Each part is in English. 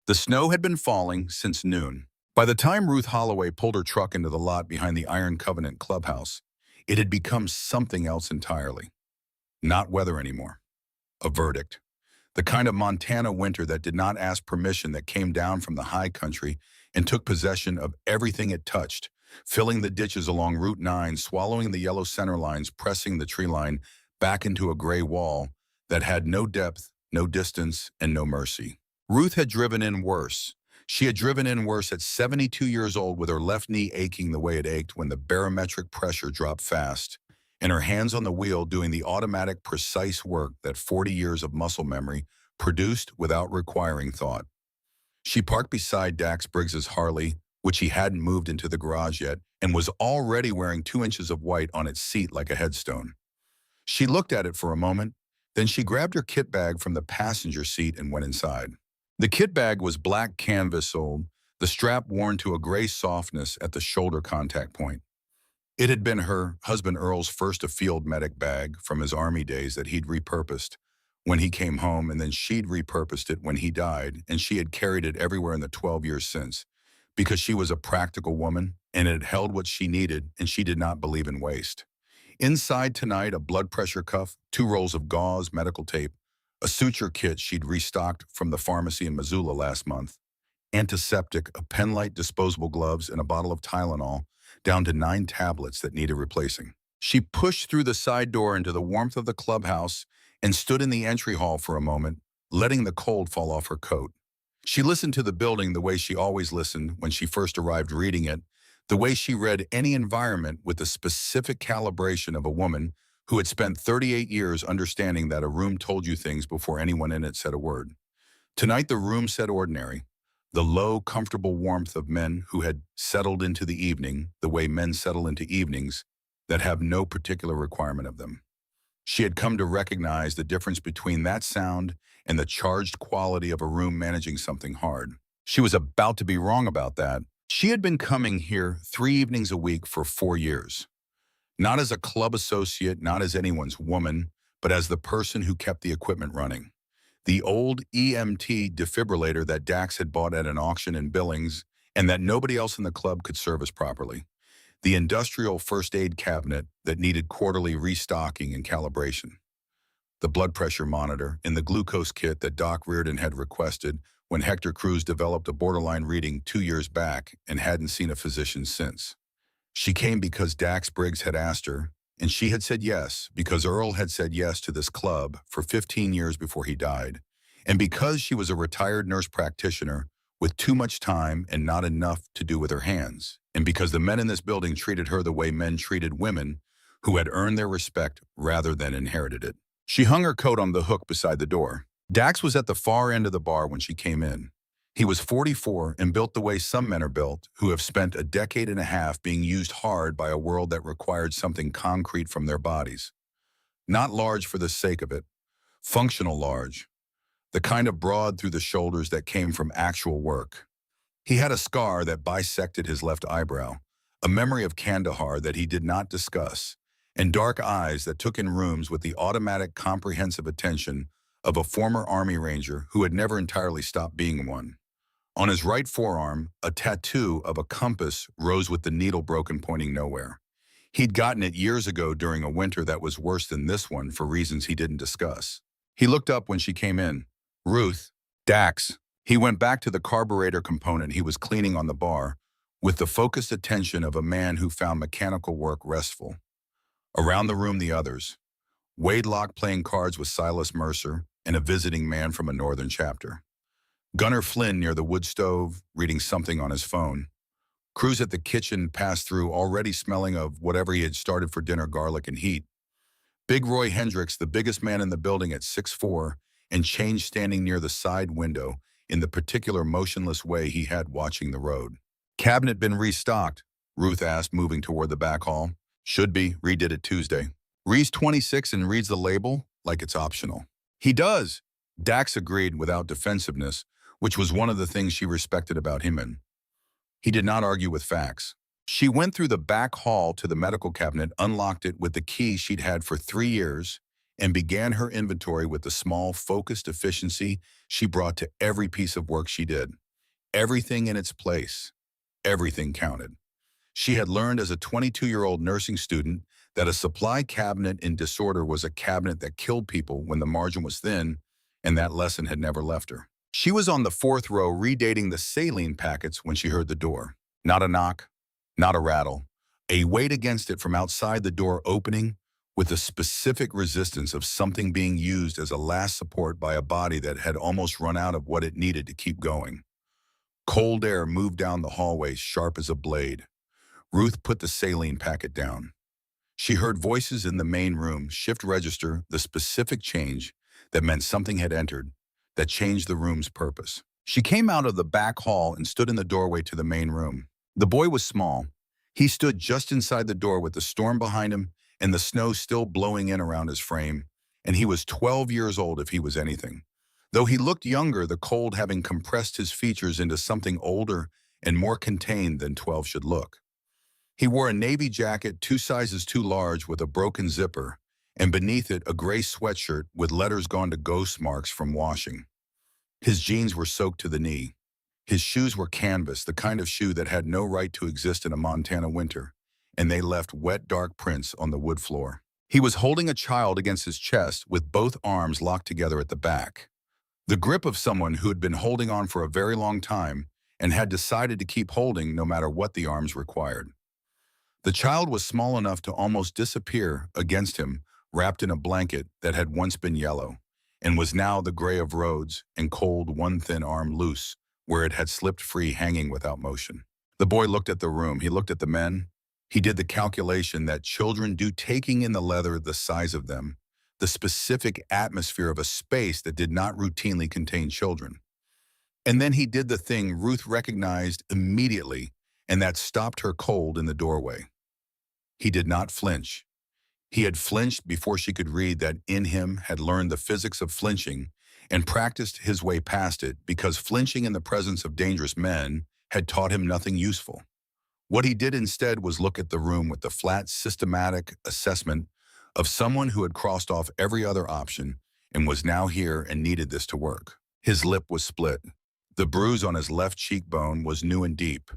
The snow had been falling since noon. By the time Ruth Holloway pulled her truck into the lot behind the Iron Covenant clubhouse, it had become something else entirely. Not weather anymore. A verdict. The kind of Montana winter that did not ask permission, that came down from the high country and took possession of everything it touched, filling the ditches along Route 9, swallowing the yellow center lines, pressing the tree line back into a gray wall that had no depth, no distance, and no mercy. Ruth had driven in worse. She had driven in worse at 72 years old, with her left knee aching the way it ached when the barometric pressure dropped fast, and her hands on the wheel doing the automatic, precise work that 40 years of muscle memory produced without requiring thought. She parked beside Dax Briggs's Harley, which he hadn't moved into the garage yet, and was already wearing 2 inches of white on its seat like a headstone. She looked at it for a moment, then she grabbed her kit bag from the passenger seat and went inside. The kit bag was black canvas soled, the strap worn to a gray softness at the shoulder contact point. It had been her husband Earl's first field medic bag from his Army days that he'd repurposed when he came home, and then she'd repurposed it when he died, and she had carried it everywhere in the 12 years since, because she was a practical woman, and it held what she needed, and she did not believe in waste. Inside tonight, a blood pressure cuff, 2 rolls of gauze, medical tape, a suture kit she'd restocked from the pharmacy in Missoula last month, antiseptic, a pen-light, disposable gloves, and a bottle of Tylenol, down to 9 tablets that needed replacing. She pushed through the side door into the warmth of the clubhouse and stood in the entry hall for a moment, letting the cold fall off her coat. She listened to the building the way she always listened when she first arrived, reading it, the way she read any environment with the specific calibration of a woman who had spent 38 years understanding that a room told you things before anyone in it said a word. Tonight the room said ordinary, the low, comfortable warmth of men who had settled into the evening the way men settle into evenings that have no particular requirement of them. She had come to recognize the difference between that sound and the charged quality of a room managing something hard. She was about to be wrong about that. She had been coming here 3 evenings a week for 4 years. Not as a club associate, not as anyone's woman, but as the person who kept the equipment running. The old EMT defibrillator that Dax had bought at an auction in Billings and that nobody else in the club could service properly. The industrial first aid cabinet that needed quarterly restocking and calibration. The blood pressure monitor and the glucose kit that Doc Reardon had requested when Hector Cruz developed a borderline reading 2 years back and hadn't seen a physician since. She came because Dax Briggs had asked her, and she had said yes because Earl had said yes to this club for 15 years before he died, and because she was a retired nurse practitioner with too much time and not enough to do with her hands, and because the men in this building treated her the way men treated women who had earned their respect rather than inherited it. She hung her coat on the hook beside the door. Dax was at the far end of the bar when she came in. He was 44 and built the way some men are built, who have spent a decade and a half being used hard by a world that required something concrete from their bodies. Not large for the sake of it, functional large, the kind of broad through the shoulders that came from actual work. He had a scar that bisected his left eyebrow, a memory of Kandahar that he did not discuss, and dark eyes that took in rooms with the automatic, comprehensive attention of a former Army Ranger who had never entirely stopped being one. On his right forearm, a tattoo of a compass rose with the needle broken, pointing nowhere. He'd gotten it years ago during a winter that was worse than this one for reasons he didn't discuss. He looked up when she came in. Ruth. Dax. He went back to the carburetor component he was cleaning on the bar with the focused attention of a man who found mechanical work restful. Around the room, the others. Wade Locke playing cards with Silas Mercer and a visiting man from a northern chapter. Gunner Flynn near the wood stove, reading something on his phone. Cruz at the kitchen passed through, already smelling of whatever he had started for dinner, garlic and heat. Big Roy Hendricks, the biggest man in the building at 6'4", and Change standing near the side window in the particular motionless way he had watching the road. Cabinet been restocked? Ruth asked, moving toward the back hall. Should be, redid it Tuesday. Ree's 26 and reads the label like it's optional. He does, Dax agreed without defensiveness, which was one of the things she respected about him. He did not argue with facts. She went through the back hall to the medical cabinet, unlocked it with the key she'd had for 3 years, and began her inventory with the small, focused efficiency she brought to every piece of work she did. Everything in its place. Everything counted. She had learned as a 22-year-old nursing student that a supply cabinet in disorder was a cabinet that killed people when the margin was thin, and that lesson had never left her. She was on the fourth row redating the saline packets when she heard the door. Not a knock, not a rattle. A weight against it from outside the door opening with the specific resistance of something being used as a last support by a body that had almost run out of what it needed to keep going. Cold air moved down the hallway sharp as a blade. Ruth put the saline packet down. She heard voices in the main room shift register the specific change that meant something had entered, that changed the room's purpose. She came out of the back hall and stood in the doorway to the main room. The boy was small. He stood just inside the door with the storm behind him and the snow still blowing in around his frame, and he was 12 years old if he was anything. Though he looked younger, the cold having compressed his features into something older and more contained than 12 should look. He wore a navy jacket 2 sizes too large with a broken zipper, and beneath it a gray sweatshirt with letters gone to ghost marks from washing. His jeans were soaked to the knee. His shoes were canvas, the kind of shoe that had no right to exist in a Montana winter, and they left wet, dark prints on the wood floor. He was holding a child against his chest with both arms locked together at the back. The grip of someone who had been holding on for a very long time and had decided to keep holding no matter what the arms required. The child was small enough to almost disappear against him, wrapped in a blanket that had once been yellow, and was now the gray of roads and cold, one thin arm loose, where it had slipped free, hanging without motion. The boy looked at the room. He looked at the men. He did the calculation that children do, taking in the leather the size of them, the specific atmosphere of a space that did not routinely contain children. And then he did the thing Ruth recognized immediately, and that stopped her cold in the doorway. He did not flinch. He had flinched before she could read that in him, had learned the physics of flinching and practiced his way past it, because flinching in the presence of dangerous men had taught him nothing useful. What he did instead was look at the room with the flat, systematic assessment of someone who had crossed off every other option and was now here and needed this to work. His lip was split. The bruise on his left cheekbone was new and deep.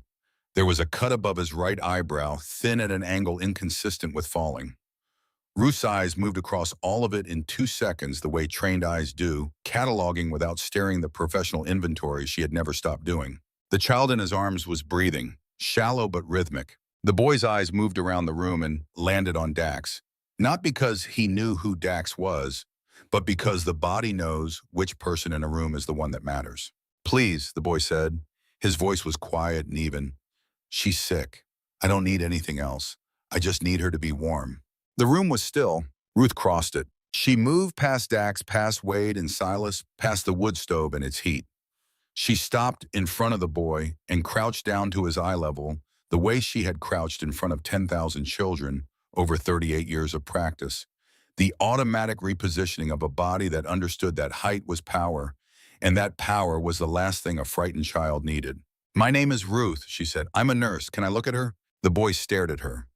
There was a cut above his right eyebrow, thin at an angle inconsistent with falling. Ruth's eyes moved across all of it in 2 seconds, the way trained eyes do, cataloging without staring the professional inventory she had never stopped doing. The child in his arms was breathing, shallow but rhythmic. The boy's eyes moved around the room and landed on Dax, not because he knew who Dax was, but because the body knows which person in a room is the one that matters. "Please," the boy said. His voice was quiet and even. "She's sick. I don't need anything else. I just need her to be warm." The room was still. Ruth crossed it. She moved past Dax, past Wade and Silas, past the wood stove and its heat. She stopped in front of the boy and crouched down to his eye level, the way she had crouched in front of 10,000 children over 38 years of practice. The automatic repositioning of a body that understood that height was power, and that power was the last thing a frightened child needed. "My name is Ruth," she said. "I'm a nurse. Can I look at her?" The boy stared at her.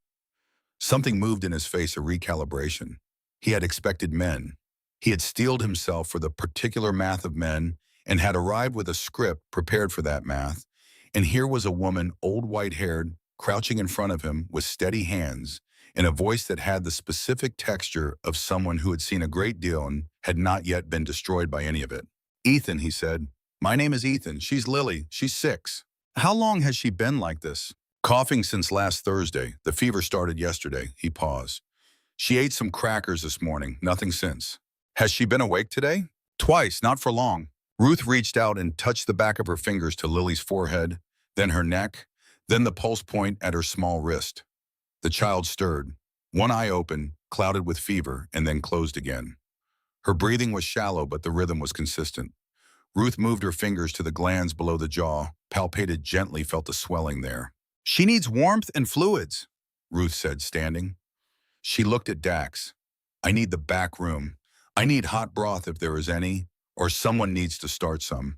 Something moved in his face, a recalibration. He had expected men. He had steeled himself for the particular math of men and had arrived with a script prepared for that math. And here was a woman, old white-haired, crouching in front of him with steady hands and a voice that had the specific texture of someone who had seen a great deal and had not yet been destroyed by any of it. "Ethan," he said. "My name is Ethan. She's Lily. She's 6. How long has she been like this?" "Coughing since last Thursday. The fever started yesterday." He paused. "She ate some crackers this morning. Nothing since." "Has she been awake today?" "Twice, not for long." Ruth reached out and touched the back of her fingers to Lily's forehead, then her neck, then the pulse point at her small wrist. The child stirred, one eye open, clouded with fever, and then closed again. Her breathing was shallow, but the rhythm was consistent. Ruth moved her fingers to the glands below the jaw, palpated gently, felt the swelling there. "She needs warmth and fluids," Ruth said, standing. She looked at Dax. "I need the back room. I need hot broth if there is any, or someone needs to start some.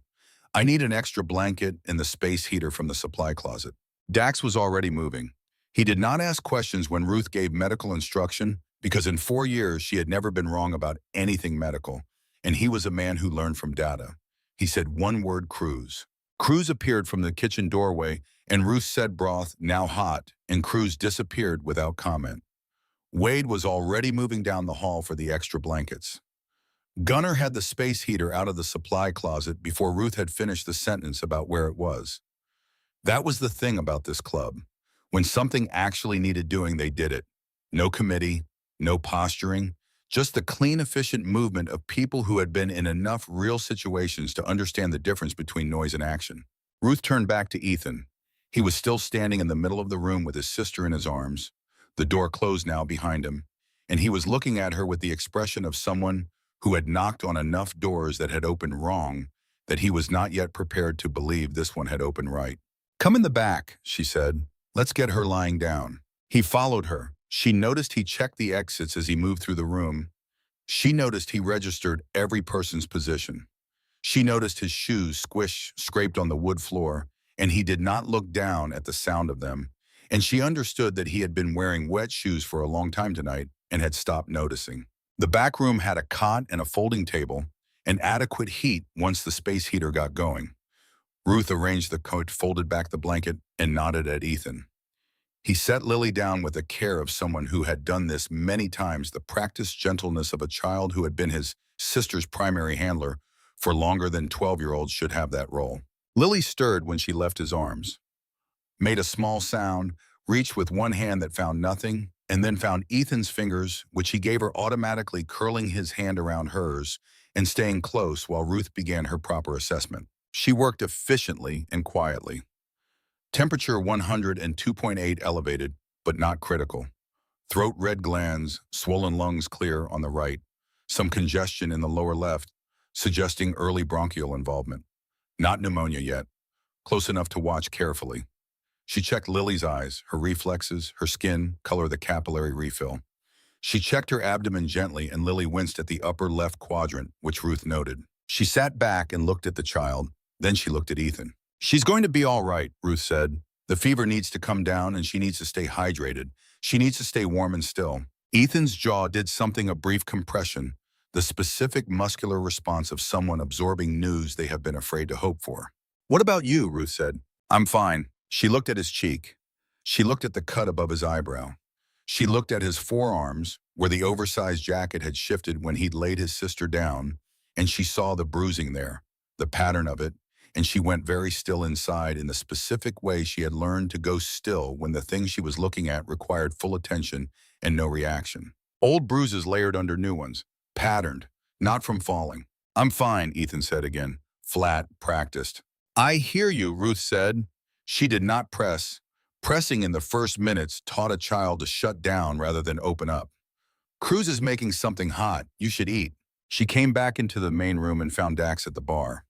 I need an extra blanket and the space heater from the supply closet." Dax was already moving. He did not ask questions when Ruth gave medical instruction, because in 4 years she had never been wrong about anything medical, and he was a man who learned from data. He said one word, Cruz. Cruz appeared from the kitchen doorway, and Ruth said broth, now hot, and Cruz disappeared without comment. Wade was already moving down the hall for the extra blankets. Gunnar had the space heater out of the supply closet before Ruth had finished the sentence about where it was. That was the thing about this club. When something actually needed doing, they did it. No committee, no posturing, just the clean, efficient movement of people who had been in enough real situations to understand the difference between noise and action. Ruth turned back to Ethan. He was still standing in the middle of the room with his sister in his arms, the door closed now behind him, and he was looking at her with the expression of someone who had knocked on enough doors that had opened wrong that he was not yet prepared to believe this one had opened right. "Come in the back," she said. "Let's get her lying down." He followed her. She noticed he checked the exits as he moved through the room. She noticed he registered every person's position. She noticed his shoes scraped on the wood floor, and he did not look down at the sound of them. And she understood that he had been wearing wet shoes for a long time tonight and had stopped noticing. The back room had a cot and a folding table, and adequate heat once the space heater got going. Ruth arranged the coat, folded back the blanket, and nodded at Ethan. He set Lily down with the care of someone who had done this many times, the practiced gentleness of a child who had been his sister's primary handler for longer than 12-year-olds should have that role. Lily stirred when she left his arms, made a small sound, reached with one hand that found nothing, and then found Ethan's fingers, which he gave her, automatically curling his hand around hers and staying close while Ruth began her proper assessment. She worked efficiently and quietly. Temperature 102.8 elevated, but not critical. Throat red glands, swollen lungs clear on the right, some congestion in the lower left, suggesting early bronchial involvement. Not pneumonia yet, close enough to watch carefully. She checked Lily's eyes, her reflexes, her skin, color of the capillary refill. She checked her abdomen gently, and Lily winced at the upper left quadrant, which Ruth noted. She sat back and looked at the child, then she looked at Ethan. "She's going to be all right," Ruth said. "The fever needs to come down and she needs to stay hydrated. She needs to stay warm and still." Ethan's jaw did something, a brief compression, the specific muscular response of someone absorbing news they have been afraid to hope for. "What about you?" Ruth said. "I'm fine." She looked at his cheek. She looked at the cut above his eyebrow. She looked at his forearms, where the oversized jacket had shifted when he'd laid his sister down, and she saw the bruising there, the pattern of it, and she went very still inside in the specific way she had learned to go still when the thing she was looking at required full attention and no reaction. Old bruises layered under new ones, patterned, not from falling. "I'm fine," Ethan said again, flat, practiced. "I hear you," Ruth said. She did not press. Pressing in the first minutes taught a child to shut down rather than open up. "Cruz is making something hot. You should eat." She came back into the main room and found Dax at the bar.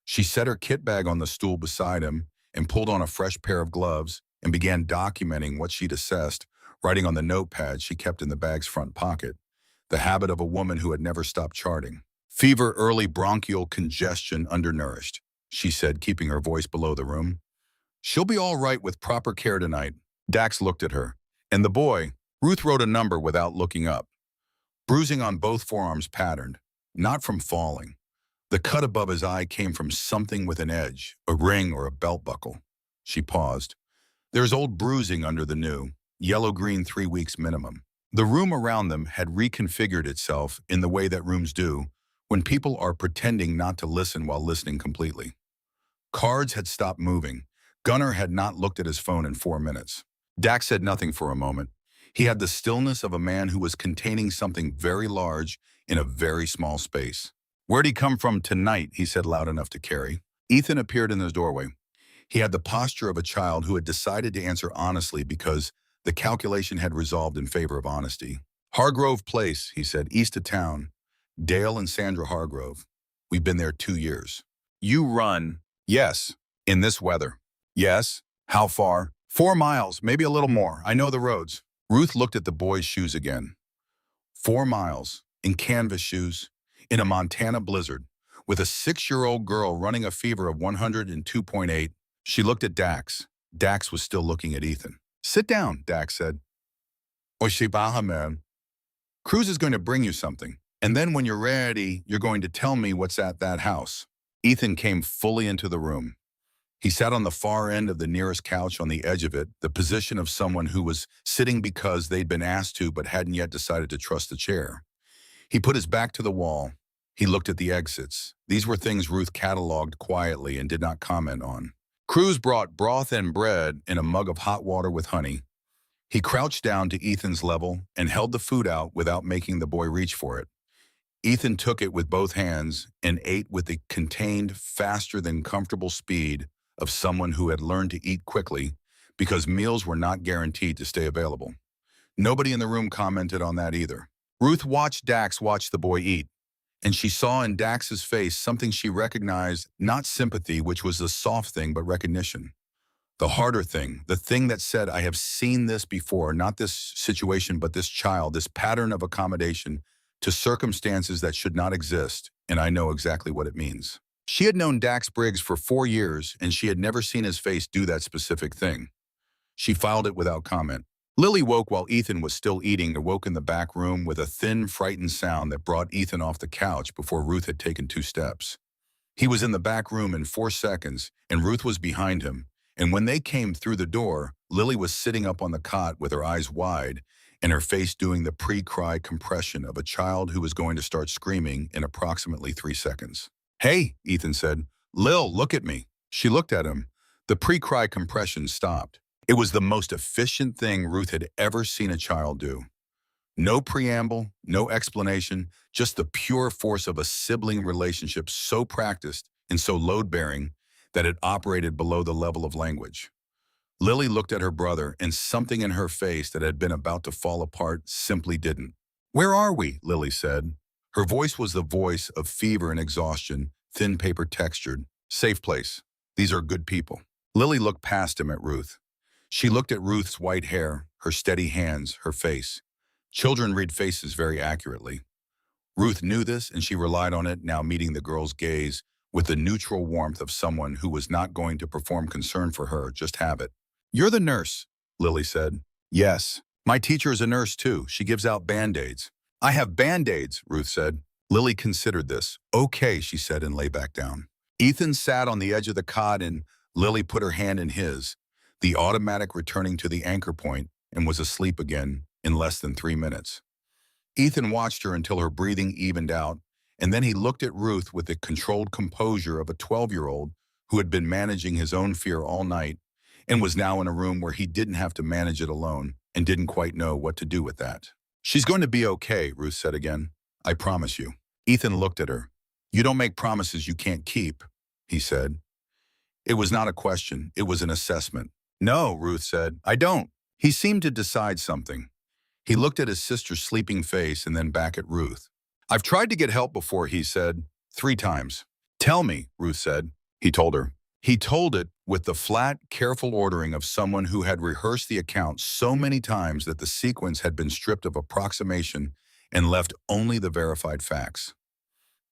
She set her kit bag on the stool beside him and pulled on a fresh pair of gloves and began documenting what she'd assessed, writing on the notepad she kept in the bag's front pocket, the habit of a woman who had never stopped charting. "Fever, early bronchial congestion, undernourished," she said, keeping her voice below the room. "She'll be all right with proper care tonight." Dax looked at her. "And the boy?" Ruth wrote a number without looking up. Bruising on both forearms patterned, not from falling. The cut above his eye came from something with an edge, a ring or a belt buckle. She paused. "There's old bruising under the new, yellow-green 3 weeks minimum." The room around them had reconfigured itself in the way that rooms do when people are pretending not to listen while listening completely. Cards had stopped moving. Gunnar had not looked at his phone in 4 minutes. Dax said nothing for a moment. He had the stillness of a man who was containing something very large in a very small space. "Where'd he come from tonight?" he said loud enough to carry. Ethan appeared in the doorway. He had the posture of a child who had decided to answer honestly because the calculation had resolved in favor of honesty. "Hargrove Place," he said, "east of town. Dale and Sandra Hargrove. We've been there 2 years." "You run?" "Yes." "In this weather?" "Yes." "How far?" 4 miles, maybe a little more. I know the roads." Ruth looked at the boy's shoes again. 4 miles, in canvas shoes, in a Montana blizzard, with a 6-year-old girl running a fever of 102.8. She looked at Dax. Dax was still looking at Ethan. "Sit down," Dax said. "Oy, man." Cruz is going to bring you something. And then when you're ready, you're going to tell me what's at that house. Ethan came fully into the room. He sat on the far end of the nearest couch on the edge of it, the position of someone who was sitting because they'd been asked to but hadn't yet decided to trust the chair. He put his back to the wall. He looked at the exits. These were things Ruth cataloged quietly and did not comment on. Cruz brought broth and bread in a mug of hot water with honey. He crouched down to Ethan's level and held the food out without making the boy reach for it. Ethan took it with both hands and ate with the contained, faster than comfortable speed of someone who had learned to eat quickly because meals were not guaranteed to stay available. Nobody in the room commented on that either. Ruth watched Dax watch the boy eat, and she saw in Dax's face something she recognized, not sympathy, which was the soft thing, but recognition. The harder thing, the thing that said, I have seen this before, not this situation, but this child, this pattern of accommodation to circumstances that should not exist, and I know exactly what it means. She had known Dax Briggs for 4 years, and she had never seen his face do that specific thing. She filed it without comment. Lily woke while Ethan was still eating, awoke in the back room with a thin, frightened sound that brought Ethan off the couch before Ruth had taken 2 steps. He was in the back room in 4 seconds, and Ruth was behind him. And when they came through the door, Lily was sitting up on the cot with her eyes wide and her face doing the pre-cry compression of a child who was going to start screaming in approximately 3 seconds. Hey, Ethan said. Lil, look at me. She looked at him. The pre-cry compression stopped. It was the most efficient thing Ruth had ever seen a child do. No preamble, no explanation, just the pure force of a sibling relationship so practiced and so load-bearing that it operated below the level of language. Lily looked at her brother, and something in her face that had been about to fall apart simply didn't. Where are we? Lily said. Her voice was the voice of fever and exhaustion, thin paper textured. Safe place. These are good people. Lily looked past him at Ruth. She looked at Ruth's white hair, her steady hands, her face. Children read faces very accurately. Ruth knew this, and she relied on it, now meeting the girl's gaze with the neutral warmth of someone who was not going to perform concern for her, just have it. You're the nurse, Lily said. Yes. My teacher is a nurse too. She gives out Band-Aids. I have Band-Aids, Ruth said. Lily considered this. Okay, she said and lay back down. Ethan sat on the edge of the cot and Lily put her hand in his, the automatic returning to the anchor point, and was asleep again in less than 3 minutes. Ethan watched her until her breathing evened out, and then he looked at Ruth with the controlled composure of a 12-year-old who had been managing his own fear all night and was now in a room where he didn't have to manage it alone and didn't quite know what to do with that. She's going to be okay, Ruth said again. I promise you. Ethan looked at her. You don't make promises you can't keep, he said. It was not a question, it was an assessment. No, Ruth said, I don't. He seemed to decide something. He looked at his sister's sleeping face and then back at Ruth. I've tried to get help before, he said, 3 times. Tell me, Ruth said. He told her. He told it with the flat, careful ordering of someone who had rehearsed the account so many times that the sequence had been stripped of approximation and left only the verified facts.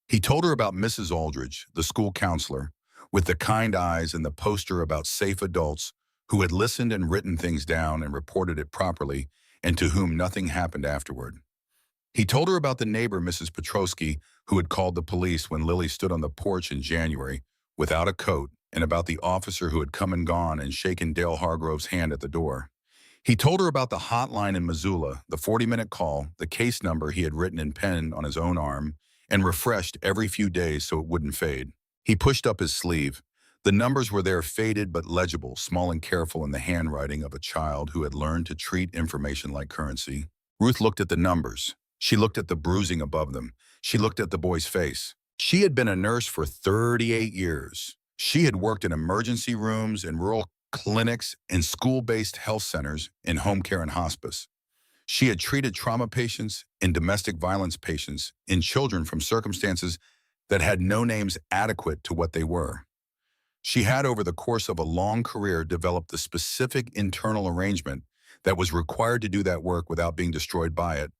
He told her about Mrs. Aldridge, the school counselor, with the kind eyes and the poster about safe adults who had listened and written things down and reported it properly and to whom nothing happened afterward. He told her about the neighbor, Mrs. Petrosky, who had called the police when Lily stood on the porch in January without a coat, and about the officer who had come and gone and shaken Dale Hargrove's hand at the door. He told her about the hotline in Missoula, the 40-minute call, the case number he had written in pen on his own arm and refreshed every few days so it wouldn't fade. He pushed up his sleeve. The numbers were there, faded but legible, small and careful in the handwriting of a child who had learned to treat information like currency. Ruth looked at the numbers. She looked at the bruising above them. She looked at the boy's face. She had been a nurse for 38 years. She had worked in emergency rooms, in rural clinics, in school-based health centers, in home care and hospice. She had treated trauma patients, in domestic violence patients, in children from circumstances that had no names adequate to what they were. She had, over the course of a long career, developed the specific internal arrangement that was required to do that work without being destroyed by it,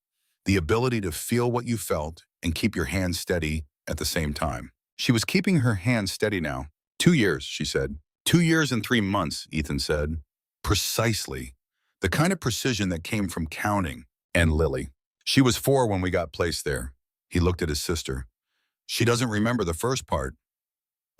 the ability to feel what you felt and keep your hands steady at the same time. She was keeping her hands steady now. 2 years, she said. 2 years and 3 months, Ethan said. Precisely. The kind of precision that came from counting. And Lily. She was 4 when we got placed there. He looked at his sister. She doesn't remember the first part.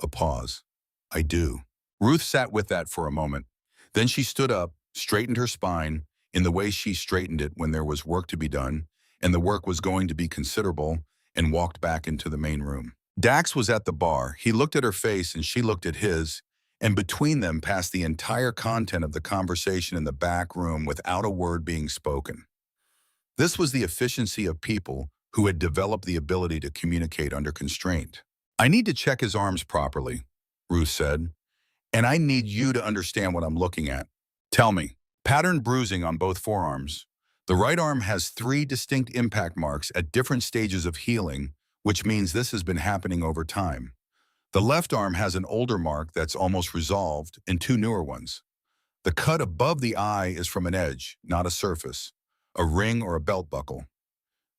A pause. I do. Ruth sat with that for a moment. Then she stood up, straightened her spine in the way she straightened it when there was work to be done, and the work was going to be considerable, and walked back into the main room. Dax was at the bar. He looked at her face and she looked at his, and between them passed the entire content of the conversation in the back room without a word being spoken. This was the efficiency of people who had developed the ability to communicate under constraint. I need to check his arms properly, Ruth said, and I need you to understand what I'm looking at. Tell me. Pattern bruising on both forearms. The right arm has 3 distinct impact marks at different stages of healing, which means this has been happening over time. The left arm has an older mark that's almost resolved and 2 newer ones. The cut above the eye is from an edge, not a surface, a ring or a belt buckle.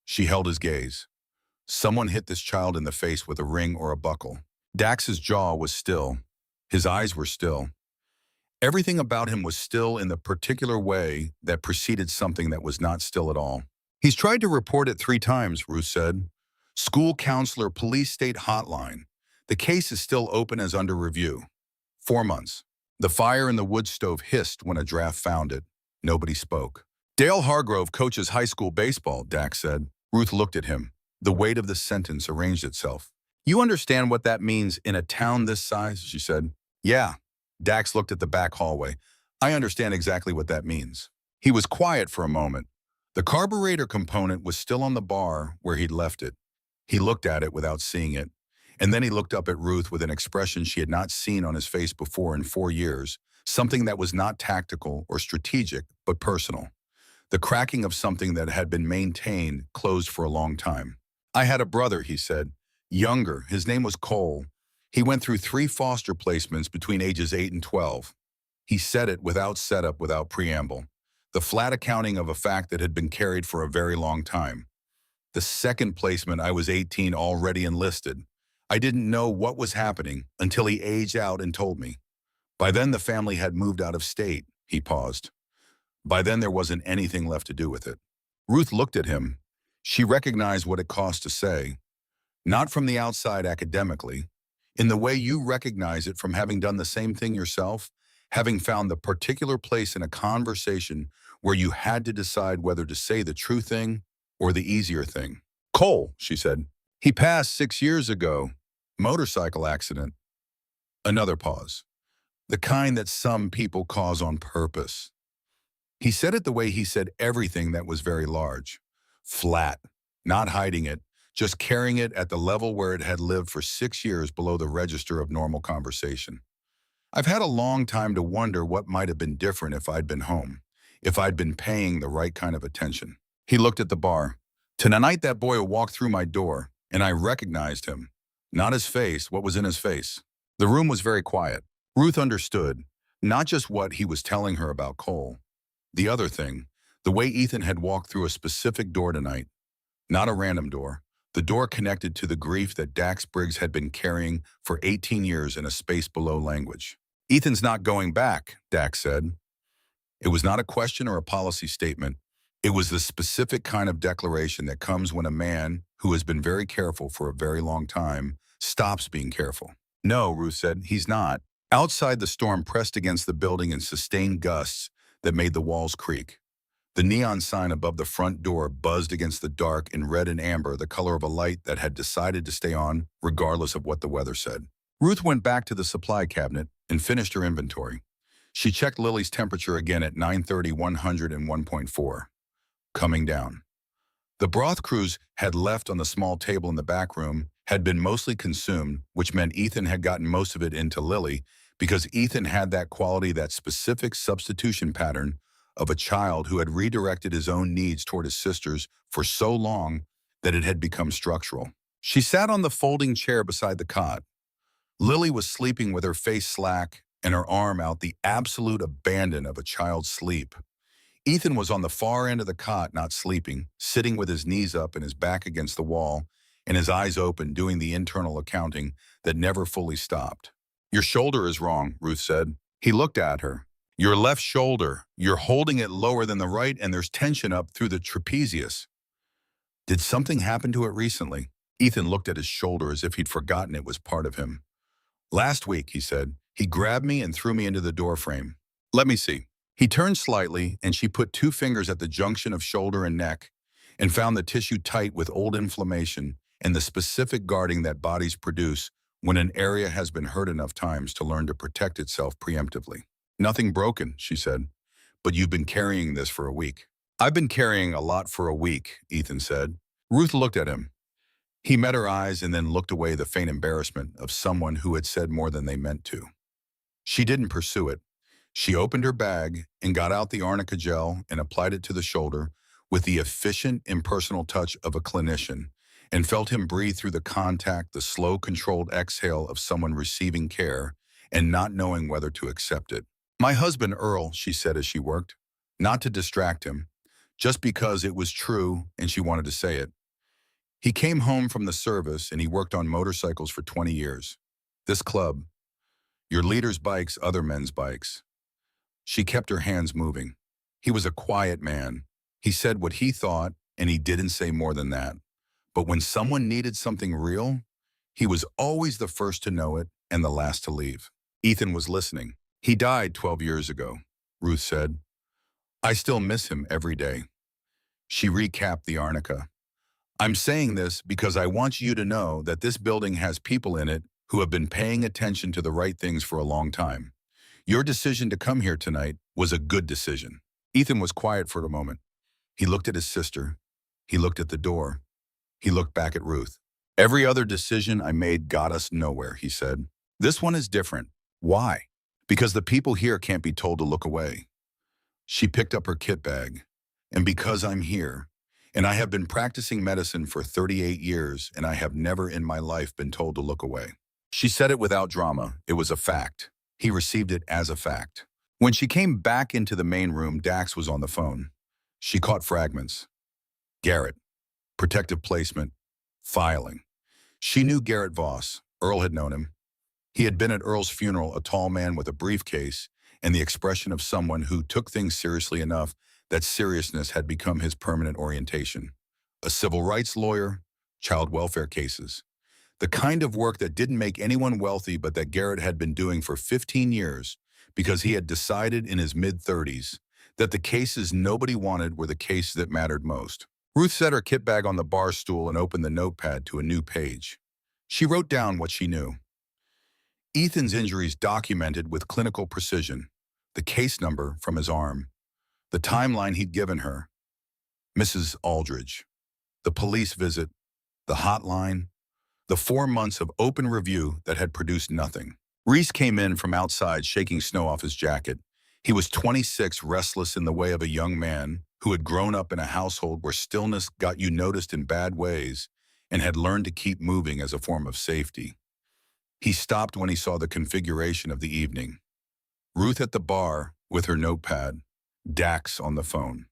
She held his gaze. Someone hit this child in the face with a ring or a buckle. Dax's jaw was still. His eyes were still. Everything about him was still in the particular way that preceded something that was not still at all. He's tried to report it 3 times, Ruth said. School counselor, police state hotline. The case is still open as under review. 4 months. The fire in the wood stove hissed when a draft found it. Nobody spoke. Dale Hargrove coaches high school baseball, Dax said. Ruth looked at him. The weight of the sentence arranged itself. You understand what that means in a town this size, she said. Yeah. Dax looked at the back hallway. I understand exactly what that means. He was quiet for a moment. The carburetor component was still on the bar where he'd left it. He looked at it without seeing it, and then he looked up at Ruth with an expression she had not seen on his face before in 4 years, something that was not tactical or strategic, but personal. The cracking of something that had been maintained, closed for a long time. I had a brother, he said. Younger. His name was Cole. He went through 3 foster placements between ages 8 and 12. He said it without setup, without preamble. The flat accounting of a fact that had been carried for a very long time. The second placement, I was 18, already enlisted. I didn't know what was happening until he aged out and told me. By then the family had moved out of state. He paused. By then there wasn't anything left to do with it. Ruth looked at him. She recognized what it cost to say. Not from the outside academically, in the way you recognize it from having done the same thing yourself, having found the particular place in a conversation where you had to decide whether to say the true thing or the easier thing. Cole, she said. He passed 6 years ago. Motorcycle accident. Another pause. The kind that some people cause on purpose. He said it the way he said everything that was very large. Flat. Not hiding it. Just carrying it at the level where it had lived for 6 years below the register of normal conversation. I've had a long time to wonder what might have been different if I'd been home, if I'd been paying the right kind of attention. He looked at the bar. Tonight that boy walked through my door, and I recognized him. Not his face, what was in his face. The room was very quiet. Ruth understood, not just what he was telling her about Cole. The other thing, the way Ethan had walked through a specific door tonight. Not a random door. The door connected to the grief that Dax Briggs had been carrying for 18 years in a space below language. Ethan's not going back, Dax said. It was not a question or a policy statement. It was the specific kind of declaration that comes when a man who has been very careful for a very long time stops being careful. No, Ruth said, he's not. Outside, the storm pressed against the building in sustained gusts that made the walls creak. The neon sign above the front door buzzed against the dark in red and amber, the color of a light that had decided to stay on regardless of what the weather said. Ruth went back to the supply cabinet and finished her inventory. She checked Lily's temperature again at 9:30, 101.4. Coming down. The broth crews had left on the small table in the back room had been mostly consumed, which meant Ethan had gotten most of it into Lily because Ethan had that quality, that specific substitution pattern of a child who had redirected his own needs toward his sister's for so long that it had become structural. She sat on the folding chair beside the cot. Lily was sleeping with her face slack and her arm out, the absolute abandon of a child's sleep. Ethan was on the far end of the cot, not sleeping, sitting with his knees up and his back against the wall and his eyes open, doing the internal accounting that never fully stopped. Your shoulder is wrong, Ruth said. He looked at her. Your left shoulder, you're holding it lower than the right and there's tension up through the trapezius. Did something happen to it recently? Ethan looked at his shoulder as if he'd forgotten it was part of him. Last week, he said, he grabbed me and threw me into the doorframe. Let me see. He turned slightly, and she put 2 fingers at the junction of shoulder and neck and found the tissue tight with old inflammation and the specific guarding that bodies produce when an area has been hurt enough times to learn to protect itself preemptively. Nothing broken, she said, but you've been carrying this for a week. I've been carrying a lot for a week, Ethan said. Ruth looked at him. He met her eyes and then looked away, the faint embarrassment of someone who had said more than they meant to. She didn't pursue it. She opened her bag and got out the arnica gel and applied it to the shoulder with the efficient, impersonal touch of a clinician, and felt him breathe through the contact, the slow, controlled exhale of someone receiving care and not knowing whether to accept it. My husband, Earl, she said as she worked, not to distract him, just because it was true and she wanted to say it. He came home from the service and he worked on motorcycles for 20 years. This club, your leader's bikes, other men's bikes. She kept her hands moving. He was a quiet man. He said what he thought, and he didn't say more than that. But when someone needed something real, he was always the first to know it and the last to leave. Ethan was listening. He died 12 years ago, Ruth said. I still miss him every day. She recapped the arnica. I'm saying this because I want you to know that this building has people in it who have been paying attention to the right things for a long time. Your decision to come here tonight was a good decision. Ethan was quiet for a moment. He looked at his sister. He looked at the door. He looked back at Ruth. Every other decision I made got us nowhere, he said. This one is different. Why? Because the people here can't be told to look away. She picked up her kit bag. And because I'm here, and I have been practicing medicine for 38 years, and I have never in my life been told to look away. She said it without drama. It was a fact. He received it as a fact. When she came back into the main room, Dax was on the phone. She caught fragments. Garrett. Protective placement. Filing. She knew Garrett Voss. Earl had known him. He had been at Earl's funeral, a tall man with a briefcase and the expression of someone who took things seriously enough that seriousness had become his permanent orientation. A civil rights lawyer, child welfare cases. The kind of work that didn't make anyone wealthy but that Garrett had been doing for 15 years because he had decided in his mid-30s that the cases nobody wanted were the cases that mattered most. Ruth set her kit bag on the bar stool and opened the notepad to a new page. She wrote down what she knew. Ethan's injuries documented with clinical precision, the case number from his arm, the timeline he'd given her, Mrs. Aldridge, the police visit, the hotline, the 4 months of open review that had produced nothing. Reese came in from outside, shaking snow off his jacket. He was 26, restless in the way of a young man who had grown up in a household where stillness got you noticed in bad ways and had learned to keep moving as a form of safety. He stopped when he saw the configuration of the evening. Ruth at the bar with her notepad, Dax on the phone.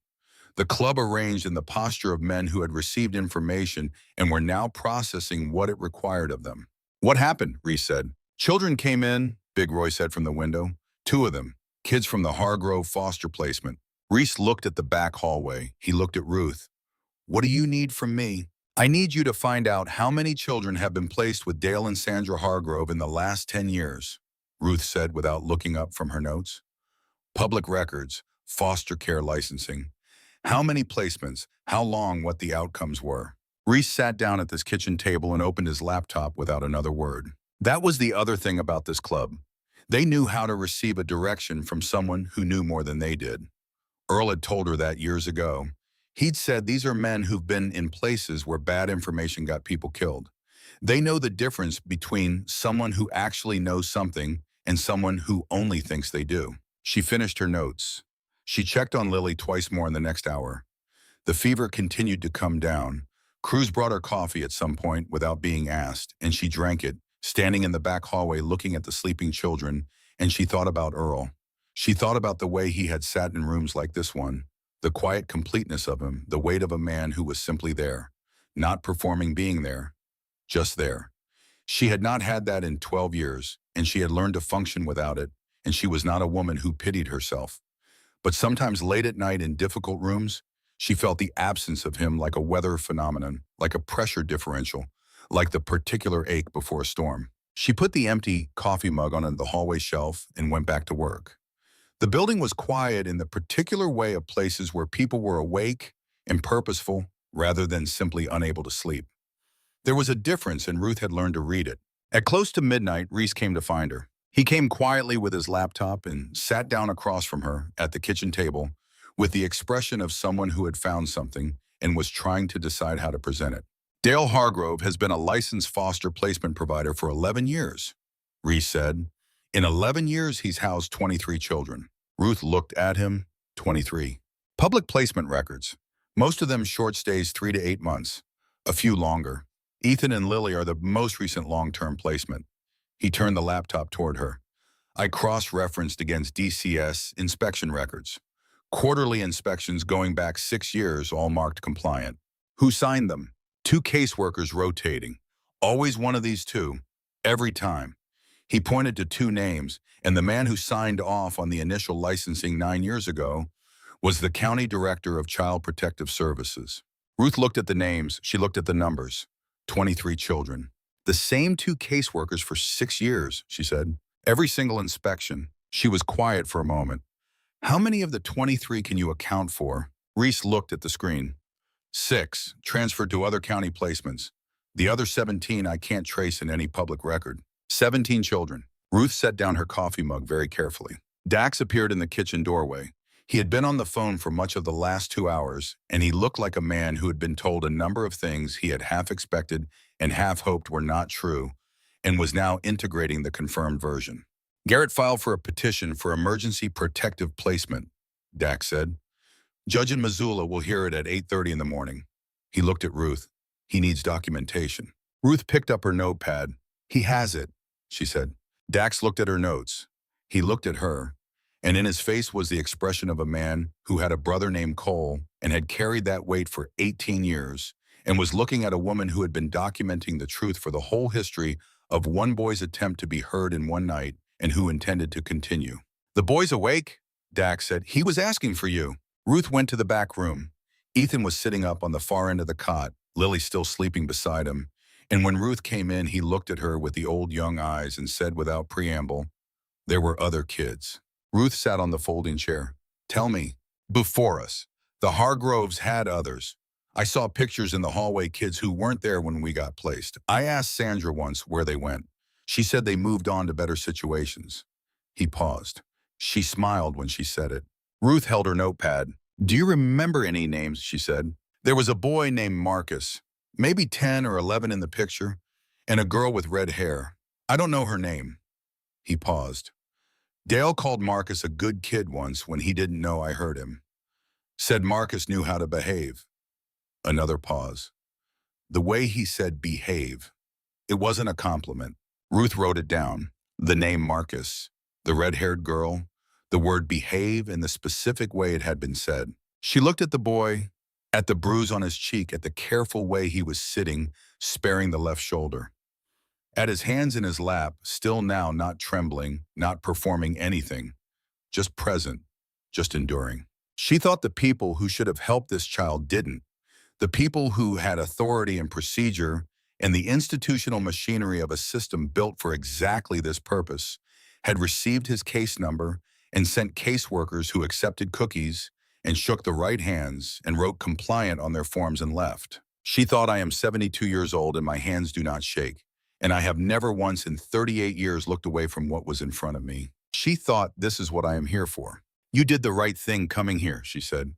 The club arranged in the posture of men who had received information and were now processing what it required of them. What happened? Reese said. Children came in, Big Roy said from the window. 2 of them, kids from the Hargrove foster placement. Reese looked at the back hallway. He looked at Ruth. What do you need from me? I need you to find out how many children have been placed with Dale and Sandra Hargrove in the last 10 years, Ruth said without looking up from her notes. Public records, foster care licensing. How many placements, how long, what the outcomes were. Reese sat down at this kitchen table and opened his laptop without another word. That was the other thing about this club. They knew how to receive a direction from someone who knew more than they did. Earl had told her that years ago. He'd said these are men who've been in places where bad information got people killed. They know the difference between someone who actually knows something and someone who only thinks they do. She finished her notes. She checked on Lily twice more in the next hour. The fever continued to come down. Cruz brought her coffee at some point without being asked, and she drank it, standing in the back hallway looking at the sleeping children, and she thought about Earl. She thought about the way he had sat in rooms like this one, the quiet completeness of him, the weight of a man who was simply there, not performing being there, just there. She had not had that in 12 years, and she had learned to function without it, and she was not a woman who pitied herself. But sometimes late at night in difficult rooms, She felt the absence of him like a weather phenomenon, like a pressure differential, like the particular ache before a storm. She put the empty coffee mug on the hallway shelf and went back to work. The building was quiet in the particular way of places where people were awake and purposeful rather than simply unable to sleep. There was a difference, and Ruth had learned to read it. At close to midnight, Reese came to find her. He came quietly with his laptop and sat down across from her at the kitchen table with the expression of someone who had found something and was trying to decide how to present it. Dale Hargrove has been a licensed foster placement provider for 11 years, Reese said. In 11 years, he's housed 23 children. Ruth looked at him. 23. Public placement records. Most of them short stays 3 to 8 months. A few longer. Ethan and Lily are the most recent long-term placement. He turned the laptop toward her. I cross-referenced against DCS inspection records. Quarterly inspections going back 6 years, all marked compliant. Who signed them? 2 caseworkers rotating. Always one of these two. Every time. He pointed to 2 names, and the man who signed off on the initial licensing 9 years ago was the county director of Child Protective Services. Ruth looked at the names. She looked at the numbers. 23 children. The same 2 caseworkers for 6 years, she said. Every single inspection. She was quiet for a moment. How many of the 23 can you account for? Reese looked at the screen. 6, transferred to other county placements. The other 17 I can't trace in any public record. 17 children. Ruth set down her coffee mug very carefully. Dax appeared in the kitchen doorway. He had been on the phone for much of the last 2 hours, and he looked like a man who had been told a number of things he had half expected and half hoped were not true, and was now integrating the confirmed version. Garrett filed for a petition for emergency protective placement, Dax said. Judge in Missoula will hear it at 8:30 in the morning. He looked at Ruth. He needs documentation. Ruth picked up her notepad. He has it, she said. Dax looked at her notes. He looked at her, and in his face was the expression of a man who had a brother named Cole and had carried that weight for 18 years and was looking at a woman who had been documenting the truth for the whole history of one boy's attempt to be heard in one night and who intended to continue. The boy's awake? Dax said. He was asking for you. Ruth went to the back room. Ethan was sitting up on the far end of the cot, Lily still sleeping beside him. And when Ruth came in, he looked at her with the old young eyes and said without preamble, there were other kids. Ruth sat on the folding chair. Tell me. Before us. The Hargroves had others. I saw pictures in the hallway, kids who weren't there when we got placed. I asked Sandra once where they went. She said they moved on to better situations. He paused. She smiled when she said it. Ruth held her notepad. Do you remember any names? She said. There was a boy named Marcus, maybe 10 or 11 in the picture, and a girl with red hair. I don't know her name. He paused. Dale called Marcus a good kid once when he didn't know I heard him. Said Marcus knew how to behave. Another pause. The way he said behave. It wasn't a compliment. Ruth wrote it down. The name Marcus, the red-haired girl, the word behave, and the specific way it had been said. She looked at the boy, at the bruise on his cheek, at the careful way he was sitting, sparing the left shoulder. At his hands in his lap, still now not trembling, not performing anything, just present, just enduring. She thought the people who should have helped this child didn't. The people who had authority and procedure and the institutional machinery of a system built for exactly this purpose had received his case number and sent caseworkers who accepted cookies and shook the right hands and wrote compliant on their forms and left. She thought, I am 72 years old and my hands do not shake, and I have never once in 38 years looked away from what was in front of me. She thought, this is what I am here for. You did the right thing coming here, she said.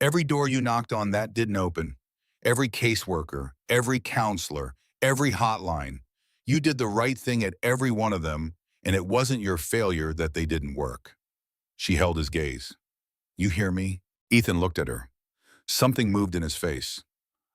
Every door you knocked on that didn't open. Every caseworker, every counselor, every hotline. You did the right thing at every one of them, and it wasn't your failure that they didn't work. She held his gaze. You hear me? Ethan looked at her. Something moved in his face.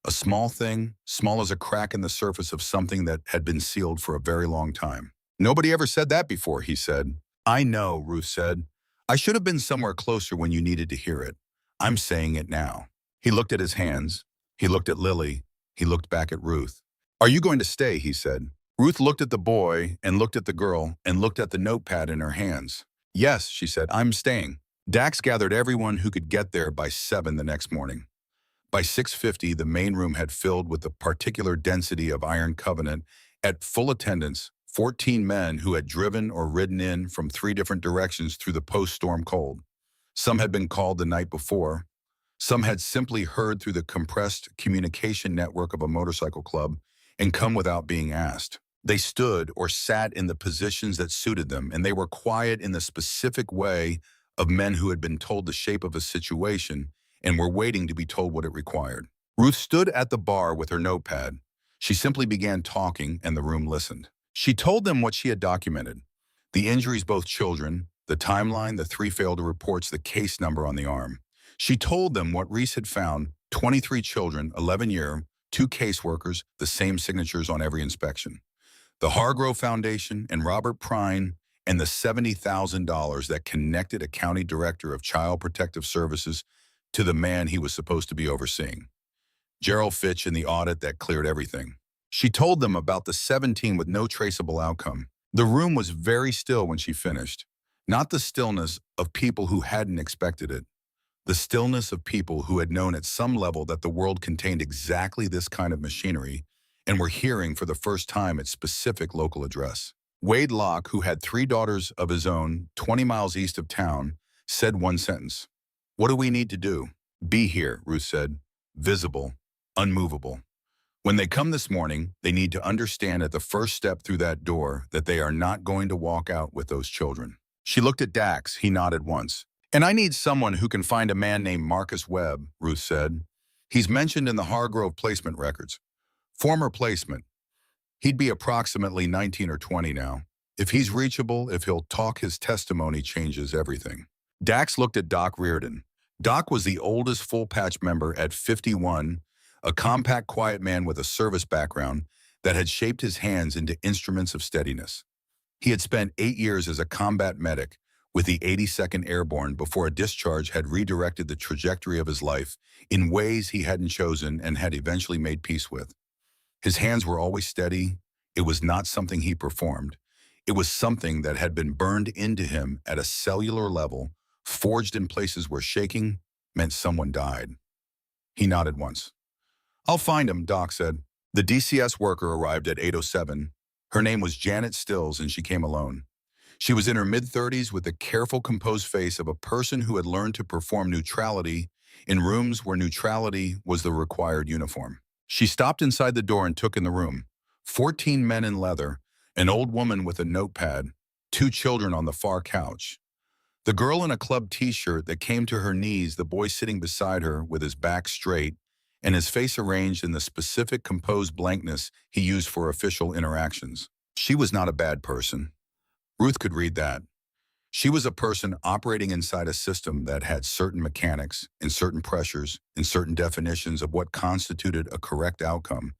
A small thing, small as a crack in the surface of something that had been sealed for a very long time. Nobody ever said that before, he said. I know, Ruth said. I should have been somewhere closer when you needed to hear it. I'm saying it now. He looked at his hands. He looked at Lily. He looked back at Ruth. Are you going to stay? He said. Ruth looked at the boy and looked at the girl and looked at the notepad in her hands. Yes, she said, I'm staying. Dax gathered everyone who could get there by 7 the next morning. By 6:50, the main room had filled with the particular density of Iron Covenant. At full attendance, 14 men who had driven or ridden in from 3 different directions through the post-storm cold. Some had been called the night before. Some had simply heard through the compressed communication network of a motorcycle club and come without being asked. They stood or sat in the positions that suited them, and they were quiet in the specific way of men who had been told the shape of a situation and were waiting to be told what it required. Ruth stood at the bar with her notepad. She simply began talking, and the room listened. She told them what she had documented: the injuries, both children, the timeline, the 3 failed reports, the case number on the arm. She told them what Reese had found: 23 children, 11-year, 2 caseworkers, the same signatures on every inspection. The Hargrove Foundation and Robert Prine, and the $70,000 that connected a county director of Child Protective Services to the man he was supposed to be overseeing. Gerald Fitch, and the audit that cleared everything. She told them about the 17 with no traceable outcome. The room was very still when she finished. Not the stillness of people who hadn't expected it. The stillness of people who had known at some level that the world contained exactly this kind of machinery and were hearing for the first time its specific local address. Wade Locke, who had 3 daughters of his own 20 miles east of town, said one sentence: "What do we need to do?" "Be here," Ruth said. "Visible, unmovable. When they come this morning, they need to understand at the first step through that door that they are not going to walk out with those children." She looked at Dax. He nodded once. "And I need someone who can find a man named Marcus Webb," Ruth said. "He's mentioned in the Hargrove placement records. Former placement. He'd be approximately 19 or 20 now. If he's reachable, if he'll talk, his testimony changes everything." Dax looked at Doc Reardon. Doc was the oldest full-patch member at 51, a compact, quiet man with a service background that had shaped his hands into instruments of steadiness. He had spent 8 years as a combat medic with the 82nd Airborne before a discharge had redirected the trajectory of his life in ways he hadn't chosen and had eventually made peace with. His hands were always steady. It was not something he performed. It was something that had been burned into him at a cellular level, forged in places where shaking meant someone died. He nodded once. "I'll find him," Doc said. The DCS worker arrived at 8:07. Her name was Janet Stills, and she came alone. She was in her mid-30s with the careful, composed face of a person who had learned to perform neutrality in rooms where neutrality was the required uniform. She stopped inside the door and took in the room. 14 men in leather, an old woman with a notepad, 2 children on the far couch. The girl in a club t-shirt that came to her knees, the boy sitting beside her with his back straight and his face arranged in the specific composed blankness he used for official interactions. She was not a bad person. Ruth could read that. She was a person operating inside a system that had certain mechanics and certain pressures and certain definitions of what constituted a correct outcome.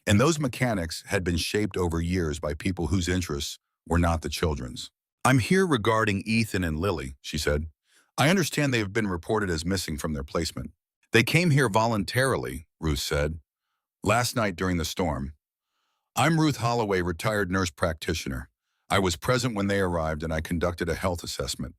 And those mechanics had been shaped over years by people whose interests were not the children's. "I'm here regarding Ethan and Lily," she said. "I understand they have been reported as missing from their placement." "They came here voluntarily," Ruth said, "last night during the storm. I'm Ruth Holloway, retired nurse practitioner. I was present when they arrived and I conducted a health assessment."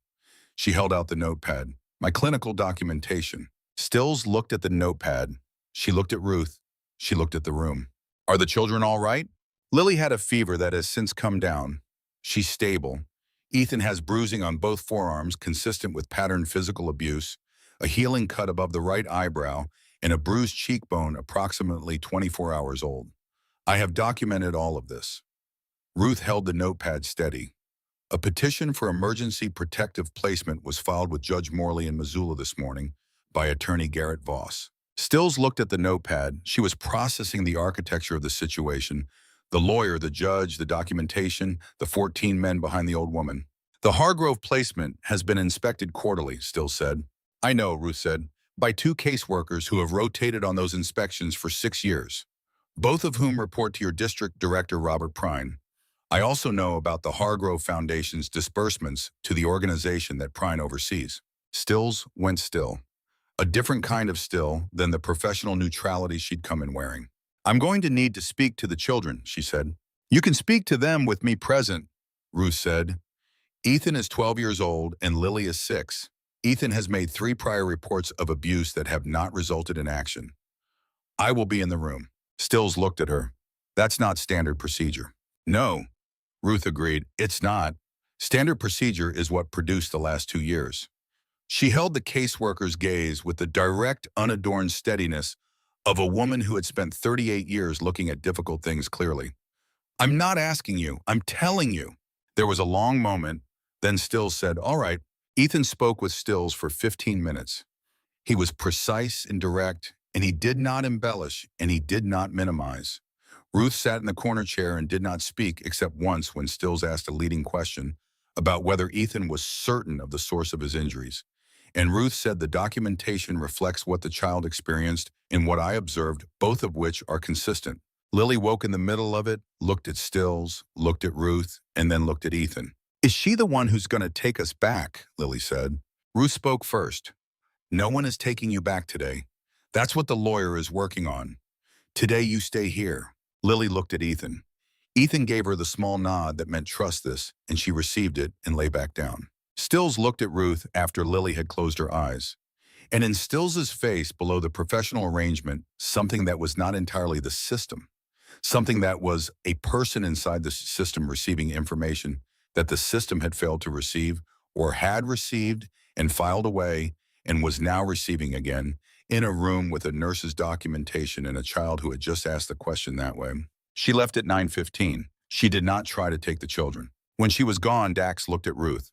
She held out the notepad. "My clinical documentation." Stills looked at the notepad. She looked at Ruth. She looked at the room. "Are the children all right?" "Lily had a fever that has since come down. She's stable. Ethan has bruising on both forearms consistent with patterned physical abuse, a healing cut above the right eyebrow, and a bruised cheekbone approximately 24 hours old. I have documented all of this." Ruth held the notepad steady. "A petition for emergency protective placement was filed with Judge Morley in Missoula this morning by attorney Garrett Voss." Stills looked at the notepad. She was processing the architecture of the situation: the lawyer, the judge, the documentation, the 14 men behind the old woman. "The Hargrove placement has been inspected quarterly," Stills said. "I know," Ruth said, "by 2 caseworkers who have rotated on those inspections for 6 years, both of whom report to your district director, Robert Prine. I also know about the Hargrove Foundation's disbursements to the organization that Prine oversees." Stills went still. A different kind of still than the professional neutrality she'd come in wearing. "I'm going to need to speak to the children," she said. "You can speak to them with me present," Ruth said. "Ethan is 12 years old and Lily is 6. Ethan has made 3 prior reports of abuse that have not resulted in action. I will be in the room. Stills looked at her. That's not standard procedure. No, Ruth agreed. It's not. Standard procedure is what produced the last 2 years. She held the caseworker's gaze with the direct, unadorned steadiness of a woman who had spent 38 years looking at difficult things clearly. I'm not asking you. I'm telling you. There was a long moment. Then Stills said, all right. Ethan spoke with Stills for 15 minutes. He was precise and direct, and he did not embellish, and he did not minimize. Ruth sat in the corner chair and did not speak except once when Stills asked a leading question about whether Ethan was certain of the source of his injuries. And Ruth said the documentation reflects what the child experienced and what I observed, both of which are consistent. Lily woke in the middle of it, looked at Stills, looked at Ruth, and then looked at Ethan. Is she the one who's going to take us back? Lily said. Ruth spoke first. No one is taking you back today. That's what the lawyer is working on. Today you stay here. Lily looked at Ethan. Ethan gave her the small nod that meant trust this, and she received it and lay back down. Stills looked at Ruth after Lily had closed her eyes. And in Stills's face below the professional arrangement, something that was not entirely the system. Something that was a person inside the system receiving information that the system had failed to receive or had received and filed away and was now receiving again in a room with a nurse's documentation and a child who had just asked the question that way. She left at 9:15. She did not try to take the children. When she was gone, Dax looked at Ruth.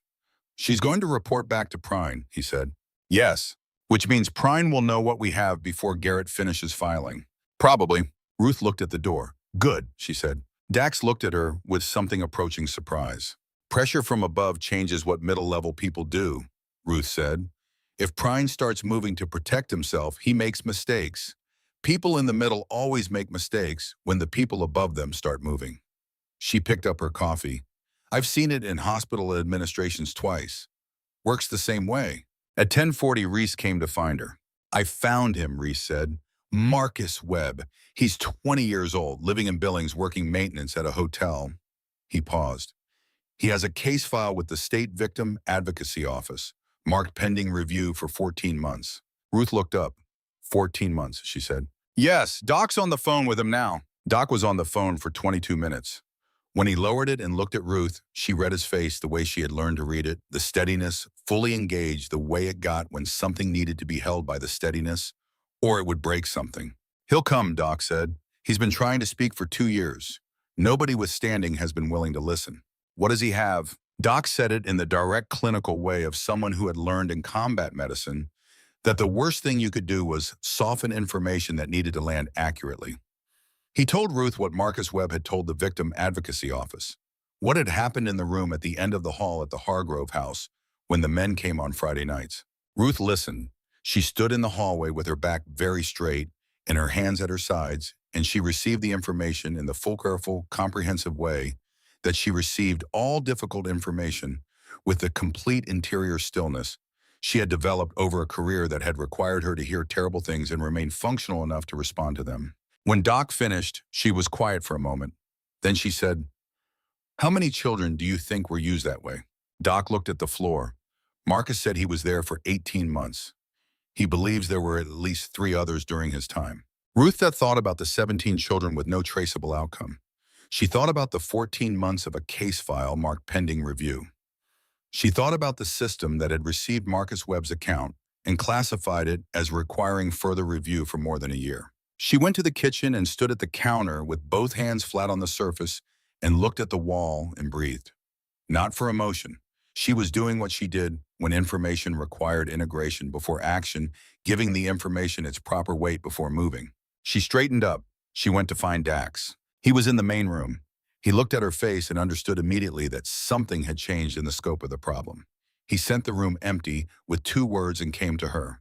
She's going to report back to Prine, he said. Yes, which means Prine will know what we have before Garrett finishes filing. Probably. Ruth looked at the door. Good, she said. Dax looked at her with something approaching surprise. Pressure from above changes what middle-level people do, Ruth said. If Prine starts moving to protect himself, he makes mistakes. People in the middle always make mistakes when the people above them start moving. She picked up her coffee. I've seen it in hospital administrations twice. Works the same way. At 10:40, Reese came to find her. I found him, Reese said. Marcus Webb. He's 20 years old, living in Billings, working maintenance at a hotel. He paused. He has a case file with the State Victim Advocacy Office, marked pending review for 14 months. Ruth looked up. 14 months, she said. Yes, Doc's on the phone with him now. Doc was on the phone for 22 minutes. When he lowered it and looked at Ruth, she read his face the way she had learned to read it, the steadiness, fully engaged the way it got when something needed to be held by the steadiness, or it would break something. He'll come, Doc said. He's been trying to speak for 2 years. Nobody withstanding has been willing to listen. What does he have? Doc said it in the direct clinical way of someone who had learned in combat medicine that the worst thing you could do was soften information that needed to land accurately. He told Ruth what Marcus Webb had told the Victim Advocacy Office, what had happened in the room at the end of the hall at the Hargrove house when the men came on Friday nights. Ruth listened. She stood in the hallway with her back very straight and her hands at her sides, and she received the information in the full, careful, comprehensive way that she received all difficult information with the complete interior stillness she had developed over a career that had required her to hear terrible things and remain functional enough to respond to them. When Doc finished, she was quiet for a moment. Then she said, how many children do you think were used that way? Doc looked at the floor. Marcus said he was there for 18 months. He believes there were at least 3 others during his time. Ruth thought about the 17 children with no traceable outcome. She thought about the 14 months of a case file marked pending review. She thought about the system that had received Marcus Webb's account and classified it as requiring further review for more than a year. She went to the kitchen and stood at the counter with both hands flat on the surface and looked at the wall and breathed. Not for emotion. She was doing what she did when information required integration before action, giving the information its proper weight before moving. She straightened up. She went to find Dax. He was in the main room. He looked at her face and understood immediately that something had changed in the scope of the problem. He sent the room empty with 2 words and came to her.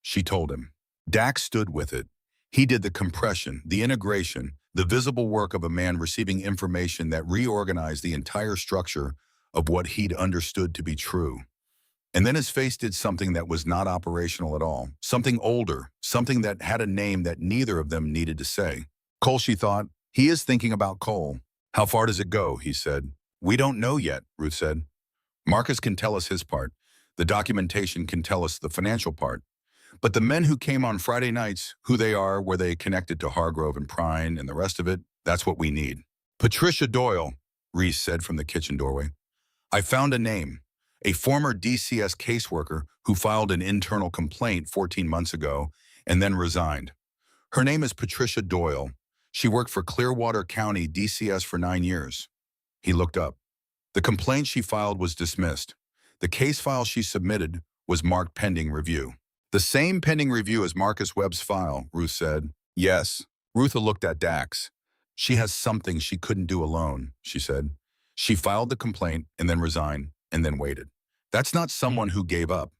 She told him. Dax stood with it. He did the compression, the integration, the visible work of a man receiving information that reorganized the entire structure of what he'd understood to be true. And then his face did something that was not operational at all, something older, something that had a name that neither of them needed to say. Cole, she thought. He is thinking about Cole. How far does it go, he said. We don't know yet, Ruth said. Marcus can tell us his part. The documentation can tell us the financial part. But the men who came on Friday nights, who they are, were they connected to Hargrove and Prine and the rest of it, that's what we need. Patricia Doyle, Reese said from the kitchen doorway. I found a name, a former DCS caseworker who filed an internal complaint 14 months ago and then resigned. Her name is Patricia Doyle. She worked for Clearwater County DCS for 9 years. He looked up. The complaint she filed was dismissed. The case file she submitted was marked pending review. The same pending review as Marcus Webb's file, Ruth said. Yes. Rutha looked at Dax. She has something she couldn't do alone, she said. She filed the complaint and then resigned and then waited. That's not someone who gave up.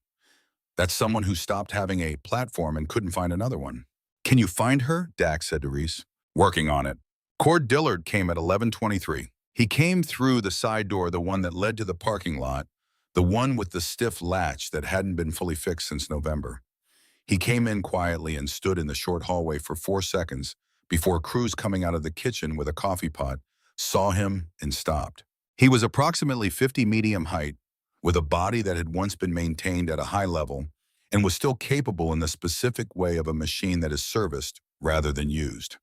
That's someone who stopped having a platform and couldn't find another one. Can you find her? Dax said to Reese. Working on it. Cord Dillard came at 11:23. He came through the side door, the one that led to the parking lot, the one with the stiff latch that hadn't been fully fixed since November. He came in quietly and stood in the short hallway for 4 seconds before Cruz, coming out of the kitchen with a coffee pot, saw him and stopped. He was approximately 50 medium height, with a body that had once been maintained at a high level and was still capable in the specific way of a machine that is serviced rather than used.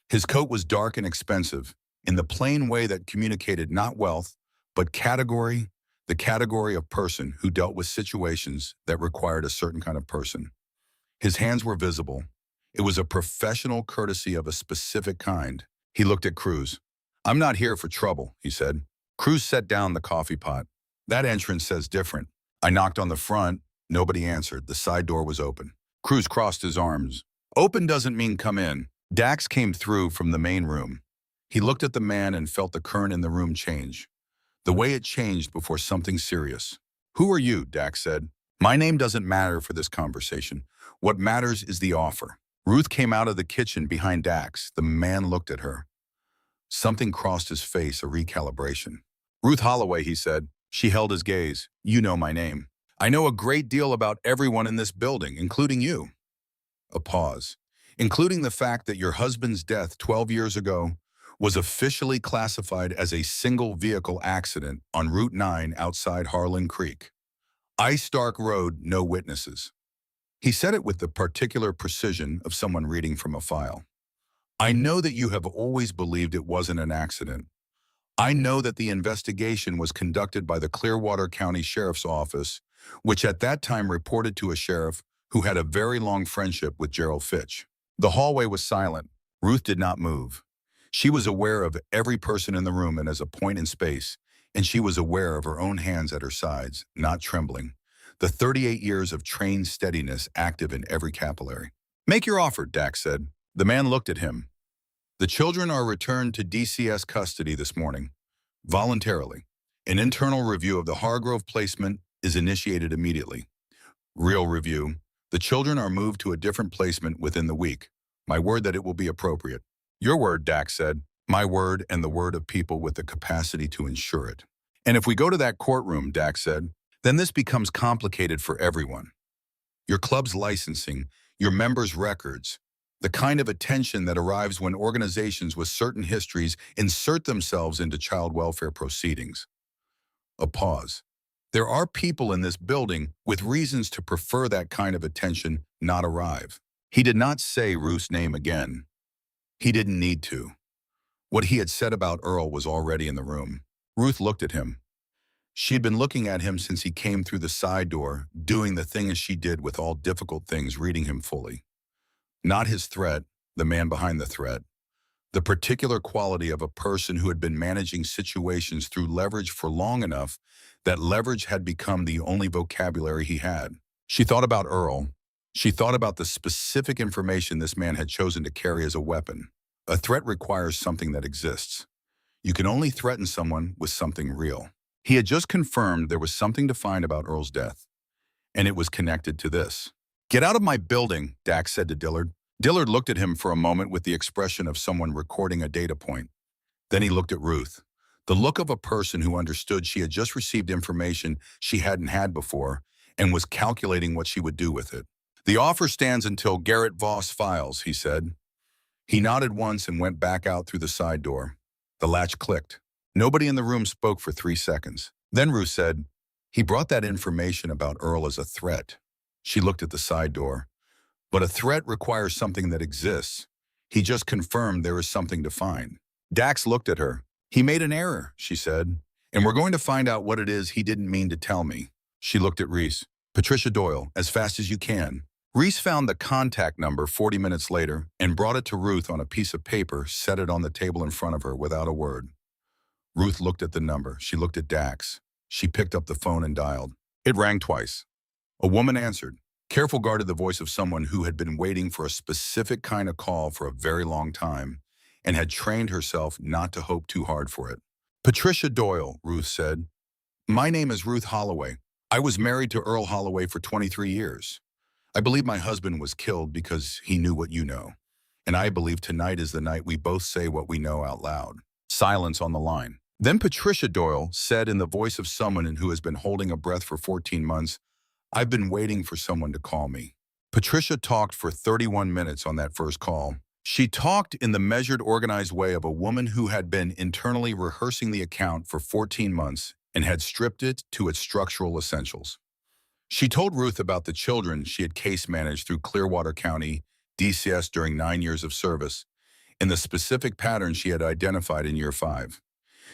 His coat was dark and expensive, in the plain way that communicated not wealth, but category, the category of person who dealt with situations that required a certain kind of person. His hands were visible. It was a professional courtesy of a specific kind. He looked at Cruz. I'm not here for trouble, he said. Cruz set down the coffee pot. That entrance says different. I knocked on the front. Nobody answered. The side door was open. Cruz crossed his arms. Open doesn't mean come in. Dax came through from the main room. He looked at the man and felt the current in the room change. The way it changed before something serious. Who are you? Dax said. My name doesn't matter for this conversation. What matters is the offer. Ruth came out of the kitchen behind Dax. The man looked at her. Something crossed his face, a recalibration. Ruth Holloway, he said. She held his gaze. You know my name. I know a great deal about everyone in this building, including you. A pause. Including the fact that your husband's death 12 years ago was officially classified as a single vehicle accident on Route 9 outside Harlan Creek. Ice Dark Road, no witnesses. He said it with the particular precision of someone reading from a file. I know that you have always believed it wasn't an accident. I know that the investigation was conducted by the Clearwater County Sheriff's Office, which at that time reported to a sheriff who had a very long friendship with Gerald Fitch. The hallway was silent. Ruth did not move. She was aware of every person in the room and as a point in space, and she was aware of her own hands at her sides, not trembling. The 38 years of trained steadiness active in every capillary. Make your offer, Dax said. The man looked at him. The children are returned to DCS custody this morning, voluntarily. An internal review of the Hargrove placement is initiated immediately. Real review. The children are moved to a different placement within the week. My word that it will be appropriate. Your word, Dax said. My word and the word of people with the capacity to ensure it. And if we go to that courtroom, Dax said, then this becomes complicated for everyone. Your club's licensing, your members' records, the kind of attention that arrives when organizations with certain histories insert themselves into child welfare proceedings. A pause. There are people in this building with reasons to prefer that kind of attention not arrive. He did not say Ruth's name again. He didn't need to. What he had said about Earl was already in the room. Ruth looked at him. She had been looking at him since he came through the side door, doing the thing as she did with all difficult things, reading him fully. Not his threat, the man behind the threat. The particular quality of a person who had been managing situations through leverage for long enough that leverage had become the only vocabulary he had. She thought about Earl. She thought about the specific information this man had chosen to carry as a weapon. A threat requires something that exists. You can only threaten someone with something real. He had just confirmed there was something to find about Earl's death, and it was connected to this. Get out of my building, Dax said to Dillard. Dillard looked at him for a moment with the expression of someone recording a data point. Then he looked at Ruth, the look of a person who understood she had just received information she hadn't had before and was calculating what she would do with it. The offer stands until Garrett Voss files, he said. He nodded once and went back out through the side door. The latch clicked. Nobody in the room spoke for 3 seconds. Then Ruth said, He brought that information about Earl as a threat. She looked at the side door. But a threat requires something that exists. He just confirmed there is something to find. Dax looked at her. He made an error, she said. And we're going to find out what it is he didn't mean to tell me. She looked at Reese. Patricia Doyle, as fast as you can. Reese found the contact number 40 minutes later and brought it to Ruth on a piece of paper, set it on the table in front of her without a word. Ruth looked at the number. She looked at Dax. She picked up the phone and dialed. It rang twice. A woman answered. Careful guarded the voice of someone who had been waiting for a specific kind of call for a very long time and had trained herself not to hope too hard for it. Patricia Doyle, Ruth said. My name is Ruth Holloway. I was married to Earl Holloway for 23 years. I believe my husband was killed because he knew what you know. And I believe tonight is the night we both say what we know out loud. Silence on the line. Then Patricia Doyle said in the voice of someone who has been holding a breath for 14 months, I've been waiting for someone to call me. Patricia talked for 31 minutes on that first call. She talked in the measured, organized way of a woman who had been internally rehearsing the account for 14 months and had stripped it to its structural essentials. She told Ruth about the children she had case managed through Clearwater County, DCS during 9 years of service, and the specific patterns she had identified in year 5.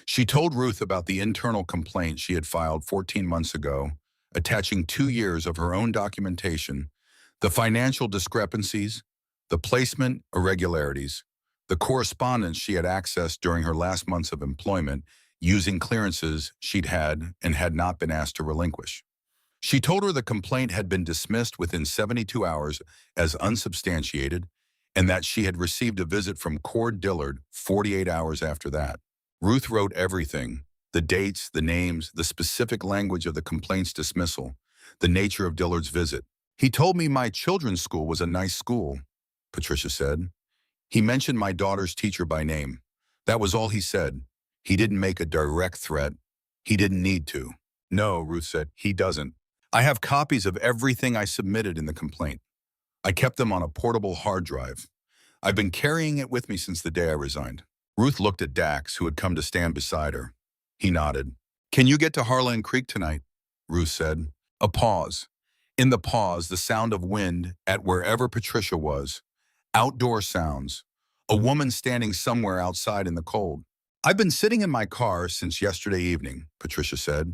She told Ruth about the internal complaint she had filed 14 months ago, attaching 2 years of her own documentation, the financial discrepancies, the placement irregularities, the correspondence she had accessed during her last months of employment using clearances she'd had and had not been asked to relinquish. She told her the complaint had been dismissed within 72 hours as unsubstantiated and that she had received a visit from Cord Dillard 48 hours after that. Ruth wrote everything, the dates, the names, the specific language of the complaint's dismissal, the nature of Dillard's visit. He told me my children's school was a nice school, Patricia said. He mentioned my daughter's teacher by name. That was all he said. He didn't make a direct threat. He didn't need to. No, Ruth said, he doesn't. I have copies of everything I submitted in the complaint. I kept them on a portable hard drive. I've been carrying it with me since the day I resigned. Ruth looked at Dax, who had come to stand beside her. He nodded. Can you get to Harlan Creek tonight? Ruth said. A pause. In the pause, the sound of wind at wherever Patricia was. Outdoor sounds. A woman standing somewhere outside in the cold. I've been sitting in my car since yesterday evening, Patricia said.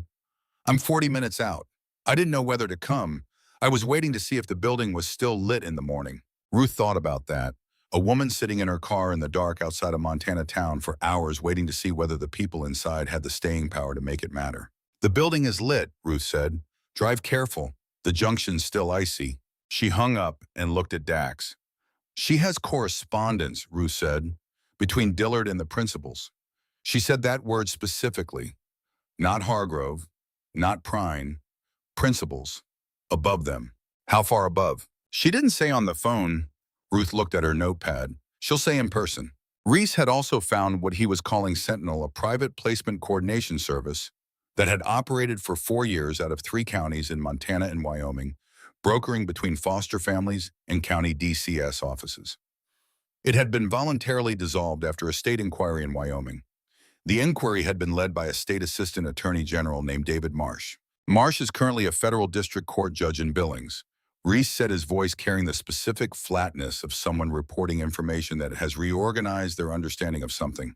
I'm 40 minutes out. I didn't know whether to come. I was waiting to see if the building was still lit in the morning. Ruth thought about that. A woman sitting in her car in the dark outside a Montana town for hours waiting to see whether the people inside had the staying power to make it matter. The building is lit, Ruth said. Drive careful. The junction's still icy. She hung up and looked at Dax. She has correspondence, Ruth said, between Dillard and the principals. She said that word specifically. Not Hargrove, not Prine, principals. Above them. How far above? She didn't say on the phone. Ruth looked at her notepad. She'll say in person. Reese had also found what he was calling Sentinel, a private placement coordination service that had operated for 4 years out of 3 counties in Montana and Wyoming, brokering between foster families and county DCS offices. It had been voluntarily dissolved after a state inquiry in Wyoming. The inquiry had been led by a state assistant attorney general named David Marsh. Marsh is currently a federal district court judge in Billings. Reese said, his voice carrying the specific flatness of someone reporting information that has reorganized their understanding of something.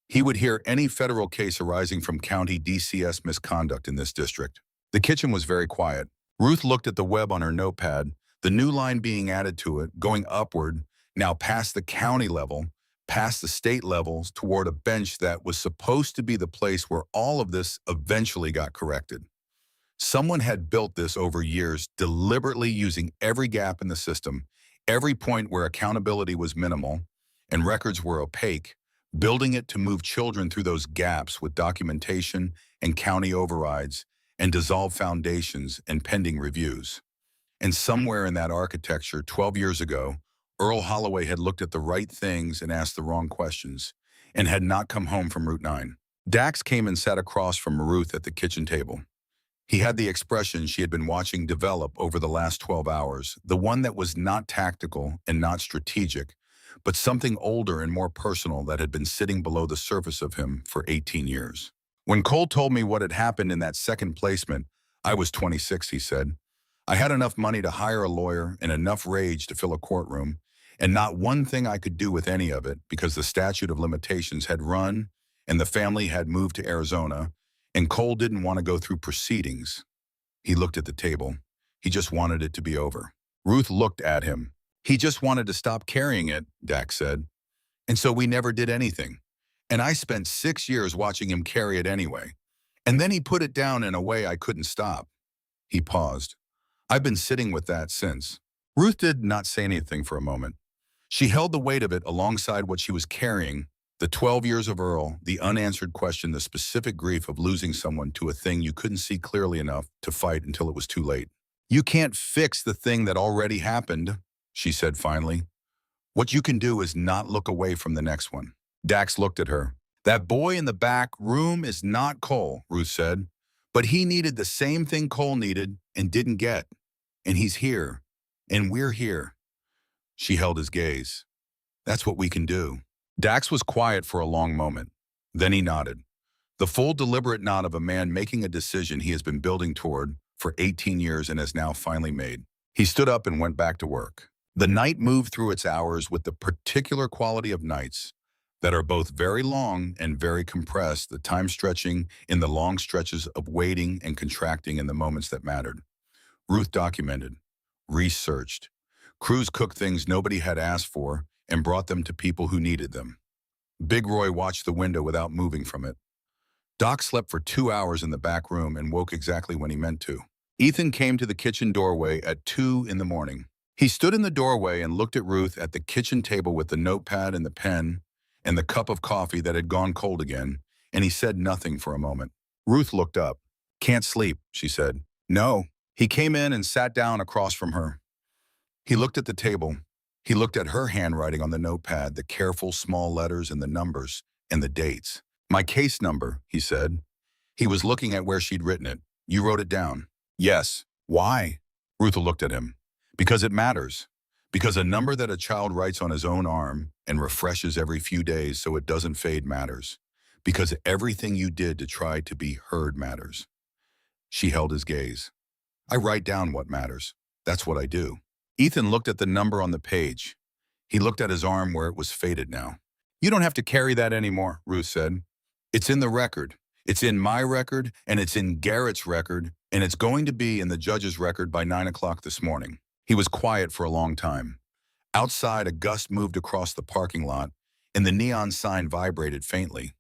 He would hear any federal case arising from county DCS misconduct in this district. The kitchen was very quiet. Ruth looked at the web on her notepad, the new line being added to it, going upward, now past the county level, past the state levels, toward a bench that was supposed to be the place where all of this eventually got corrected. Someone had built this over years, deliberately using every gap in the system, every point where accountability was minimal and records were opaque, building it to move children through those gaps with documentation and county overrides and dissolved foundations and pending reviews. And somewhere in that architecture, 12 years ago, Earl Holloway had looked at the right things and asked the wrong questions, and had not come home from Route 9. Dax came and sat across from Ruth at the kitchen table. He had the expression she had been watching develop over the last 12 hours, the one that was not tactical and not strategic, but something older and more personal that had been sitting below the surface of him for 18 years. When Cole told me what had happened in that second placement, I was 26, he said. I had enough money to hire a lawyer and enough rage to fill a courtroom, and not one thing I could do with any of it because the statute of limitations had run and the family had moved to Arizona, and Cole didn't want to go through proceedings. He looked at the table. He just wanted it to be over. Ruth looked at him. He just wanted to stop carrying it, Dax said. And so we never did anything. And I spent 6 years watching him carry it anyway. And then he put it down in a way I couldn't stop. He paused. I've been sitting with that since. Ruth did not say anything for a moment. She held the weight of it alongside what she was carrying, the 12 years of Earl, the unanswered question, the specific grief of losing someone to a thing you couldn't see clearly enough to fight until it was too late. You can't fix the thing that already happened, she said finally. What you can do is not look away from the next one. Dax looked at her. That boy in the back room is not Cole, Ruth said. But he needed the same thing Cole needed and didn't get. And he's here. And we're here. She held his gaze. That's what we can do. Dax was quiet for a long moment. Then he nodded. The full deliberate nod of a man making a decision he has been building toward for 18 years and has now finally made. He stood up and went back to work. The night moved through its hours with the particular quality of nights that are both very long and very compressed, the time stretching in the long stretches of waiting and contracting in the moments that mattered. Ruth documented, researched. Crews cooked things nobody had asked for and brought them to people who needed them. Big Roy watched the window without moving from it. Doc slept for 2 hours in the back room and woke exactly when he meant to. Ethan came to the kitchen doorway at 2 in the morning. He stood in the doorway and looked at Ruth at the kitchen table with the notepad and the pen and the cup of coffee that had gone cold again, and he said nothing for a moment. Ruth looked up. Can't sleep, she said. No. He came in and sat down across from her. He looked at the table. He looked at her handwriting on the notepad, the careful small letters and the numbers and the dates. My case number, he said. He was looking at where she'd written it. You wrote it down. Yes. Why? Ruth looked at him. Because it matters. Because a number that a child writes on his own arm and refreshes every few days so it doesn't fade matters. Because everything you did to try to be heard matters. She held his gaze. I write down what matters. That's what I do. Ethan looked at the number on the page. He looked at his arm where it was faded now. You don't have to carry that anymore, Ruth said. It's in the record. It's in my record, and it's in Garrett's record, and it's going to be in the judge's record by 9 o'clock this morning. He was quiet for a long time. Outside, a gust moved across the parking lot, and the neon sign vibrated faintly.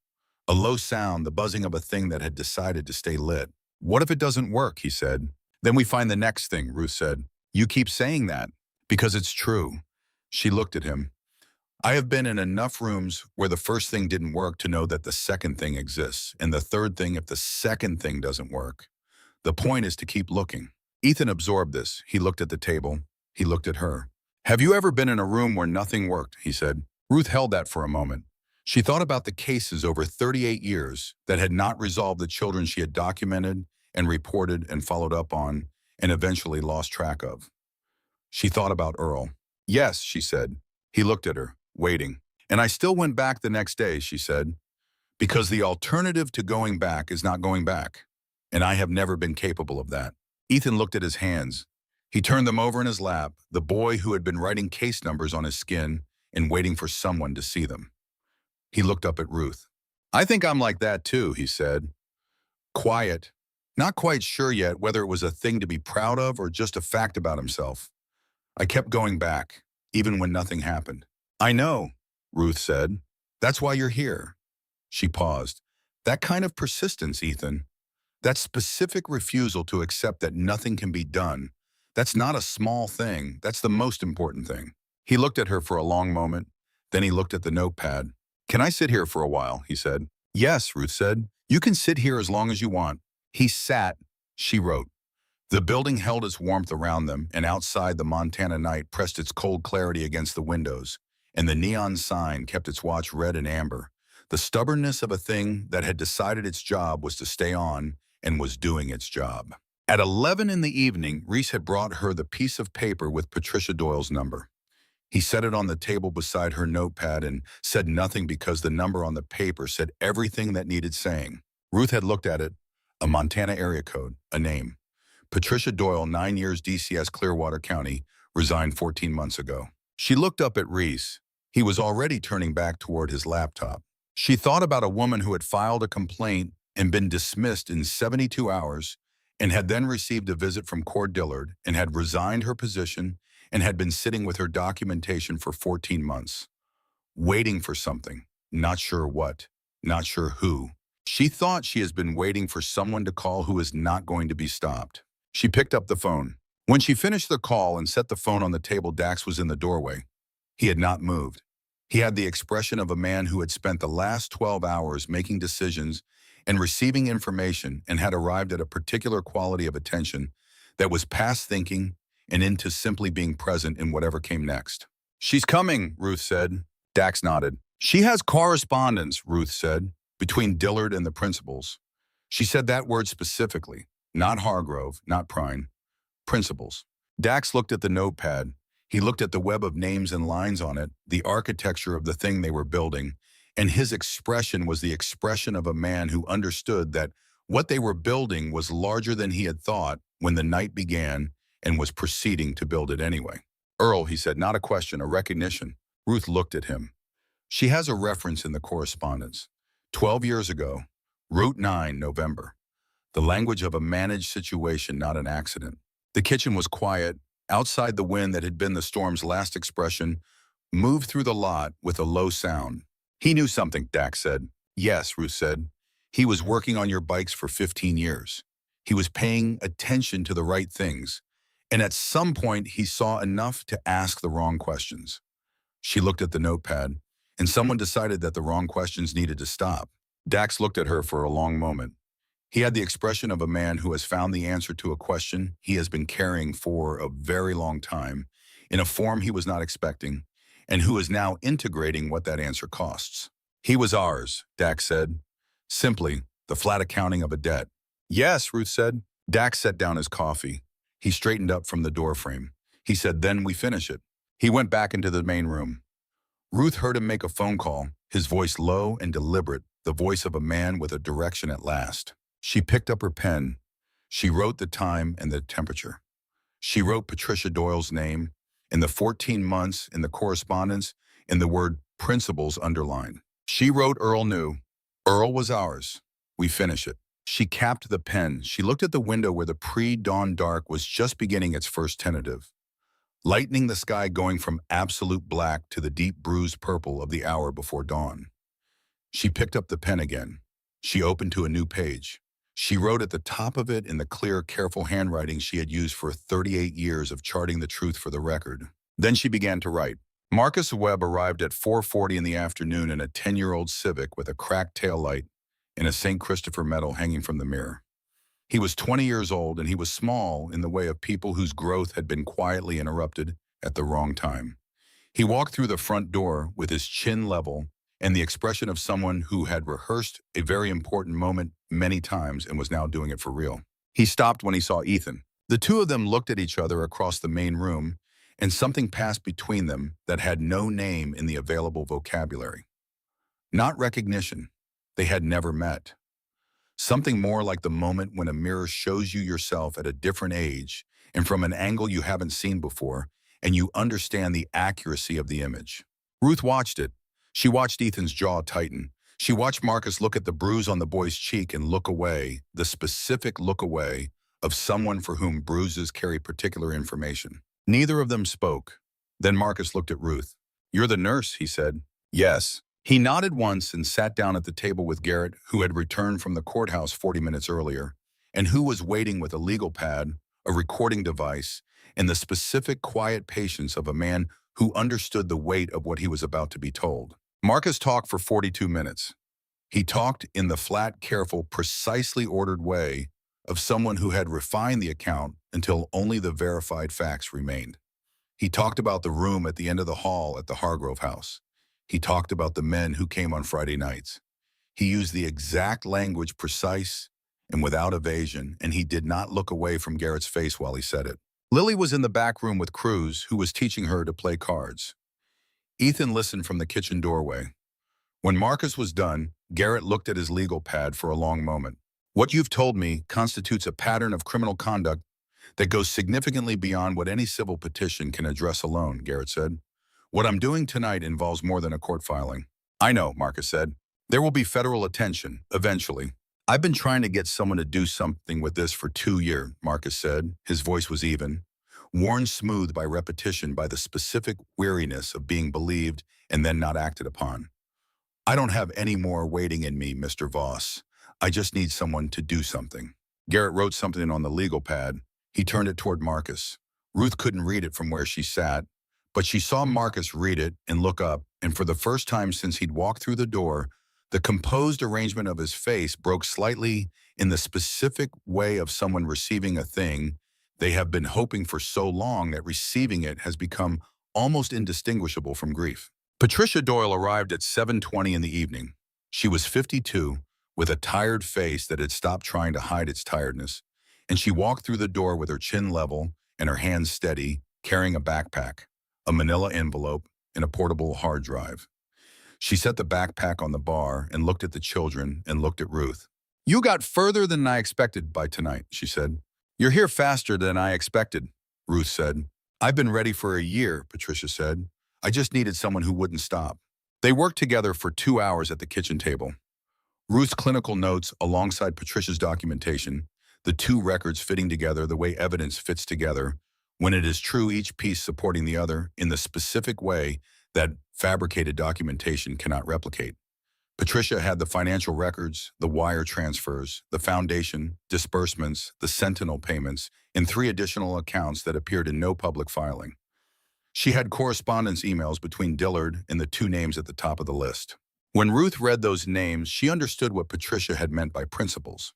A low sound, the buzzing of a thing that had decided to stay lit. What if it doesn't work, he said. Then we find the next thing, Ruth said. You keep saying that, because it's true. She looked at him. I have been in enough rooms where the first thing didn't work to know that the second thing exists, and the third thing if the second thing doesn't work. The point is to keep looking. Ethan absorbed this. He looked at the table. He looked at her. Have you ever been in a room where nothing worked, he said. Ruth held that for a moment. She thought about the cases over 38 years that had not resolved the children she had documented and reported and followed up on and eventually lost track of. She thought about Earl. Yes, she said. He looked at her, waiting. And I still went back the next day, she said, because the alternative to going back is not going back. And I have never been capable of that. Ethan looked at his hands. He turned them over in his lap, the boy who had been writing case numbers on his skin and waiting for someone to see them. He looked up at Ruth. I think I'm like that too, he said. Quiet, not quite sure yet whether it was a thing to be proud of or just a fact about himself. I kept going back, even when nothing happened. I know, Ruth said. That's why you're here. She paused. That kind of persistence, Ethan. That specific refusal to accept that nothing can be done. That's not a small thing. That's the most important thing. He looked at her for a long moment. Then he looked at the notepad. Can I sit here for a while? He said. Yes, Ruth said. You can sit here as long as you want. He sat. She wrote. The building held its warmth around them, and outside the Montana night pressed its cold clarity against the windows, and the neon sign kept its watch red and amber. The stubbornness of a thing that had decided its job was to stay on and was doing its job. At 11 in the evening, Reese had brought her the piece of paper with Patricia Doyle's number. He set it on the table beside her notepad and said nothing because the number on the paper said everything that needed saying. Ruth had looked at it, a Montana area code, a name. Patricia Doyle, 9 years DCS Clearwater County, resigned 14 months ago. She looked up at Reese. He was already turning back toward his laptop. She thought about a woman who had filed a complaint and been dismissed in 72 hours and had then received a visit from Cord Dillard and had resigned her position and had been sitting with her documentation for 14 months, waiting for something, not sure what, not sure who. She thought she has been waiting for someone to call who is not going to be stopped. She picked up the phone. When she finished the call and set the phone on the table, Dax was in the doorway. He had not moved. He had the expression of a man who had spent the last 12 hours making decisions and receiving information and had arrived at a particular quality of attention that was past thinking and into simply being present in whatever came next. "She's coming," Ruth said. Dax nodded. "She has correspondence," Ruth said, "between Dillard and the principals." She said that word specifically, not Hargrove, not Prine. Principals. Dax looked at the notepad. He looked at the web of names and lines on it, the architecture of the thing they were building, and his expression was the expression of a man who understood that what they were building was larger than he had thought when the night began and was proceeding to build it anyway. "Earl," he said, "not a question, a recognition." Ruth looked at him. She has a reference in the correspondence. 12 years ago, Route 9, November. The language of a managed situation, not an accident. The kitchen was quiet. Outside, the wind that had been the storm's last expression moved through the lot with a low sound. "He knew something," Dax said. "Yes," Ruth said. "He was working on your bikes for 15 years. He was paying attention to the right things. And at some point, he saw enough to ask the wrong questions." She looked at the notepad, and someone decided that the wrong questions needed to stop. Dax looked at her for a long moment. He had the expression of a man who has found the answer to a question he has been carrying for a very long time, in a form he was not expecting, and who is now integrating what that answer costs. "He was ours," Dax said. "Simply, the flat accounting of a debt." "Yes," Ruth said. Dax set down his coffee. He straightened up from the doorframe. He said, "Then we finish it." He went back into the main room. Ruth heard him make a phone call, his voice low and deliberate, the voice of a man with a direction at last. She picked up her pen. She wrote the time and the temperature. She wrote Patricia Doyle's name, and the 14 months in the correspondence, and the word principals underlined. She wrote Earl knew. Earl was ours. We finish it. She capped the pen. She looked at the window where the pre-dawn dark was just beginning its first tentative, lightening the sky going from absolute black to the deep bruised purple of the hour before dawn. She picked up the pen again. She opened to a new page. She wrote at the top of it in the clear, careful handwriting she had used for 38 years of charting the truth for the record. Then she began to write. Marcus Webb arrived at 4:40 in the afternoon in a 10-year-old Civic with a cracked taillight and a St. Christopher medal hanging from the mirror. He was 20 years old, and he was small in the way of people whose growth had been quietly interrupted at the wrong time. He walked through the front door with his chin level and the expression of someone who had rehearsed a very important moment many times and was now doing it for real. He stopped when he saw Ethan. The two of them looked at each other across the main room, and something passed between them that had no name in the available vocabulary. Not recognition. They had never met. Something more like the moment when a mirror shows you yourself at a different age and from an angle you haven't seen before, and you understand the accuracy of the image. Ruth watched it. She watched Ethan's jaw tighten. She watched Marcus look at the bruise on the boy's cheek and look away, the specific look away of someone for whom bruises carry particular information. Neither of them spoke. Then Marcus looked at Ruth. "You're the nurse," he said. "Yes." He nodded once and sat down at the table with Garrett, who had returned from the courthouse 40 minutes earlier, and who was waiting with a legal pad, a recording device, and the specific quiet patience of a man who understood the weight of what he was about to be told. Marcus talked for 42 minutes. He talked in the flat, careful, precisely ordered way of someone who had refined the account until only the verified facts remained. He talked about the room at the end of the hall at the Hargrove house. He talked about the men who came on Friday nights. He used the exact language, precise and without evasion, and he did not look away from Garrett's face while he said it. Lily was in the back room with Cruz, who was teaching her to play cards. Ethan listened from the kitchen doorway. When Marcus was done, Garrett looked at his legal pad for a long moment. What you've told me constitutes a pattern of criminal conduct that goes significantly beyond what any civil petition can address alone, Garrett said. What I'm doing tonight involves more than a court filing. I know, Marcus said. There will be federal attention, eventually. I've been trying to get someone to do something with this for 2 years, Marcus said. His voice was even, worn smooth by repetition, by the specific weariness of being believed and then not acted upon. I don't have any more waiting in me, Mr. Voss. I just need someone to do something. Garrett wrote something on the legal pad. He turned it toward Marcus. Ruth couldn't read it from where she sat, but she saw Marcus read it and look up, and for the first time since he'd walked through the door, the composed arrangement of his face broke slightly in the specific way of someone receiving a thing they have been hoping for so long that receiving it has become almost indistinguishable from grief. Patricia Doyle arrived at 7:20 in the evening. She was 52, with a tired face that had stopped trying to hide its tiredness, and she walked through the door with her chin level and her hands steady, carrying a backpack, a manila envelope, and a portable hard drive. She set the backpack on the bar and looked at the children and looked at Ruth. "You got further than I expected by tonight," she said. "You're here faster than I expected," Ruth said. "I've been ready for a year," Patricia said. "I just needed someone who wouldn't stop." They worked together for 2 hours at the kitchen table. Ruth's clinical notes alongside Patricia's documentation, the two records fitting together the way evidence fits together, when it is true each piece supporting the other in the specific way that fabricated documentation cannot replicate. Patricia had the financial records, the wire transfers, the foundation, disbursements, the sentinel payments, and 3 additional accounts that appeared in no public filing. She had correspondence emails between Dillard and the 2 names at the top of the list. When Ruth read those names, she understood what Patricia had meant by principals.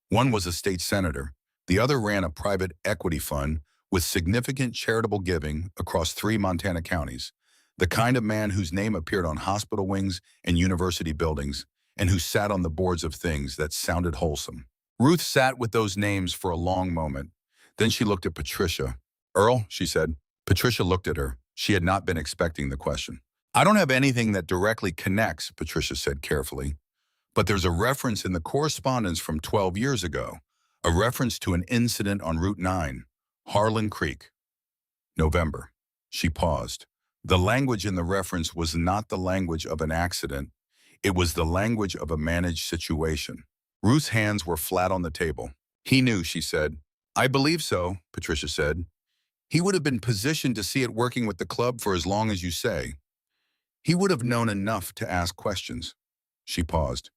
One was a state senator. The other ran a private equity fund with significant charitable giving across 3 Montana counties, the kind of man whose name appeared on hospital wings and university buildings, and who sat on the boards of things that sounded wholesome. Ruth sat with those names for a long moment. Then she looked at Patricia. "Earl," she said. Patricia looked at her. She had not been expecting the question. "I don't have anything that directly connects," Patricia said carefully. "But there's a reference in the correspondence from 12 years ago, a reference to an incident on Route 9, Harlan Creek. November." She paused. The language in the reference was not the language of an accident. It was the language of a managed situation. Ruth's hands were flat on the table. "He knew," she said. "I believe so," Patricia said. "He would have been positioned to see it working with the club for as long as you say. He would have known enough to ask questions." She paused.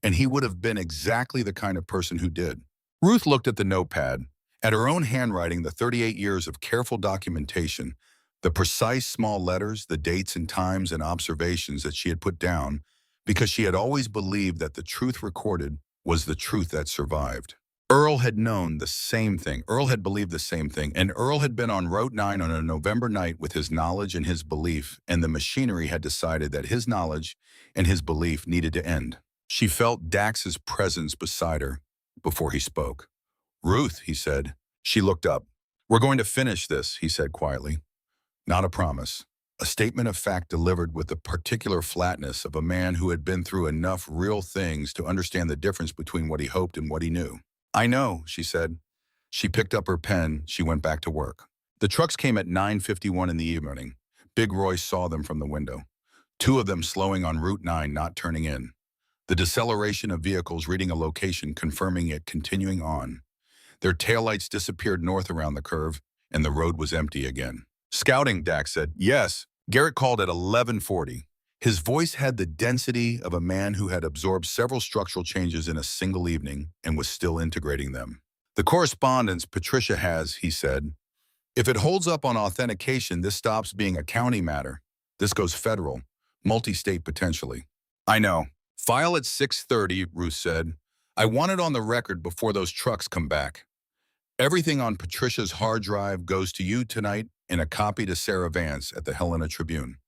"And he would have been exactly the kind of person who did." Ruth looked at the notepad, at her own handwriting, the 38 years of careful documentation, the precise small letters, the dates and times and observations that she had put down, because she had always believed that the truth recorded was the truth that survived. Earl had known the same thing. Earl had believed the same thing. And Earl had been on Route 9 on a November night with his knowledge and his belief, and the machinery had decided that his knowledge and his belief needed to end. She felt Dax's presence beside her before he spoke. "Ruth," he said. She looked up. "We're going to finish this," he said quietly. Not a promise. A statement of fact delivered with the particular flatness of a man who had been through enough real things to understand the difference between what he hoped and what he knew. "I know," she said. She picked up her pen. She went back to work. The trucks came at 9:51 in the evening. Big Roy saw them from the window. 2 of them slowing on Route 9, not turning in. The deceleration of vehicles reading a location, confirming it, continuing on. Their taillights disappeared north around the curve, and the road was empty again. "Scouting," Dax said. "Yes." Garrett called at 11:40. His voice had the density of a man who had absorbed several structural changes in a single evening and was still integrating them. "The correspondence Patricia has," he said. "If it holds up on authentication, this stops being a county matter. This goes federal, multi-state potentially." "I know. File at 6:30, Ruth said. "I want it on the record before those trucks come back. Everything on Patricia's hard drive goes to you tonight and a copy to Sarah Vance at the Helena Tribune.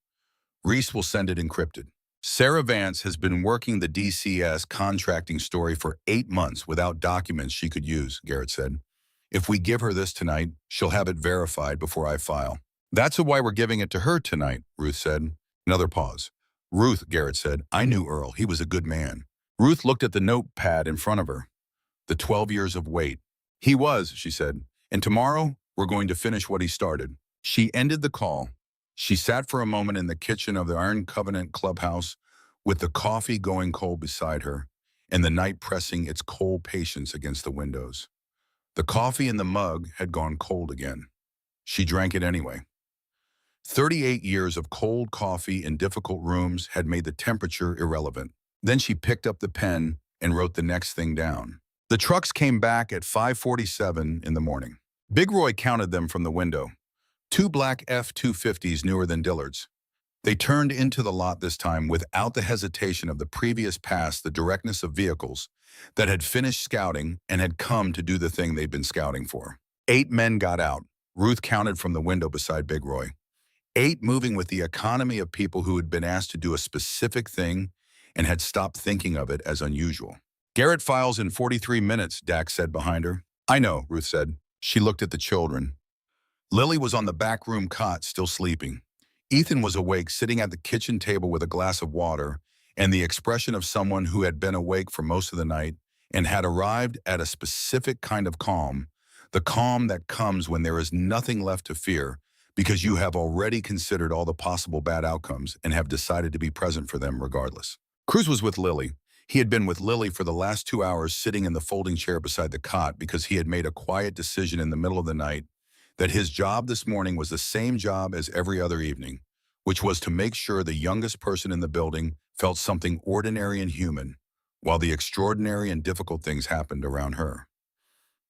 Reese will send it encrypted." Sarah Vance has been working the DCS contracting story for 8 months without documents she could use, Garrett said. "If we give her this tonight, she'll have it verified before I file." "That's why we're giving it to her tonight," Ruth said. Another pause. Ruth, Garrett said. I knew Earl. He was a good man. Ruth looked at the notepad in front of her. The 12 years of wait. He was, she said. And tomorrow, we're going to finish what he started. She ended the call. She sat for a moment in the kitchen of the Iron Covenant clubhouse with the coffee going cold beside her and the night pressing its cold patience against the windows. The coffee in the mug had gone cold again. She drank it anyway. 38 years of cold coffee in difficult rooms had made the temperature irrelevant. Then she picked up the pen and wrote the next thing down. The trucks came back at 5:47 in the morning. Big Roy counted them from the window. 2 black F-250s newer than Dillard's. They turned into the lot this time without the hesitation of the previous past, the directness of vehicles that had finished scouting and had come to do the thing they'd been scouting for. 8 men got out. Ruth counted from the window beside Big Roy. 8 moving with the economy of people who had been asked to do a specific thing and had stopped thinking of it as unusual. Garrett files in 43 minutes, Dax said behind her. I know, Ruth said. She looked at the children. Lily was on the back room cot, still sleeping. Ethan was awake, sitting at the kitchen table with a glass of water, and the expression of someone who had been awake for most of the night and had arrived at a specific kind of calm, the calm that comes when there is nothing left to fear because you have already considered all the possible bad outcomes and have decided to be present for them regardless. Cruz was with Lily. He had been with Lily for the last 2 hours, sitting in the folding chair beside the cot because he had made a quiet decision in the middle of the night that his job this morning was the same job as every other evening, which was to make sure the youngest person in the building felt something ordinary and human, while the extraordinary and difficult things happened around her.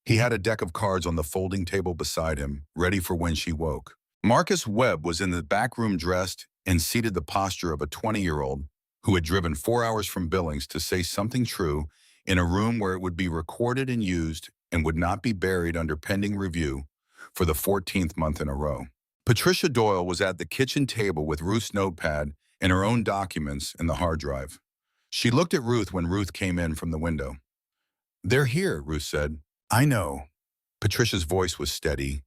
He had a deck of cards on the folding table beside him, ready for when she woke. Marcus Webb was in the back room dressed and seated the posture of a 20-year-old who had driven 4 hours from Billings to say something true in a room where it would be recorded and used and would not be buried under pending review for the 14th month in a row. Patricia Doyle was at the kitchen table with Ruth's notepad and her own documents in the hard drive. She looked at Ruth when Ruth came in from the window. They're here, Ruth said. I know. Patricia's voice was steady,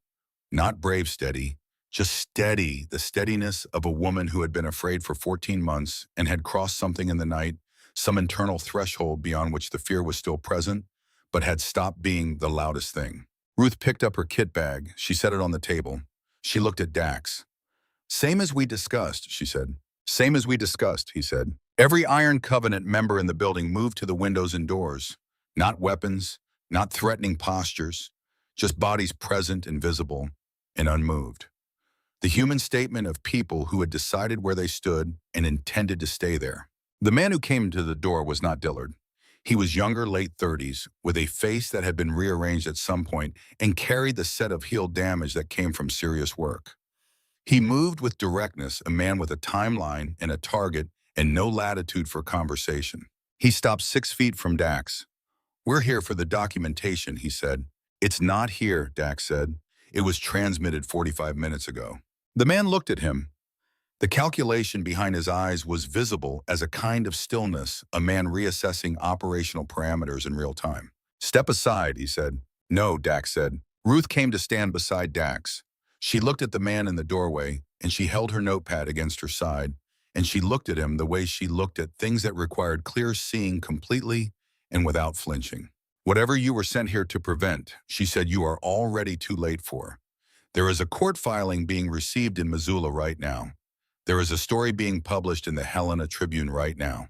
not brave steady, just steady, the steadiness of a woman who had been afraid for 14 months and had crossed something in the night, some internal threshold beyond which the fear was still present, but had stopped being the loudest thing. Ruth picked up her kit bag. She set it on the table. She looked at Dax. Same as we discussed, she said. Same as we discussed, he said. Every Iron Covenant member in the building moved to the windows and doors. Not weapons, not threatening postures, just bodies present and visible and unmoved. The human statement of people who had decided where they stood and intended to stay there. The man who came to the door was not Dillard. He was younger, late 30s, with a face that had been rearranged at some point and carried the set of heel damage that came from serious work. He moved with directness, a man with a timeline and a target and no latitude for conversation. He stopped 6 feet from Dax. We're here for the documentation, he said. It's not here, Dax said. It was transmitted 45 minutes ago. The man looked at him. The calculation behind his eyes was visible as a kind of stillness, a man reassessing operational parameters in real time. Step aside, he said. No, Dax said. Ruth came to stand beside Dax. She looked at the man in the doorway, and she held her notepad against her side, and she looked at him the way she looked at things that required clear seeing completely and without flinching. Whatever you were sent here to prevent, she said, you are already too late for. There is a court filing being received in Missoula right now. There is a story being published in the Helena Tribune right now.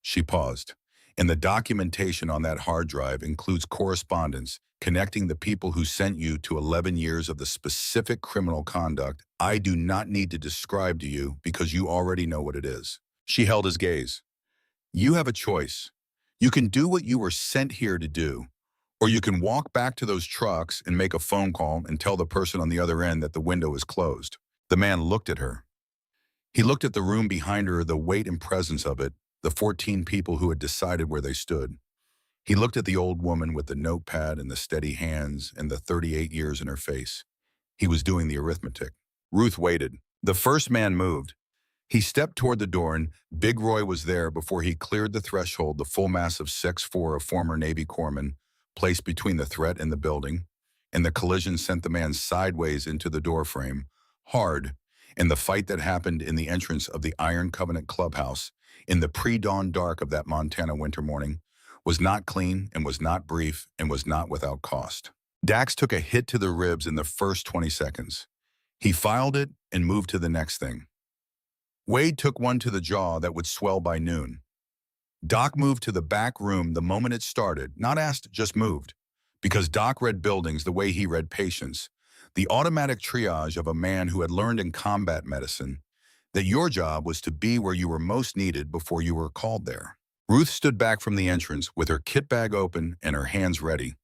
She paused. And the documentation on that hard drive includes correspondence connecting the people who sent you to 11 years of the specific criminal conduct I do not need to describe to you because you already know what it is. She held his gaze. You have a choice. You can do what you were sent here to do, or you can walk back to those trucks and make a phone call and tell the person on the other end that the window is closed. The man looked at her. He looked at the room behind her, the weight and presence of it, the 14 people who had decided where they stood. He looked at the old woman with the notepad and the steady hands and the 38 years in her face. He was doing the arithmetic. Ruth waited. The first man moved. He stepped toward the door, and Big Roy was there before he cleared the threshold, the full mass of 6'4", a former Navy corpsman, placed between the threat and the building, and the collision sent the man sideways into the doorframe, hard, and the fight that happened in the entrance of the Iron Covenant clubhouse in the pre-dawn dark of that Montana winter morning was not clean and was not brief and was not without cost. Dax took a hit to the ribs in the first 20 seconds. He filed it and moved to the next thing. Wade took one to the jaw that would swell by noon. Doc moved to the back room the moment it started, not asked, just moved. Because Doc read buildings the way he read patients, the automatic triage of a man who had learned in combat medicine that your job was to be where you were most needed before you were called there. Ruth stood back from the entrance with her kit bag open and her hands ready,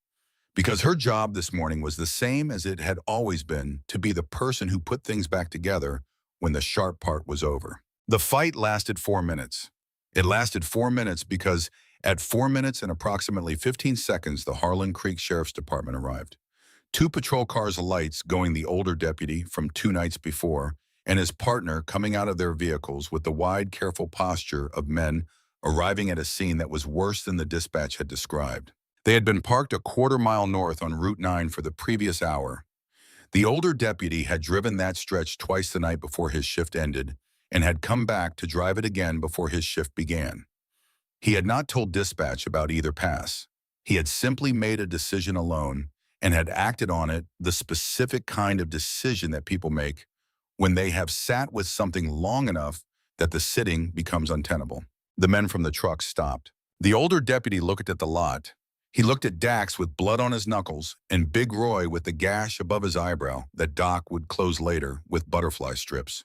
because her job this morning was the same as it had always been, to be the person who put things back together when the sharp part was over. The fight lasted 4 minutes. It lasted 4 minutes because at 4 minutes and approximately 15 seconds, the Harlan Creek Sheriff's Department arrived. 2 patrol cars lights going the older deputy from 2 nights before, and his partner coming out of their vehicles with the wide, careful posture of men arriving at a scene that was worse than the dispatch had described. They had been parked a quarter-mile north on Route 9 for the previous hour. The older deputy had driven that stretch twice the night before his shift ended and had come back to drive it again before his shift began. He had not told dispatch about either pass. He had simply made a decision alone and had acted on it, the specific kind of decision that people make when they have sat with something long enough that the sitting becomes untenable. The men from the truck stopped. The older deputy looked at the lot. He looked at Dax with blood on his knuckles and Big Roy with the gash above his eyebrow that Doc would close later with butterfly strips.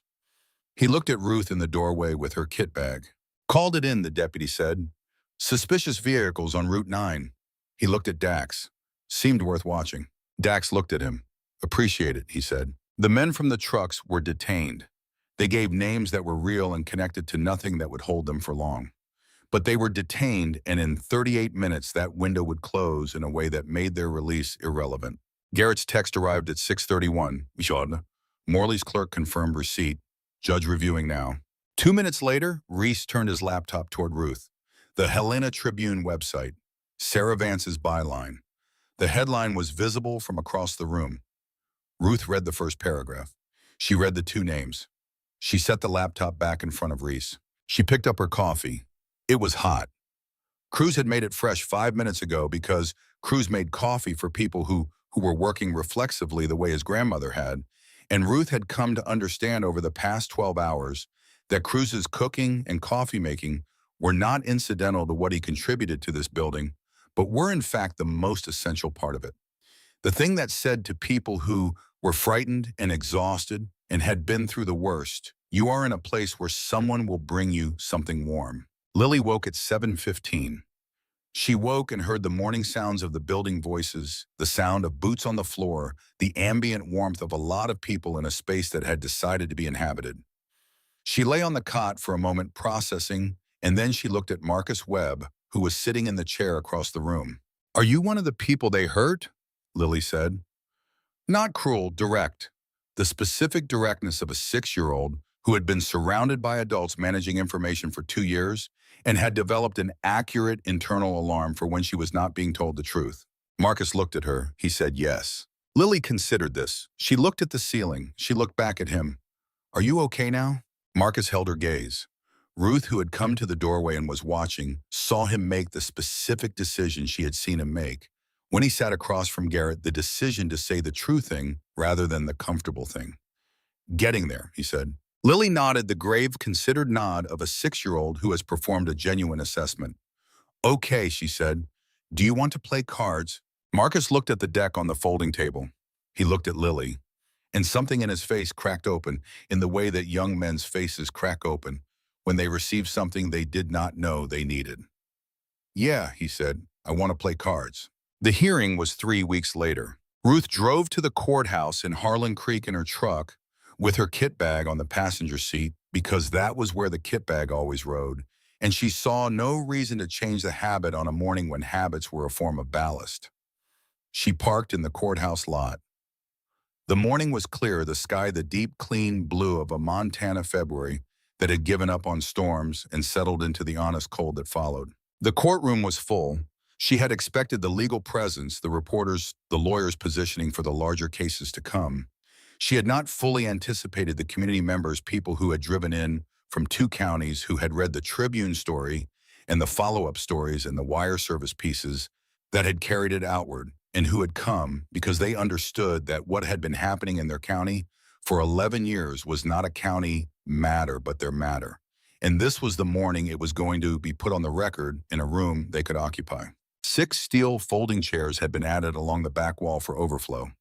He looked at Ruth in the doorway with her kit bag. "Called it in," the deputy said. "Suspicious vehicles on Route 9. He looked at Dax. "Seemed worth watching." Dax looked at him. "Appreciate it," he said. The men from the trucks were detained. They gave names that were real and connected to nothing that would hold them for long. But they were detained, and in 38 minutes that window would close in a way that made their release irrelevant. Garrett's text arrived at 6:31. Morley's clerk confirmed receipt. Judge reviewing now. 2 minutes later, Reese turned his laptop toward Ruth. The Helena Tribune website. Sarah Vance's byline. The headline was visible from across the room. Ruth read the first paragraph. She read the 2 names. She set the laptop back in front of Reese. She picked up her coffee. It was hot. Cruz had made it fresh 5 minutes ago because Cruz made coffee for people who were working reflexively the way his grandmother had, and Ruth had come to understand over the past 12 hours that Cruz's cooking and coffee making were not incidental to what he contributed to this building, but were in fact the most essential part of it. The thing that said to people who were frightened and exhausted and had been through the worst, "You are in a place where someone will bring you something warm." Lily woke at 7:15. She woke and heard the morning sounds of the building voices, the sound of boots on the floor, the ambient warmth of a lot of people in a space that had decided to be inhabited. She lay on the cot for a moment processing, and then she looked at Marcus Webb, who was sitting in the chair across the room. "Are you one of the people they hurt?" Lily said. Not cruel, direct. The specific directness of a 6-year-old who had been surrounded by adults managing information for 2 years and had developed an accurate internal alarm for when she was not being told the truth. Marcus looked at her. He said yes. Lily considered this. She looked at the ceiling. She looked back at him. "Are you okay now?" Marcus held her gaze. Ruth, who had come to the doorway and was watching, saw him make the specific decision she had seen him make. When he sat across from Garrett, the decision to say the true thing rather than the comfortable thing. "Getting there," he said. Lily nodded, the grave, considered nod of a 6-year-old who has performed a genuine assessment. "Okay," she said. "Do you want to play cards?" Marcus looked at the deck on the folding table. He looked at Lily, and something in his face cracked open in the way that young men's faces crack open when they receive something they did not know they needed. "Yeah," he said, "I want to play cards." The hearing was 3 weeks later. Ruth drove to the courthouse in Harlan Creek in her truck with her kit bag on the passenger seat because that was where the kit bag always rode, and she saw no reason to change the habit on a morning when habits were a form of ballast. She parked in the courthouse lot. The morning was clear, the sky the deep, clean blue of a Montana February that had given up on storms and settled into the honest cold that followed. The courtroom was full. She had expected the legal presence, the reporters, the lawyers positioning for the larger cases to come. She had not fully anticipated the community members, people who had driven in from 2 counties, who had read the Tribune story and the follow-up stories and the wire service pieces that had carried it outward, and who had come because they understood that what had been happening in their county for 11 years was not a county matter, but their matter. And this was the morning it was going to be put on the record in a room they could occupy. 6 steel folding chairs had been added along the back wall for overflow.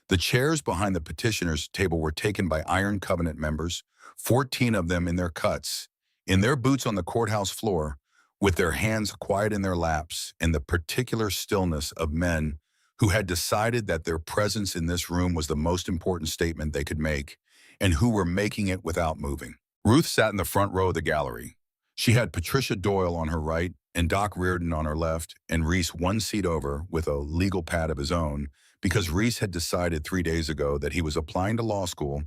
The chairs behind the petitioners' table were taken by Iron Covenant members, 14 of them in their cuts, in their boots on the courthouse floor, with their hands quiet in their laps, and the particular stillness of men who had decided that their presence in this room was the most important statement they could make, and who were making it without moving. Ruth sat in the front row of the gallery. She had Patricia Doyle on her right and Doc Reardon on her left, and Reese one seat over with a legal pad of his own, because Reese had decided 3 days ago that he was applying to law school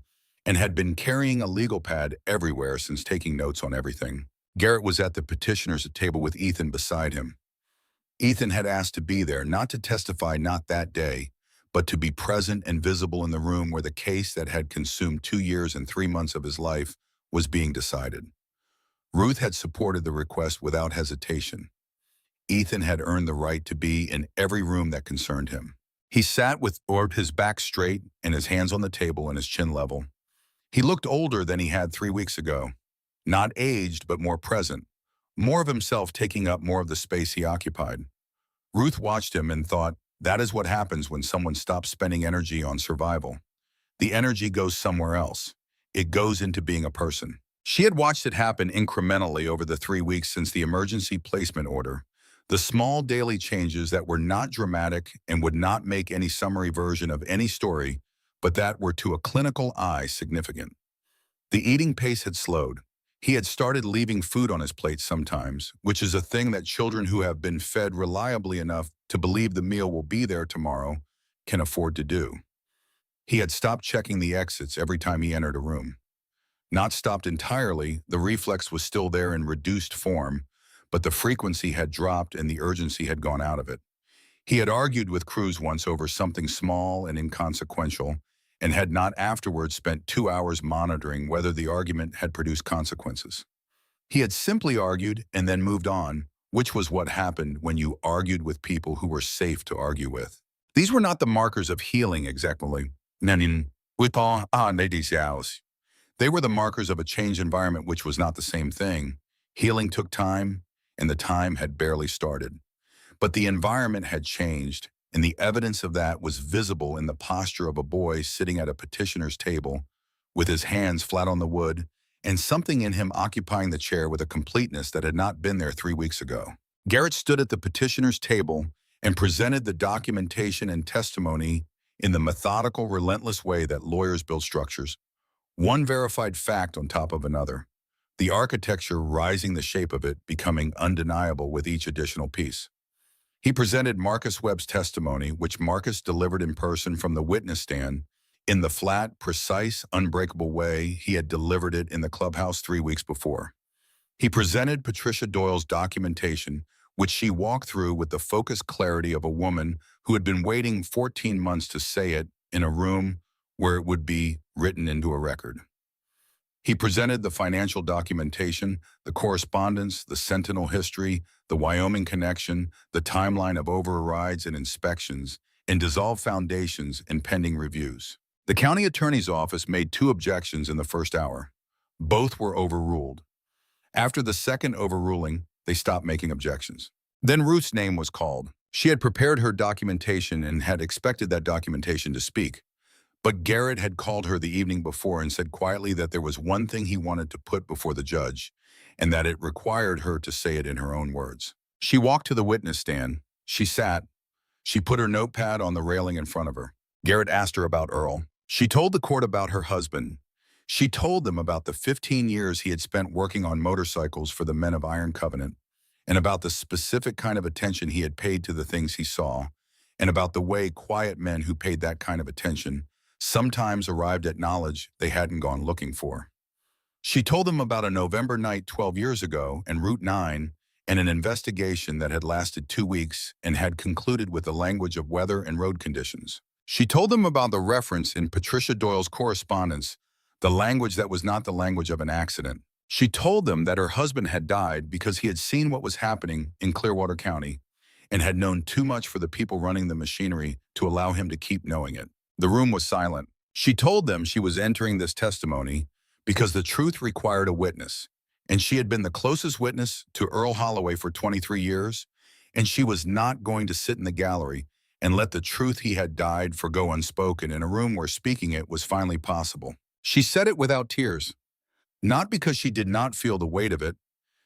and had been carrying a legal pad everywhere since taking notes on everything. Garrett was at the petitioner's table with Ethan beside him. Ethan had asked to be there, not to testify, not that day, but to be present and visible in the room where the case that had consumed 2 years and 3 months of his life was being decided. Ruth had supported the request without hesitation. Ethan had earned the right to be in every room that concerned him. He sat with his back straight and his hands on the table and his chin level. He looked older than he had 3 weeks ago. Not aged, but more present. More of himself taking up more of the space he occupied. Ruth watched him and thought, that is what happens when someone stops spending energy on survival. The energy goes somewhere else. It goes into being a person. She had watched it happen incrementally over the 3 weeks since the emergency placement order. The small daily changes that were not dramatic and would not make any summary version of any story, but that were to a clinical eye significant. The eating pace had slowed. He had started leaving food on his plate sometimes, which is a thing that children who have been fed reliably enough to believe the meal will be there tomorrow can afford to do. He had stopped checking the exits every time he entered a room. Not stopped entirely, the reflex was still there in reduced form, but the frequency had dropped and the urgency had gone out of it. He had argued with Cruz once over something small and inconsequential, and had not afterwards spent 2 hours monitoring whether the argument had produced consequences. He had simply argued and then moved on, which was what happened when you argued with people who were safe to argue with. These were not the markers of healing exactly. They were the markers of a changed environment, which was not the same thing. Healing took time, and the time had barely started. But the environment had changed, and the evidence of that was visible in the posture of a boy sitting at a petitioner's table with his hands flat on the wood, and something in him occupying the chair with a completeness that had not been there 3 weeks ago. Garrett stood at the petitioner's table and presented the documentation and testimony in the methodical, relentless way that lawyers build structures, one verified fact on top of another, the architecture rising the shape of it, becoming undeniable with each additional piece. He presented Marcus Webb's testimony, which Marcus delivered in person from the witness stand, in the flat, precise, unbreakable way he had delivered it in the clubhouse 3 weeks before. He presented Patricia Doyle's documentation, which she walked through with the focused clarity of a woman who had been waiting 14 months to say it in a room where it would be written into a record. He presented the financial documentation, the correspondence, the Sentinel history, the Wyoming connection, the timeline of overrides and inspections, and dissolved foundations and pending reviews. The county attorney's office made 2 objections in the first hour. Both were overruled. After the second overruling, they stopped making objections. Then Ruth's name was called. She had prepared her documentation and had expected that documentation to speak. But Garrett had called her the evening before and said quietly that there was one thing he wanted to put before the judge, and that it required her to say it in her own words. She walked to the witness stand. She sat. She put her notepad on the railing in front of her. Garrett asked her about Earl. She told the court about her husband. She told them about the 15 years he had spent working on motorcycles for the men of Iron Covenant, and about the specific kind of attention he had paid to the things he saw, and about the way quiet men who paid that kind of attention sometimes arrived at knowledge they hadn't gone looking for. She told them about a November night 12 years ago and Route 9 and an investigation that had lasted 2 weeks and had concluded with the language of weather and road conditions. She told them about the reference in Patricia Doyle's correspondence, the language that was not the language of an accident. She told them that her husband had died because he had seen what was happening in Clearwater County and had known too much for the people running the machinery to allow him to keep knowing it. The room was silent. She told them she was entering this testimony because the truth required a witness, and she had been the closest witness to Earl Holloway for 23 years, and she was not going to sit in the gallery and let the truth he had died forgo unspoken in a room where speaking it was finally possible. She said it without tears, not because she did not feel the weight of it,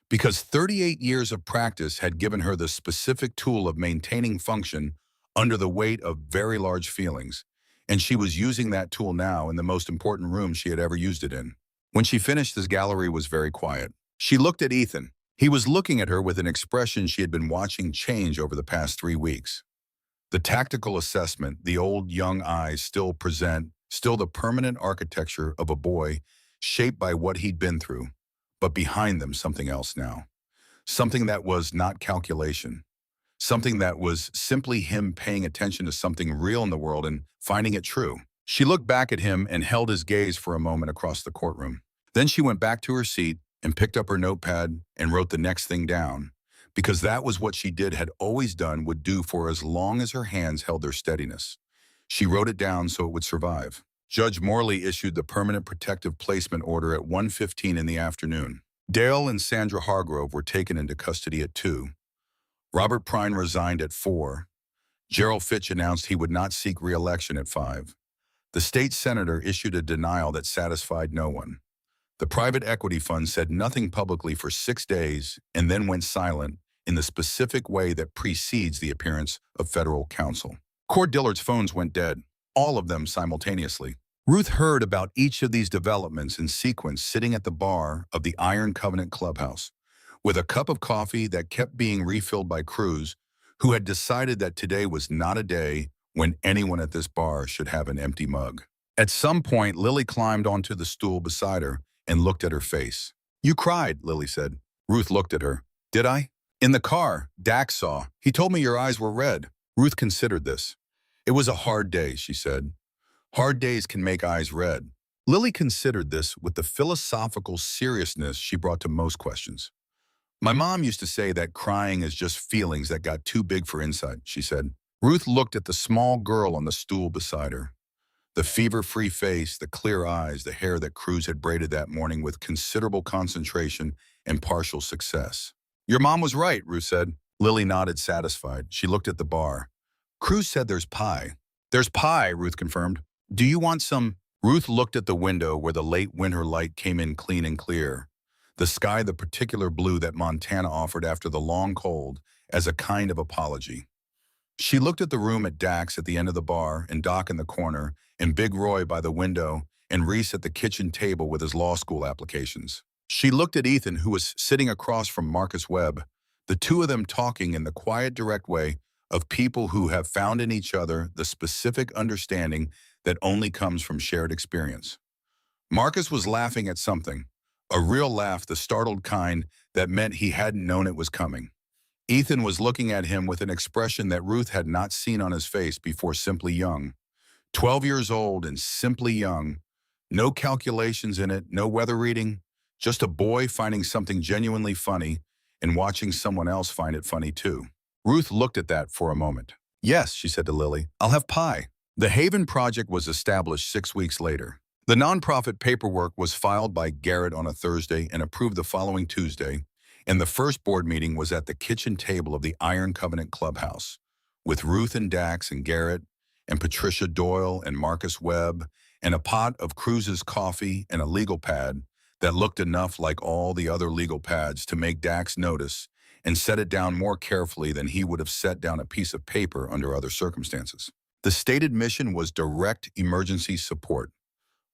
because 38 years of practice had given her the specific tool of maintaining function under the weight of very large feelings, and she was using that tool now in the most important room she had ever used it in. When she finished, this gallery was very quiet. She looked at Ethan. He was looking at her with an expression she had been watching change over the past 3 weeks. The tactical assessment, the old young eyes still present, still the permanent architecture of a boy shaped by what he'd been through, but behind them something else now. Something that was not calculation. Something that was simply him paying attention to something real in the world and finding it true. She looked back at him and held his gaze for a moment across the courtroom. Then she went back to her seat and picked up her notepad and wrote the next thing down, because that was what she had always done, would do for as long as her hands held their steadiness. She wrote it down so it would survive. Judge Morley issued the permanent protective placement order at 1:15 in the afternoon. Dale and Sandra Hargrove were taken into custody at 2. Robert Prine resigned at 4. Gerald Fitch announced he would not seek re-election at 5. The state senator issued a denial that satisfied no one. The private equity fund said nothing publicly for 6 days and then went silent in the specific way that precedes the appearance of federal counsel. Cord Dillard's phones went dead, all of them simultaneously. Ruth heard about each of these developments in sequence sitting at the bar of the Iron Covenant Clubhouse, with a cup of coffee that kept being refilled by Cruz, who had decided that today was not a day when anyone at this bar should have an empty mug. At some point, Lily climbed onto the stool beside her and looked at her face. "You cried," Lily said. Ruth looked at her. "Did I?" "In the car, Dax saw. He told me your eyes were red." Ruth considered this. "It was a hard day," she said. "Hard days can make eyes red." Lily considered this with the philosophical seriousness she brought to most questions. "My mom used to say that crying is just feelings that got too big for insight," she said. Ruth looked at the small girl on the stool beside her. The fever-free face, the clear eyes, the hair that Cruz had braided that morning with considerable concentration and partial success. "Your mom was right," Ruth said. Lily nodded, satisfied. She looked at the bar. "Cruz said there's pie." "There's pie," Ruth confirmed. "Do you want some?" Ruth looked at the window where the late winter light came in clean and clear. The sky the particular blue that Montana offered after the long cold as a kind of apology. She looked at the room at Dax at the end of the bar, and Doc in the corner, and Big Roy by the window, and Reese at the kitchen table with his law school applications. She looked at Ethan, who was sitting across from Marcus Webb, the two of them talking in the quiet, direct way of people who have found in each other the specific understanding that only comes from shared experience. Marcus was laughing at something, a real laugh, the startled kind that meant he hadn't known it was coming. Ethan was looking at him with an expression that Ruth had not seen on his face before. Simply young. 12 years old and simply young. No calculations in it, no weather reading. Just a boy finding something genuinely funny and watching someone else find it funny too. Ruth looked at that for a moment. "Yes," she said to Lily, "I'll have pie." The Haven Project was established 6 weeks later. The nonprofit paperwork was filed by Garrett on a Thursday and approved the following Tuesday, and the first board meeting was at the kitchen table of the Iron Covenant Clubhouse, with Ruth and Dax and Garrett and Patricia Doyle and Marcus Webb and a pot of Cruz's coffee and a legal pad that looked enough like all the other legal pads to make Dax notice and set it down more carefully than he would have set down a piece of paper under other circumstances. The stated mission was direct emergency support.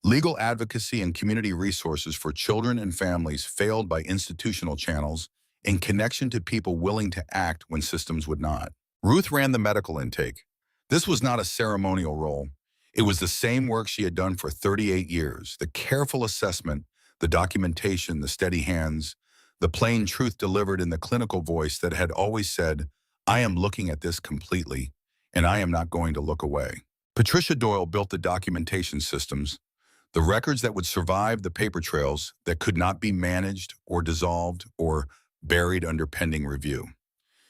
Legal advocacy and community resources for children and families failed by institutional channels in connection to people willing to act when systems would not. Ruth ran the medical intake. This was not a ceremonial role. It was the same work she had done for 38 years, the careful assessment, the documentation, the steady hands, the plain truth delivered in the clinical voice that had always said, "I am looking at this completely, and I am not going to look away." Patricia Doyle built the documentation systems, the records that would survive the paper trails that could not be managed or dissolved or buried under pending review.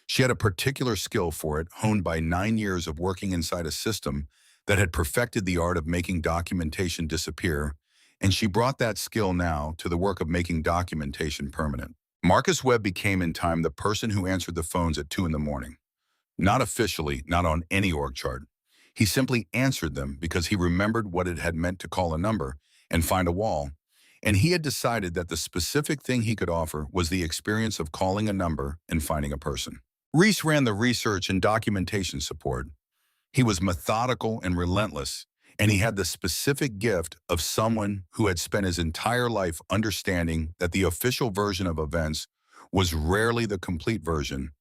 She had a particular skill for it, honed by 9 years of working inside a system that had perfected the art of making documentation disappear, and she brought that skill now to the work of making documentation permanent. Marcus Webb became in time the person who answered the phones at 2 in the morning. Not officially, not on any org chart. He simply answered them because he remembered what it had meant to call a number and find a wall, and he had decided that the specific thing he could offer was the experience of calling a number and finding a person. Reese ran the research and documentation support. He was methodical and relentless, and he had the specific gift of someone who had spent his entire life understanding that the official version of events was rarely the complete version,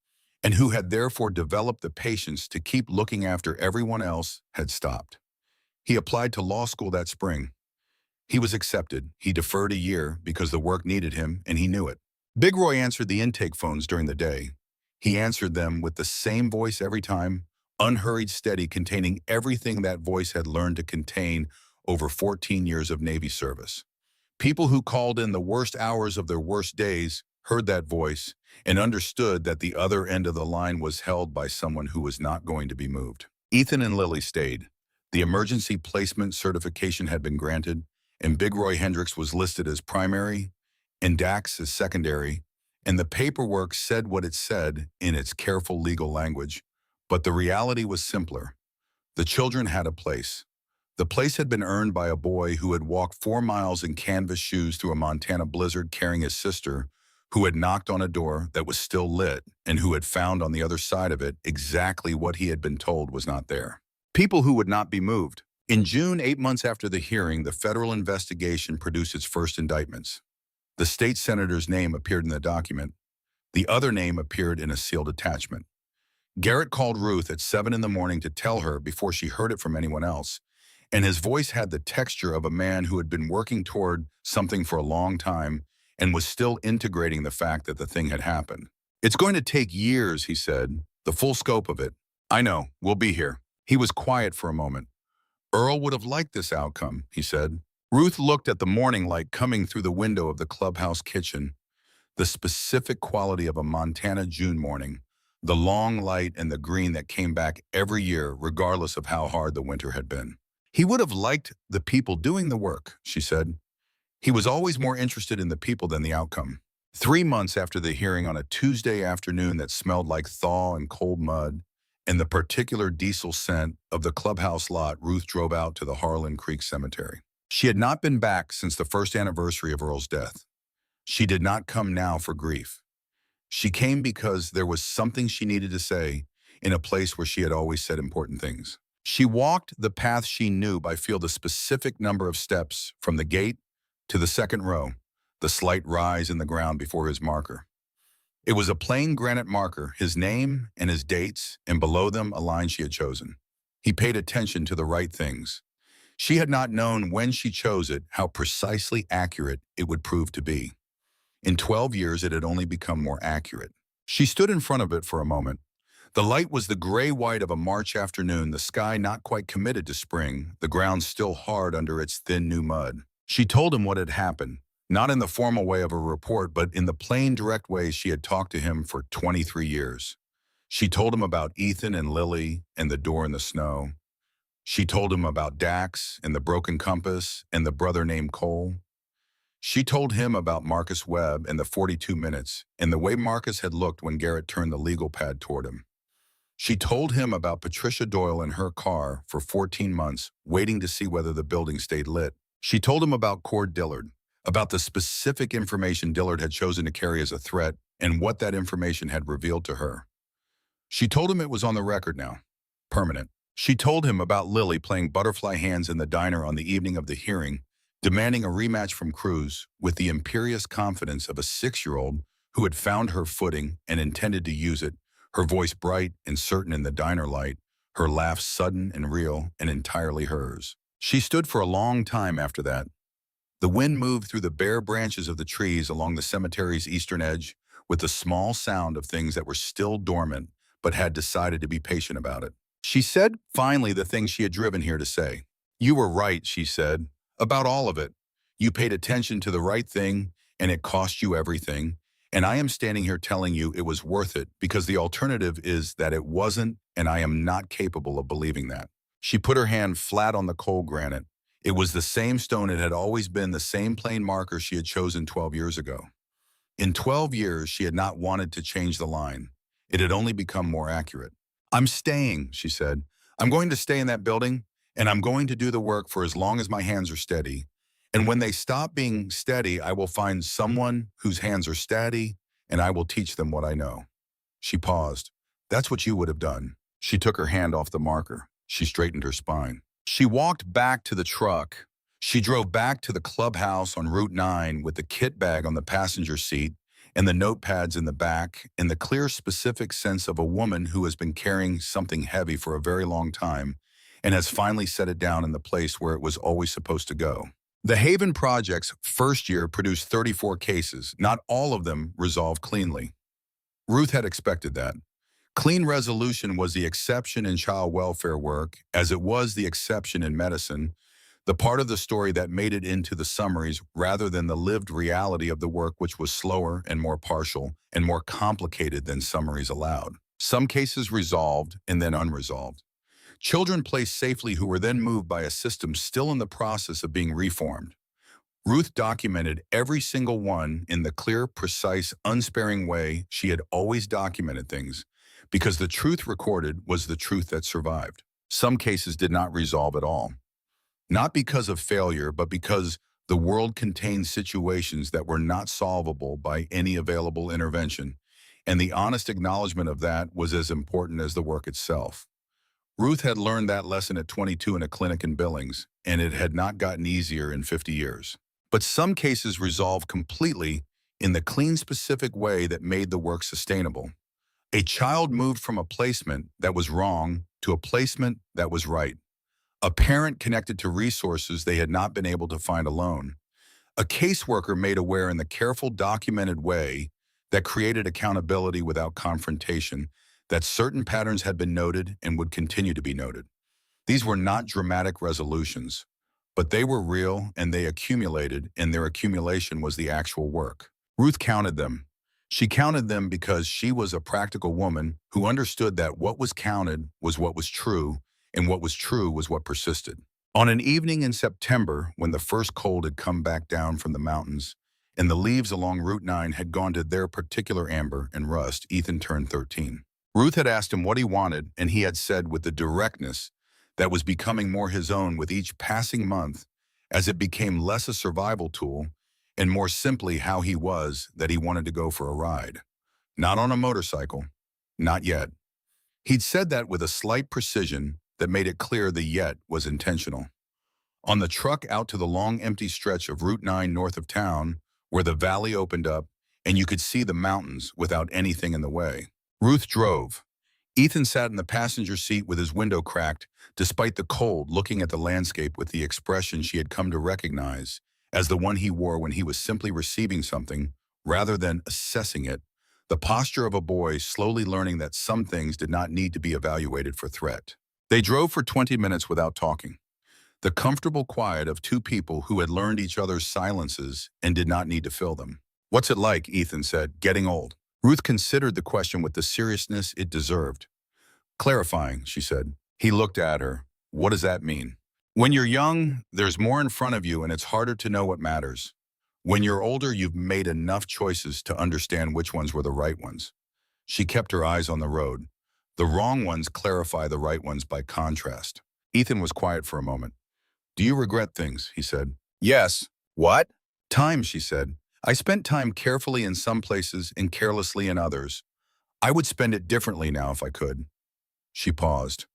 and who had therefore developed the patience to keep looking after everyone else had stopped. He applied to law school that spring. He was accepted. He deferred a year because the work needed him, and he knew it. Big Roy answered the intake phones during the day. He answered them with the same voice every time, unhurried, steady, containing everything that voice had learned to contain over 14 years of Navy service. People who called in the worst hours of their worst days heard that voice and understood that the other end of the line was held by someone who was not going to be moved. Ethan and Lily stayed. The emergency placement certification had been granted, and Big Roy Hendricks was listed as primary and Dax as secondary, and the paperwork said what it said in its careful legal language, but the reality was simpler. The children had a place. The place had been earned by a boy who had walked 4 miles in canvas shoes through a Montana blizzard carrying his sister, who had knocked on a door that was still lit and who had found on the other side of it exactly what he had been told was not there. People who would not be moved. In June, 8 months after the hearing, the federal investigation produced its first indictments. The state senator's name appeared in the document. The other name appeared in a sealed attachment. Garrett called Ruth at 7 in the morning to tell her before she heard it from anyone else, and his voice had the texture of a man who had been working toward something for a long time and was still integrating the fact that the thing had happened. "It's going to take years," he said, "the full scope of it. I know, we'll be here." He was quiet for a moment. "Earl would have liked this outcome," he said. Ruth looked at the morning light coming through the window of the clubhouse kitchen, the specific quality of a Montana June morning, the long light and the green that came back every year regardless of how hard the winter had been. "He would have liked the people doing the work," she said. "He was always more interested in the people than the outcome." 3 months after the hearing, on a Tuesday afternoon that smelled like thaw and cold mud and the particular diesel scent of the clubhouse lot, Ruth drove out to the Harlan Creek Cemetery. She had not been back since the first anniversary of Earl's death. She did not come now for grief. She came because there was something she needed to say in a place where she had always said important things. She walked the path she knew by feel the specific number of steps from the gate to the second row, the slight rise in the ground before his marker. It was a plain granite marker, his name and his dates, and below them a line she had chosen. He paid attention to the right things. She had not known when she chose it how precisely accurate it would prove to be. In 12 years, it had only become more accurate. She stood in front of it for a moment. The light was the gray-white of a March afternoon, the sky not quite committed to spring, the ground still hard under its thin new mud. She told him what had happened, not in the formal way of a report, but in the plain, direct way she had talked to him for 23 years. She told him about Ethan and Lily and the door in the snow. She told him about Dax and the broken compass and the brother named Cole. She told him about Marcus Webb and the 42 minutes and the way Marcus had looked when Garrett turned the legal pad toward him. She told him about Patricia Doyle in her car for 14 months, waiting to see whether the building stayed lit. She told him about Cord Dillard, about the specific information Dillard had chosen to carry as a threat and what that information had revealed to her. She told him it was on the record now, permanent. She told him about Lily playing butterfly hands in the diner on the evening of the hearing, demanding a rematch from Cruz with the imperious confidence of a 6-year-old who had found her footing and intended to use it, her voice bright and certain in the diner light, her laugh sudden and real and entirely hers. She stood for a long time after that. The wind moved through the bare branches of the trees along the cemetery's eastern edge with the small sound of things that were still dormant but had decided to be patient about it. She said finally the thing she had driven here to say. You were right, she said, about all of it. You paid attention to the right thing, and it cost you everything. And I am standing here telling you it was worth it because the alternative is that it wasn't, and I am not capable of believing that. She put her hand flat on the cold granite. It was the same stone, it had always been the same plain marker she had chosen 12 years ago. In 12 years, she had not wanted to change the line. It had only become more accurate. I'm staying, she said. I'm going to stay in that building, and I'm going to do the work for as long as my hands are steady. And when they stop being steady, I will find someone whose hands are steady, and I will teach them what I know. She paused. That's what you would have done. She took her hand off the marker. She straightened her spine. She walked back to the truck. She drove back to the clubhouse on Route 9 with the kit bag on the passenger seat and the notepads in the back, and the clear, specific sense of a woman who has been carrying something heavy for a very long time and has finally set it down in the place where it was always supposed to go. The Haven Project's first year produced 34 cases. Not all of them resolved cleanly. Ruth had expected that. Clean resolution was the exception in child welfare work, as it was the exception in medicine, the part of the story that made it into the summaries rather than the lived reality of the work, which was slower and more partial and more complicated than summaries allowed. Some cases resolved and then unresolved. Children placed safely who were then moved by a system still in the process of being reformed. Ruth documented every single one in the clear, precise, unsparing way she had always documented things, because the truth recorded was the truth that survived. Some cases did not resolve at all. Not because of failure, but because the world contained situations that were not solvable by any available intervention, and the honest acknowledgement of that was as important as the work itself. Ruth had learned that lesson at 22 in a clinic in Billings, and it had not gotten easier in 50 years. But some cases resolved completely in the clean, specific way that made the work sustainable. A child moved from a placement that was wrong to a placement that was right. A parent connected to resources they had not been able to find alone. A caseworker made aware in the careful, documented way that created accountability without confrontation that certain patterns had been noted and would continue to be noted. These were not dramatic resolutions, but they were real and they accumulated, and their accumulation was the actual work. Ruth counted them. She counted them because she was a practical woman who understood that what was counted was what was true, and what was true was what persisted. On an evening in September, when the first cold had come back down from the mountains, and the leaves along Route 9 had gone to their particular amber and rust, Ethan turned 13. Ruth had asked him what he wanted, and he had said with the directness that was becoming more his own with each passing month, as it became less a survival tool and more simply how he was, that he wanted to go for a ride. Not on a motorcycle. Not yet. He'd said that with a slight precision that made it clear the yet was intentional. On the truck out to the long empty stretch of Route 9 north of town, where the valley opened up and you could see the mountains without anything in the way. Ruth drove. Ethan sat in the passenger seat with his window cracked, despite the cold, looking at the landscape with the expression she had come to recognize as the one he wore when he was simply receiving something rather than assessing it, the posture of a boy slowly learning that some things did not need to be evaluated for threat. They drove for 20 minutes without talking. The comfortable quiet of two people who had learned each other's silences and did not need to fill them. What's it like, Ethan said, getting old? Ruth considered the question with the seriousness it deserved. Clarifying, she said. He looked at her. What does that mean? When you're young, there's more in front of you and it's harder to know what matters. When you're older, you've made enough choices to understand which ones were the right ones. She kept her eyes on the road. The wrong ones clarify the right ones by contrast. Ethan was quiet for a moment. Do you regret things? He said. Yes. What? Time, she said. I spent time carefully in some places and carelessly in others. I would spend it differently now if I could. She paused.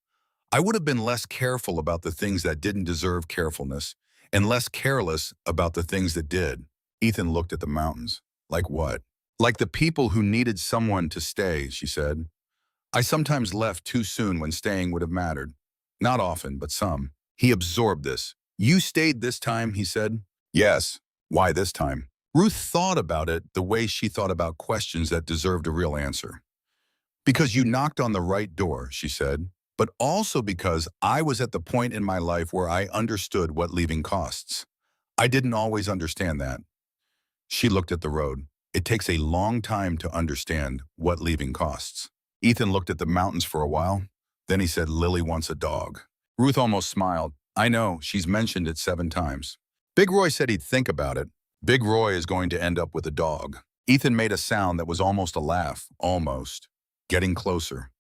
I would have been less careful about the things that didn't deserve carefulness and less careless about the things that did. Ethan looked at the mountains. Like what? Like the people who needed someone to stay, she said. I sometimes left too soon when staying would have mattered. Not often, but some. He absorbed this. You stayed this time, he said. Yes. Why this time? Ruth thought about it the way she thought about questions that deserved a real answer. Because you knocked on the right door, she said. but also because I was at the point in my life where I understood what leaving costs. I didn't always understand that. She looked at the road. It takes a long time to understand what leaving costs. Ethan looked at the mountains for a while. Then he said, Lily wants a dog. Ruth almost smiled. I know, she's mentioned it 7 times. Big Roy said he'd think about it. Big Roy is going to end up with a dog. Ethan made a sound that was almost a laugh, almost. Getting closer.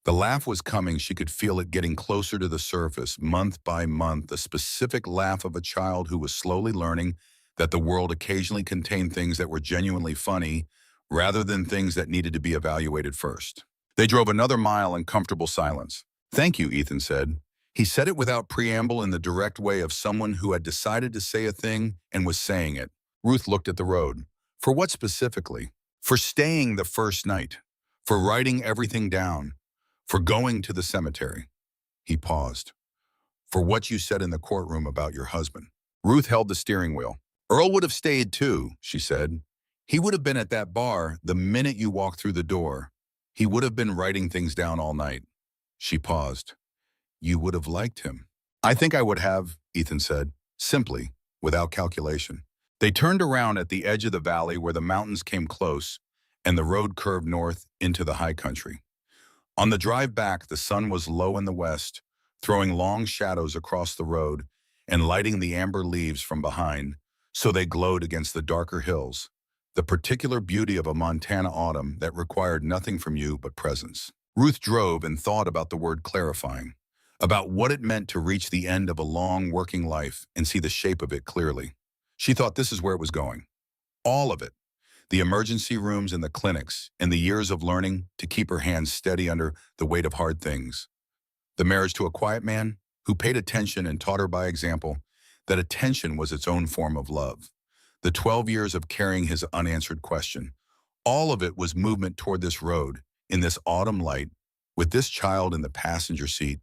The laugh was coming. She could feel it getting closer to the surface, month by month, the specific laugh of a child who was slowly learning that the world occasionally contained things that were genuinely funny, rather than things that needed to be evaluated first. They drove another mile in comfortable silence. Thank you, Ethan said. He said it without preamble in the direct way of someone who had decided to say a thing and was saying it. Ruth looked at the road. For what specifically? For staying the first night. For writing everything down. For going to the cemetery. He paused. For what you said in the courtroom about your husband. Ruth held the steering wheel. Earl would have stayed too, she said. He would have been at that bar the minute you walked through the door. He would have been writing things down all night. She paused. You would have liked him. I think I would have, Ethan said, simply, without calculation. They turned around at the edge of the valley where the mountains came close and the road curved north into the high country. On the drive back, the sun was low in the west, throwing long shadows across the road and lighting the amber leaves from behind, so they glowed against the darker hills, the particular beauty of a Montana autumn that required nothing from you but presence. Ruth drove and thought about the word clarifying, about what it meant to reach the end of a long working life and see the shape of it clearly. She thought this is where it was going. All of it. The emergency rooms and the clinics and the years of learning to keep her hands steady under the weight of hard things. The marriage to a quiet man who paid attention and taught her by example that attention was its own form of love. The 12 years of carrying his unanswered question. All of it was movement toward this road, in this autumn light, with this child in the passenger seat,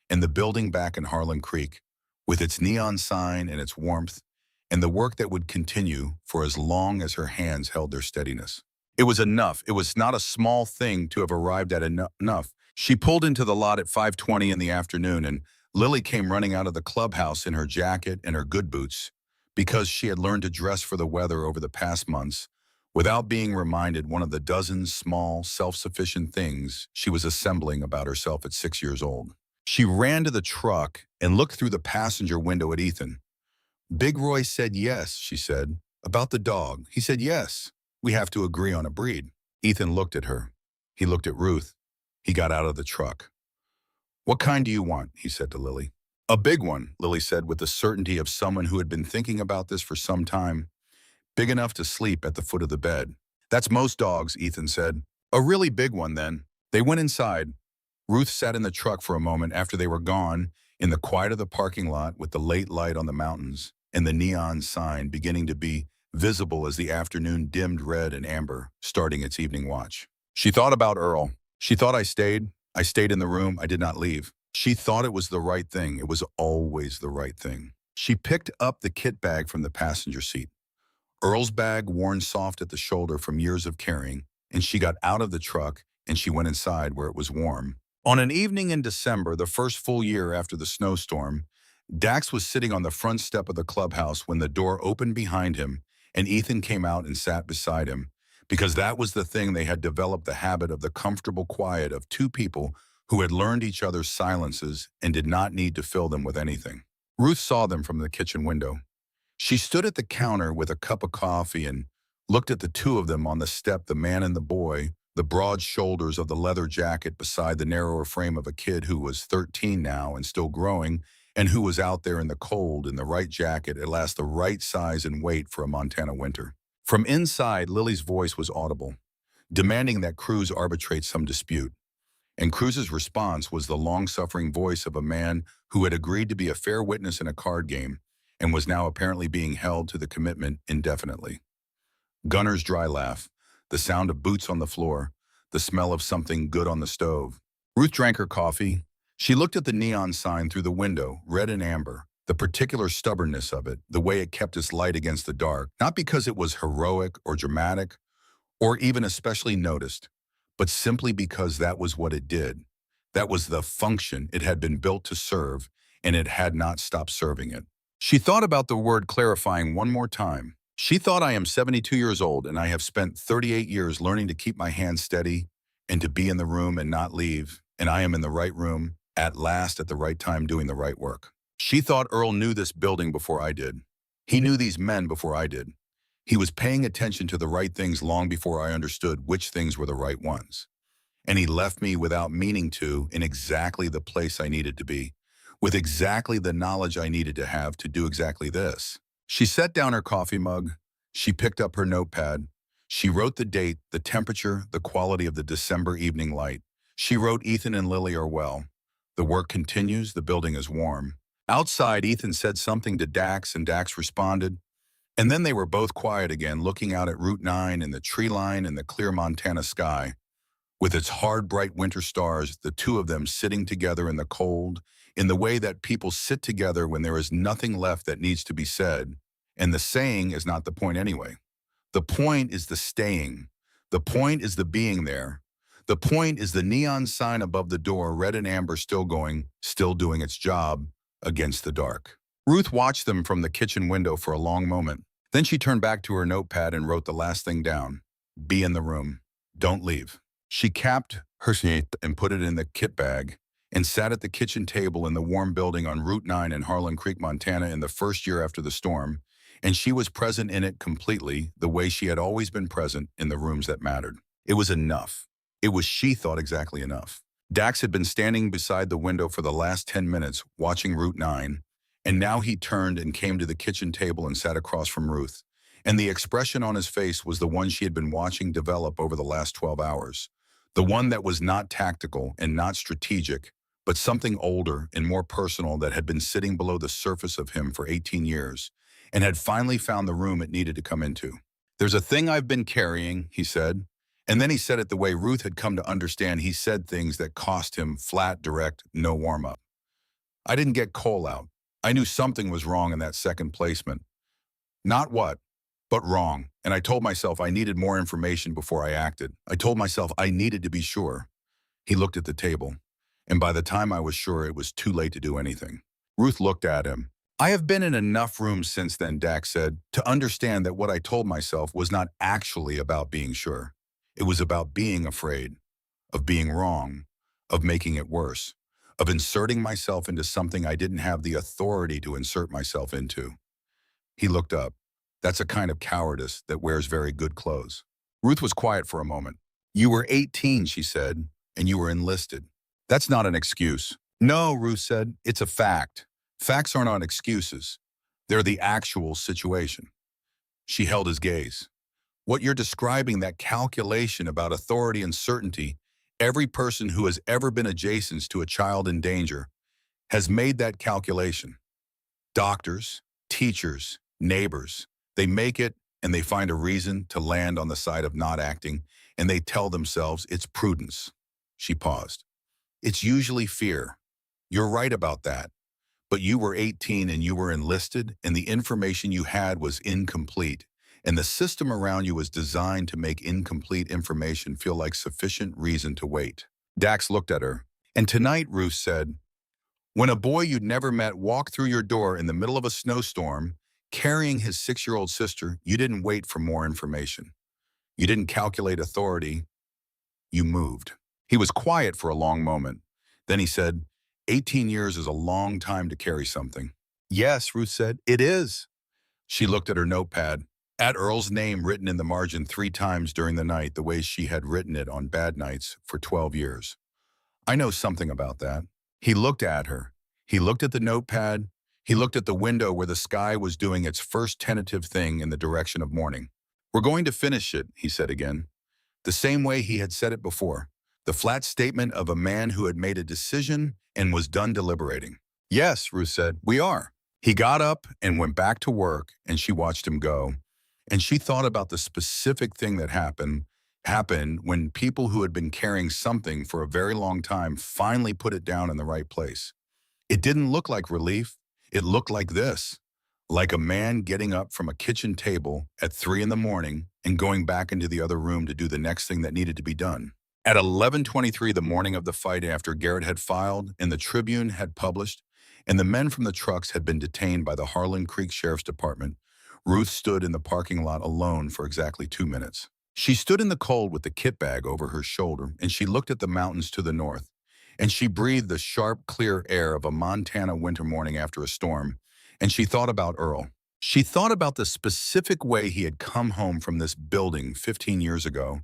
and the building back in Harlan Creek, with its neon sign and its warmth, and the work that would continue for as long as her hands held their steadiness. It was enough. It was not a small thing to have arrived at enough. She pulled into the lot at 5:20 in the afternoon, and Lily came running out of the clubhouse in her jacket and her good boots, because she had learned to dress for the weather over the past months, without being reminded one of the dozen small, self-sufficient things she was assembling about herself at 6 years old. She ran to the truck and looked through the passenger window at Ethan. Big Roy said yes, she said. About the dog. He said yes. We have to agree on a breed. Ethan looked at her. He looked at Ruth. He got out of the truck. What kind do you want? He said to Lily. A big one, Lily said with the certainty of someone who had been thinking about this for some time. Big enough to sleep at the foot of the bed. That's most dogs, Ethan said. A really big one, then. They went inside. Ruth sat in the truck for a moment after they were gone, in the quiet of the parking lot with the late light on the mountains and the neon sign beginning to be visible as the afternoon dimmed red and amber, starting its evening watch. She thought about Earl. She thought I stayed. I stayed in the room. I did not leave. She thought it was the right thing. It was always the right thing. She picked up the kit bag from the passenger seat. Earl's bag worn soft at the shoulder from years of carrying, and she got out of the truck and she went inside where it was warm. On an evening in December, the first full year after the snowstorm, Dax was sitting on the front step of the clubhouse when the door opened behind him and Ethan came out and sat beside him, because that was the thing they had developed, the habit of the comfortable quiet of two people who had learned each other's silences and did not need to fill them with anything. Ruth saw them from the kitchen window. She stood at the counter with a cup of coffee and looked at the two of them on the step, the man and the boy, the broad shoulders of the leather jacket beside the narrower frame of a kid who was 13 now and still growing, and who was out there in the cold in the right jacket, at last the right size and weight for a Montana winter. From inside, Lily's voice was audible, demanding that Cruz arbitrate some dispute. And Cruz's response was the long-suffering voice of a man who had agreed to be a fair witness in a card game and was now apparently being held to the commitment indefinitely. Gunner's dry laugh, the sound of boots on the floor, the smell of something good on the stove. Ruth drank her coffee. She looked at the neon sign through the window, red and amber, the particular stubbornness of it, the way it kept its light against the dark, not because it was heroic or dramatic or even especially noticed, but simply because that was what it did. That was the function it had been built to serve, and it had not stopped serving it. She thought about the word clarifying one more time. She thought, I am 72 years old, and I have spent 38 years learning to keep my hands steady and to be in the room and not leave, and I am in the right room, at last at the right time doing the right work. She thought Earl knew this building before I did. He knew these men before I did. He was paying attention to the right things long before I understood which things were the right ones. And he left me without meaning to in exactly the place I needed to be, with exactly the knowledge I needed to have to do exactly this. She set down her coffee mug. She picked up her notepad. She wrote the date, the temperature, the quality of the December evening light. She wrote, Ethan and Lily are well. The work continues, the building is warm. Outside, Ethan said something to Dax, and Dax responded. And then they were both quiet again, looking out at Route 9 and the tree line and the clear Montana sky. With its hard, bright winter stars, the two of them sitting together in the cold, in the way that people sit together when there is nothing left that needs to be said. And the saying is not the point anyway. The point is the staying. The point is the being there. The point is the neon sign above the door, red and amber, still going, still doing its job, against the dark. Ruth watched them from the kitchen window for a long moment. Then she turned back to her notepad and wrote the last thing down. Be in the room. Don't leave. She capped her sheet and put it in the kit bag and sat at the kitchen table in the warm building on Route 9 in Harlan Creek, Montana in the first year after the storm, and she was present in it completely, the way she had always been present in the rooms that mattered. It was enough. It was, she thought, exactly enough. Dax had been standing beside the window for the last 10 minutes, watching Route 9, and now he turned and came to the kitchen table and sat across from Ruth. And the expression on his face was the one she had been watching develop over the last 12 hours. The one that was not tactical and not strategic, but something older and more personal that had been sitting below the surface of him for 18 years and had finally found the room it needed to come into. There's a thing I've been carrying, he said. And then he said it the way Ruth had come to understand. He said things that cost him flat, direct, no warm-up. I didn't get coal out. I knew something was wrong in that second placement. Not what, but wrong. And I told myself I needed more information before I acted. I told myself I needed to be sure. He looked at the table, and by the time I was sure, it was too late to do anything. Ruth looked at him. I have been in enough rooms since then, Dax said, to understand that what I told myself was not actually about being sure. It was about being afraid, of being wrong, of making it worse, of inserting myself into something I didn't have the authority to insert myself into. He looked up. That's a kind of cowardice that wears very good clothes. Ruth was quiet for a moment. You were 18, she said, and you were enlisted. That's not an excuse. No, Ruth said, it's a fact. Facts are not excuses. They're the actual situation. She held his gaze. What you're describing, that calculation about authority and certainty, every person who has ever been adjacent to a child in danger has made that calculation. Doctors, teachers, neighbors, they make it and they find a reason to land on the side of not acting, and they tell themselves it's prudence. She paused. It's usually fear. You're right about that. But you were 18 and you were enlisted, and the information you had was incomplete. And the system around you was designed to make incomplete information feel like sufficient reason to wait. Dax looked at her. And tonight, Ruth said, when a boy you'd never met walked through your door in the middle of a snowstorm, carrying his 6-year-old sister, you didn't wait for more information. You didn't calculate authority. You moved. He was quiet for a long moment. Then he said, 18 years is a long time to carry something. Yes, Ruth said, it is. She looked at her notepad, at Earl's name written in the margin 3 times during the night, the way she had written it on bad nights for 12 years. I know something about that. He looked at her. He looked at the notepad. He looked at the window where the sky was doing its first tentative thing in the direction of morning. We're going to finish it, he said again, the same way he had said it before, the flat statement of a man who had made a decision and was done deliberating. Yes, Ruth said, we are. He got up and went back to work, and she watched him go. And she thought about the specific thing that happened when people who had been carrying something for a very long time finally put it down in the right place. It didn't look like relief. It looked like this, like a man getting up from a kitchen table at 3 in the morning and going back into the other room to do the next thing that needed to be done. At 11:23 the morning of the fight, after Garrett had filed and the Tribune had published, and the men from the trucks had been detained by the Harlan Creek Sheriff's Department, Ruth stood in the parking lot alone for exactly 2 minutes. She stood in the cold with the kit bag over her shoulder, and she looked at the mountains to the north, and she breathed the sharp, clear air of a Montana winter morning after a storm, and she thought about Earl. She thought about the specific way he had come home from this building 15 years ago,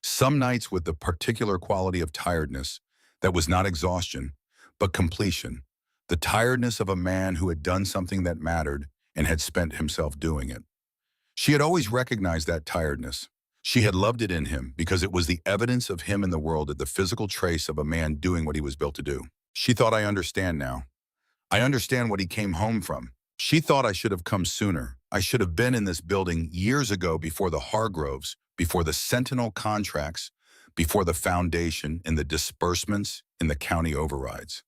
some nights with the particular quality of tiredness that was not exhaustion, but completion, the tiredness of a man who had done something that mattered and had spent himself doing it. She had always recognized that tiredness. She had loved it in him because it was the evidence of him in the world, at the physical trace of a man doing what he was built to do. She thought, I understand now. I understand what he came home from. She thought, I should have come sooner. I should have been in this building years ago, before the Hargroves, before the Sentinel contracts, before the foundation and the disbursements and the county overrides.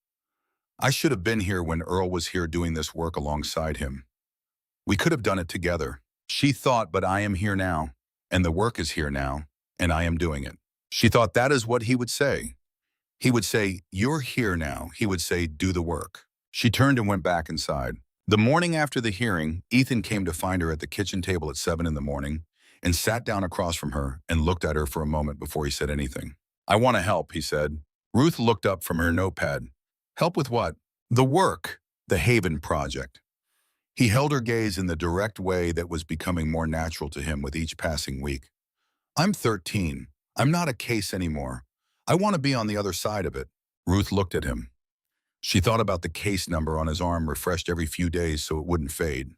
I should have been here when Earl was here doing this work alongside him. We could have done it together. She thought, but I am here now, and the work is here now, and I am doing it. She thought that is what he would say. He would say, you're here now. He would say, do the work. She turned and went back inside. The morning after the hearing, Ethan came to find her at the kitchen table at 7 in the morning and sat down across from her and looked at her for a moment before he said anything. I want to help, he said. Ruth looked up from her notepad. Help with what? The work, the Haven Project. He held her gaze in the direct way that was becoming more natural to him with each passing week. I'm 13. I'm not a case anymore. I want to be on the other side of it. Ruth looked at him. She thought about the case number on his arm, refreshed every few days so it wouldn't fade.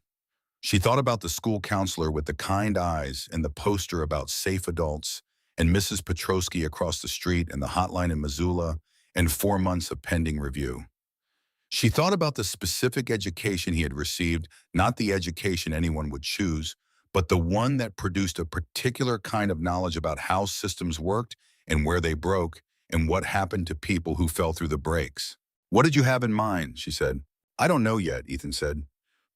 She thought about the school counselor with the kind eyes and the poster about safe adults, and Mrs. Petrosky across the street, and the hotline in Missoula, and 4 months of pending review. She thought about the specific education he had received, not the education anyone would choose, but the one that produced a particular kind of knowledge about how systems worked and where they broke and what happened to people who fell through the breaks. What did you have in mind? She said. I don't know yet, Ethan said.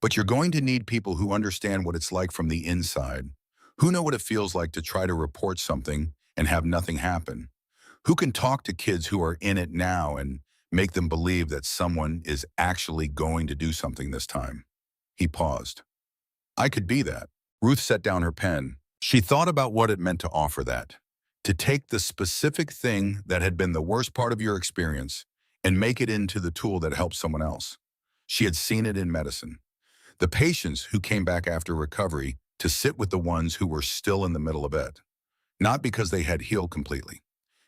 But you're going to need people who understand what it's like from the inside, who know what it feels like to try to report something and have nothing happen, who can talk to kids who are in it now and make them believe that someone is actually going to do something this time. He paused. I could be that. Ruth set down her pen. She thought about what it meant to offer that, to take the specific thing that had been the worst part of your experience and make it into the tool that helps someone else. She had seen it in medicine. The patients who came back after recovery to sit with the ones who were still in the middle of it. Not because they had healed completely,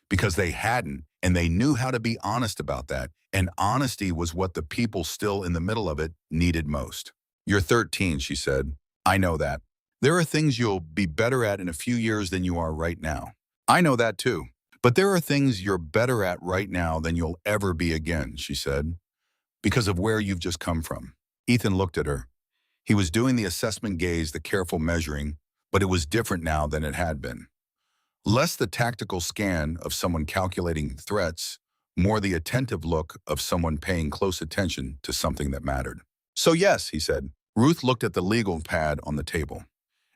because they hadn't, and they knew how to be honest about that, and honesty was what the people still in the middle of it needed most. You're 13, she said. I know that. There are things you'll be better at in a few years than you are right now. I know that too. But there are things you're better at right now than you'll ever be again, she said, because of where you've just come from. Ethan looked at her. He was doing the assessment gaze, the careful measuring, but it was different now than it had been. Less the tactical scan of someone calculating threats, more the attentive look of someone paying close attention to something that mattered. So yes, he said. Ruth looked at the legal pad on the table,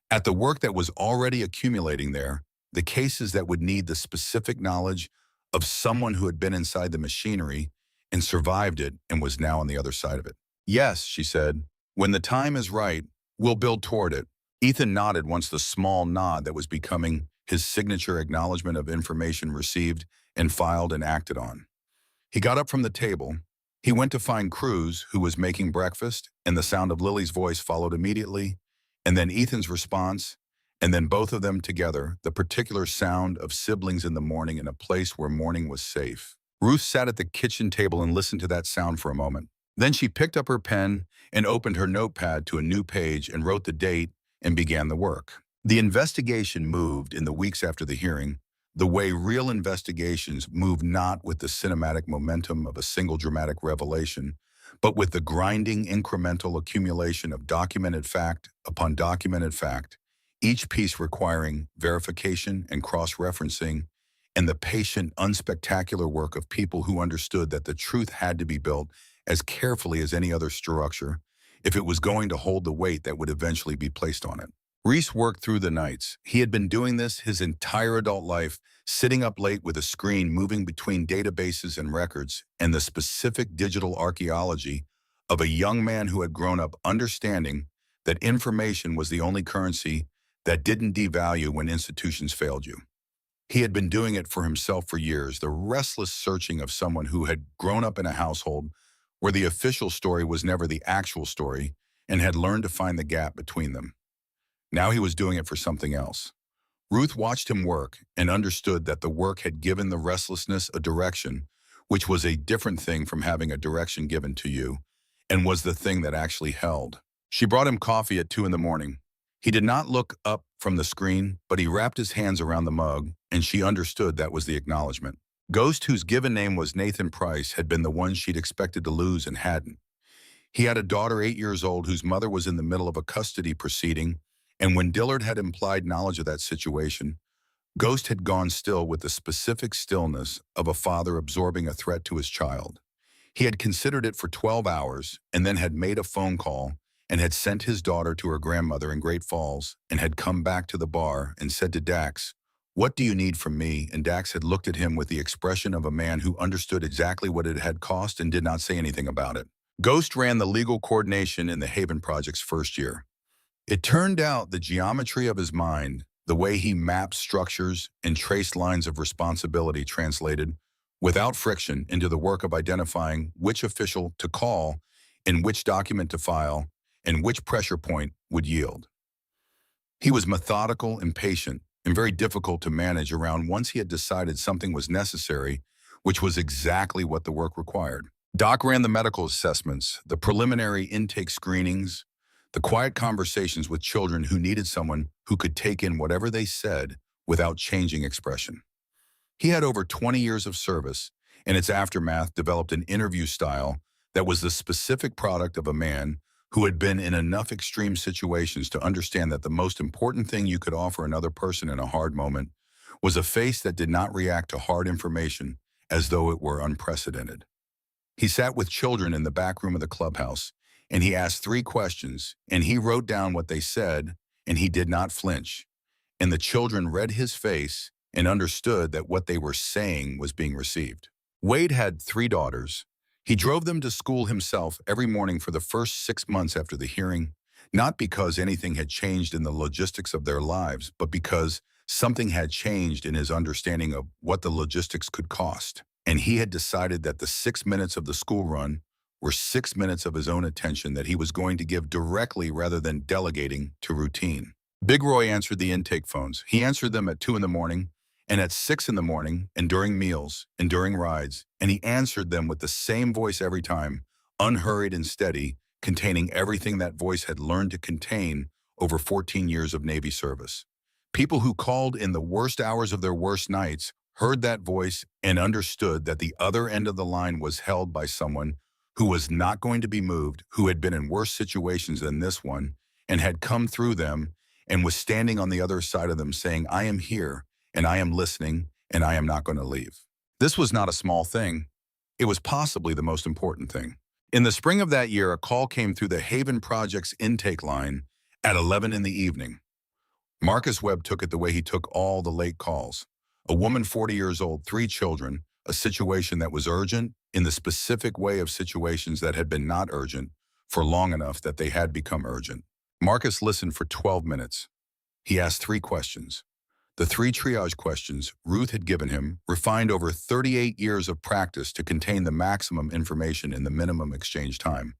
at the work that was already accumulating there, the cases that would need the specific knowledge of someone who had been inside the machinery and survived it and was now on the other side of it. Yes, she said. When the time is right, we'll build toward it. Ethan nodded once the small nod that was becoming his signature acknowledgement of information received and filed and acted on. He got up from the table. He went to find Cruz, who was making breakfast, and the sound of Lily's voice followed immediately, and then Ethan's response, and then both of them together, the particular sound of siblings in the morning in a place where morning was safe. Ruth sat at the kitchen table and listened to that sound for a moment. Then she picked up her pen and opened her notepad to a new page and wrote the date and began the work. The investigation moved in the weeks after the hearing, the way real investigations move, not with the cinematic momentum of a single dramatic revelation, but with the grinding incremental accumulation of documented fact upon documented fact, each piece requiring verification and cross-referencing, and the patient, unspectacular work of people who understood that the truth had to be built as carefully as any other structure if it was going to hold the weight that would eventually be placed on it. Reese worked through the nights. He had been doing this his entire adult life, sitting up late with a screen moving between databases and records, and the specific digital archaeology of a young man who had grown up understanding that information was the only currency that didn't devalue when institutions failed you. He had been doing it for himself for years, the restless searching of someone who had grown up in a household where the official story was never the actual story and had learned to find the gap between them. Now he was doing it for something else. Ruth watched him work and understood that the work had given the restlessness a direction, which was a different thing from having a direction given to you, and was the thing that actually held. She brought him coffee at 2 in the morning. He did not look up from the screen, but he wrapped his hands around the mug, and she understood that was the acknowledgement. Ghost, whose given name was Nathan Price, had been the one she'd expected to lose and hadn't. He had a daughter 8 years old whose mother was in the middle of a custody proceeding, and when Dillard had implied knowledge of that situation, Ghost had gone still with the specific stillness of a father absorbing a threat to his child. He had considered it for 12 hours and then had made a phone call and had sent his daughter to her grandmother in Great Falls and had come back to the bar and said to Dax, "What do you need from me?" And Dax had looked at him with the expression of a man who understood exactly what it had cost and did not say anything about it. Ghost ran the legal coordination in the Haven Project's first year. It turned out the geometry of his mind, the way he mapped structures and traced lines of responsibility translated, without friction, into the work of identifying which official to call and which document to file and which pressure point would yield. He was methodical and patient and very difficult to manage around once he had decided something was necessary, which was exactly what the work required. Doc ran the medical assessments, the preliminary intake screenings, the quiet conversations with children who needed someone who could take in whatever they said without changing expression. He had over 20 years of service, and its aftermath developed an interview style that was the specific product of a man who had been in enough extreme situations to understand that the most important thing you could offer another person in a hard moment was a face that did not react to hard information as though it were unprecedented. He sat with children in the back room of the clubhouse, and he asked 3 questions, and he wrote down what they said, and he did not flinch. And the children read his face and understood that what they were saying was being received. Wade had 3 daughters. He drove them to school himself every morning for the first 6 months after the hearing, not because anything had changed in the logistics of their lives, but because something had changed in his understanding of what the logistics could cost. And he had decided that the 6 minutes of the school run were 6 minutes of his own attention that he was going to give directly rather than delegating to routine. Big Roy answered the intake phones. He answered them at 2 in the morning, and at 6 in the morning, and during meals, and during rides, and he answered them with the same voice every time, unhurried and steady, containing everything that voice had learned to contain over 14 years of Navy service. People who called in the worst hours of their worst nights heard that voice and understood that the other end of the line was held by someone who was not going to be moved, who had been in worse situations than this one, and had come through them, and was standing on the other side of them saying, "I am here, and I am listening, and I am not going to leave." This was not a small thing. It was possibly the most important thing. In the spring of that year, a call came through the Haven Project's intake line at 11 in the evening. Marcus Webb took it the way he took all the late calls. A woman 40 years old, 3 children, a situation that was urgent in the specific way of situations that had been not urgent for long enough that they had become urgent. Marcus listened for 12 minutes. He asked 3 questions. The 3 triage questions Ruth had given him, refined over 38 years of practice to contain the maximum information in the minimum exchange time.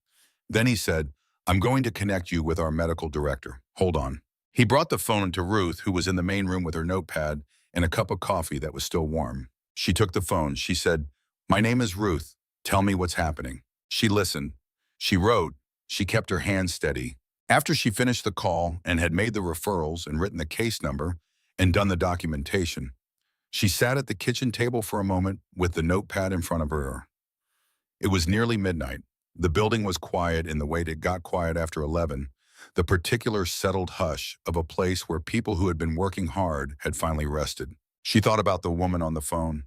Then he said, "I'm going to connect you with our medical director. Hold on." He brought the phone to Ruth, who was in the main room with her notepad and a cup of coffee that was still warm. She took the phone. She said, "My name is Ruth. Tell me what's happening." She listened. She wrote. She kept her hand steady. After she finished the call and had made the referrals and written the case number and done the documentation, she sat at the kitchen table for a moment with the notepad in front of her. It was nearly midnight. The building was quiet in the way it got quiet after 11, the particular settled hush of a place where people who had been working hard had finally rested. She thought about the woman on the phone.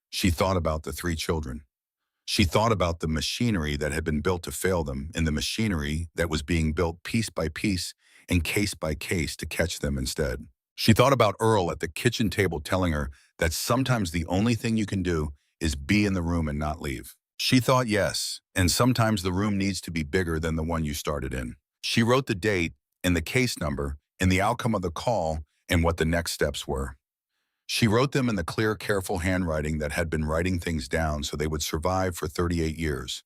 She thought about the 3 children. She thought about the machinery that had been built to fail them and the machinery that was being built piece by piece and case by case to catch them instead. She thought about Earl at the kitchen table telling her that sometimes the only thing you can do is be in the room and not leave. She thought yes, and sometimes the room needs to be bigger than the one you started in. She wrote the date and the case number and the outcome of the call and what the next steps were. She wrote them in the clear, careful handwriting that had been writing things down so they would survive for 38 years.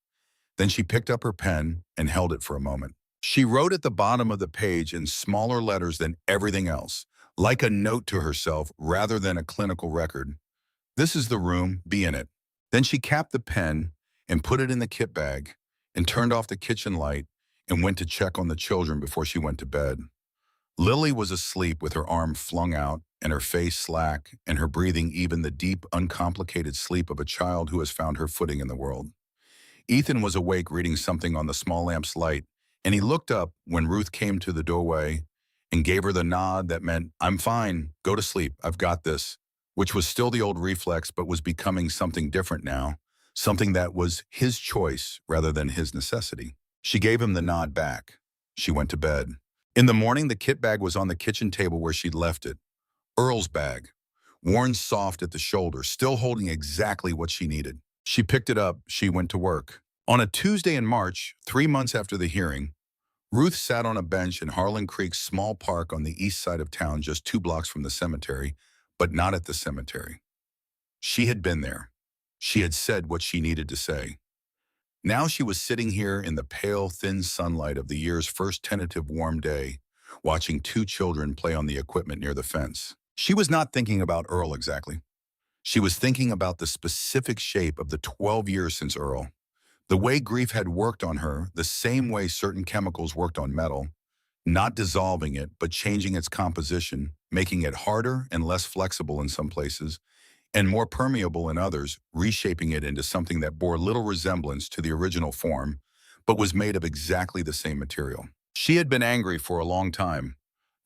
Then she picked up her pen and held it for a moment. She wrote at the bottom of the page in smaller letters than everything else, like a note to herself rather than a clinical record. This is the room, be in it. Then she capped the pen and put it in the kit bag and turned off the kitchen light and went to check on the children before she went to bed. Lily was asleep with her arm flung out and her face slack and her breathing even the deep, uncomplicated sleep of a child who has found her footing in the world. Ethan was awake reading something on the small lamp's light, and he looked up when Ruth came to the doorway and gave her the nod that meant, "I'm fine, go to sleep, I've got this," which was still the old reflex but was becoming something different now, something that was his choice rather than his necessity. She gave him the nod back. She went to bed. In the morning, the kit bag was on the kitchen table where she'd left it. Earl's bag, worn soft at the shoulder, still holding exactly what she needed. She picked it up. She went to work. On a Tuesday in March, 3 months after the hearing, Ruth sat on a bench in Harlan Creek's small park on the east side of town, just 2 blocks from the cemetery, but not at the cemetery. She had been there. She had said what she needed to say. Now she was sitting here in the pale, thin sunlight of the year's first tentative warm day, watching 2 children play on the equipment near the fence. She was not thinking about Earl exactly. She was thinking about the specific shape of the 12 years since Earl. The way grief had worked on her, the same way certain chemicals worked on metal, not dissolving it, but changing its composition, making it harder and less flexible in some places, and more permeable in others, reshaping it into something that bore little resemblance to the original form, but was made of exactly the same material. She had been angry for a long time,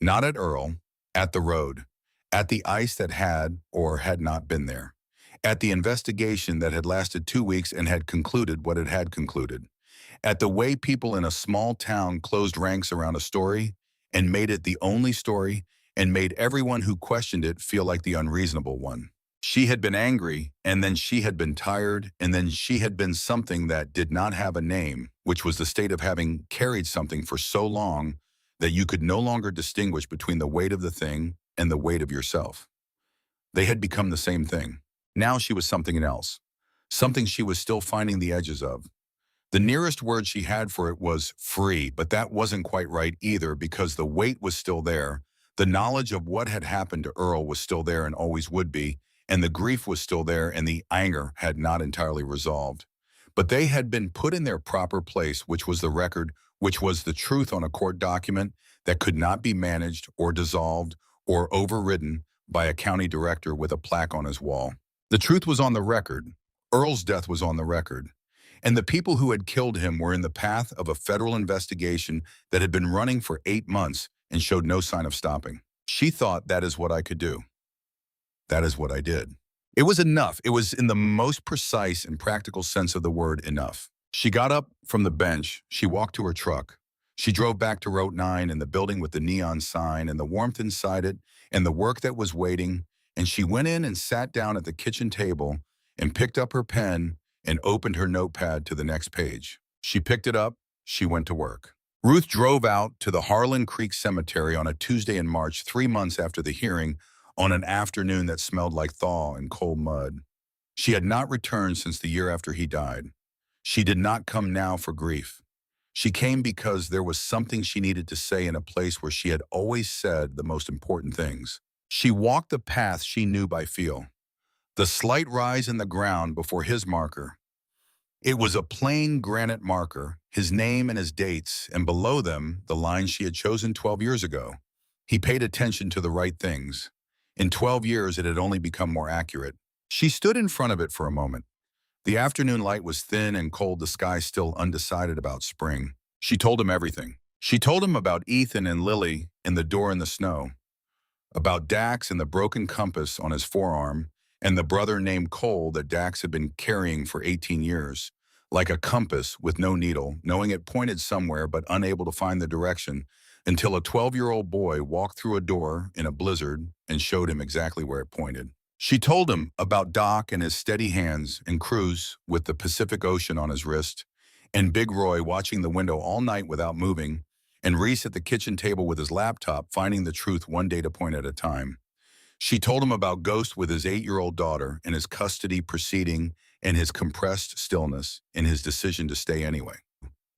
not at Earl, at the road, at the ice that had or had not been there, at the investigation that had lasted 2 weeks and had concluded what it had concluded, at the way people in a small town closed ranks around a story and made it the only story and made everyone who questioned it feel like the unreasonable one. She had been angry, and then she had been tired, and then she had been something that did not have a name, which was the state of having carried something for so long that you could no longer distinguish between the weight of the thing and the weight of yourself. They had become the same thing. Now she was something else, something she was still finding the edges of. The nearest word she had for it was free, but that wasn't quite right either because the weight was still there. The knowledge of what had happened to Earl was still there and always would be, and the grief was still there and the anger had not entirely resolved. But they had been put in their proper place, which was the record, which was the truth on a court document that could not be managed or dissolved or overridden by a county director with a plaque on his wall. The truth was on the record. Earl's death was on the record. And the people who had killed him were in the path of a federal investigation that had been running for 8 months and showed no sign of stopping. She thought, that is what I could do. That is what I did. It was enough. It was in the most precise and practical sense of the word enough. She got up from the bench. She walked to her truck. She drove back to Route 9 and the building with the neon sign and the warmth inside it and the work that was waiting. And she went in and sat down at the kitchen table and picked up her pen and opened her notepad to the next page. She picked it up. She went to work. Ruth drove out to the Harlan Creek Cemetery on a Tuesday in March, 3 months after the hearing, on an afternoon that smelled like thaw and cold mud. She had not returned since the year after he died. She did not come now for grief. She came because there was something she needed to say in a place where she had always said the most important things. She walked the path she knew by feel, the slight rise in the ground before his marker. It was a plain granite marker, his name and his dates, and below them, the lines she had chosen 12 years ago. He paid attention to the right things. In 12 years, it had only become more accurate. She stood in front of it for a moment. The afternoon light was thin and cold, the sky still undecided about spring. She told him everything. She told him about Ethan and Lily and the door in the snow, about Dax and the broken compass on his forearm, and the brother named Cole that Dax had been carrying for 18 years, like a compass with no needle, knowing it pointed somewhere but unable to find the direction, until a 12-year-old boy walked through a door in a blizzard and showed him exactly where it pointed. She told him about Doc and his steady hands and Cruz with the Pacific Ocean on his wrist, and Big Roy watching the window all night without moving, and Reese at the kitchen table with his laptop finding the truth one data point at a time. She told him about Ghost with his 8-year-old daughter and his custody proceeding and his compressed stillness and his decision to stay anyway.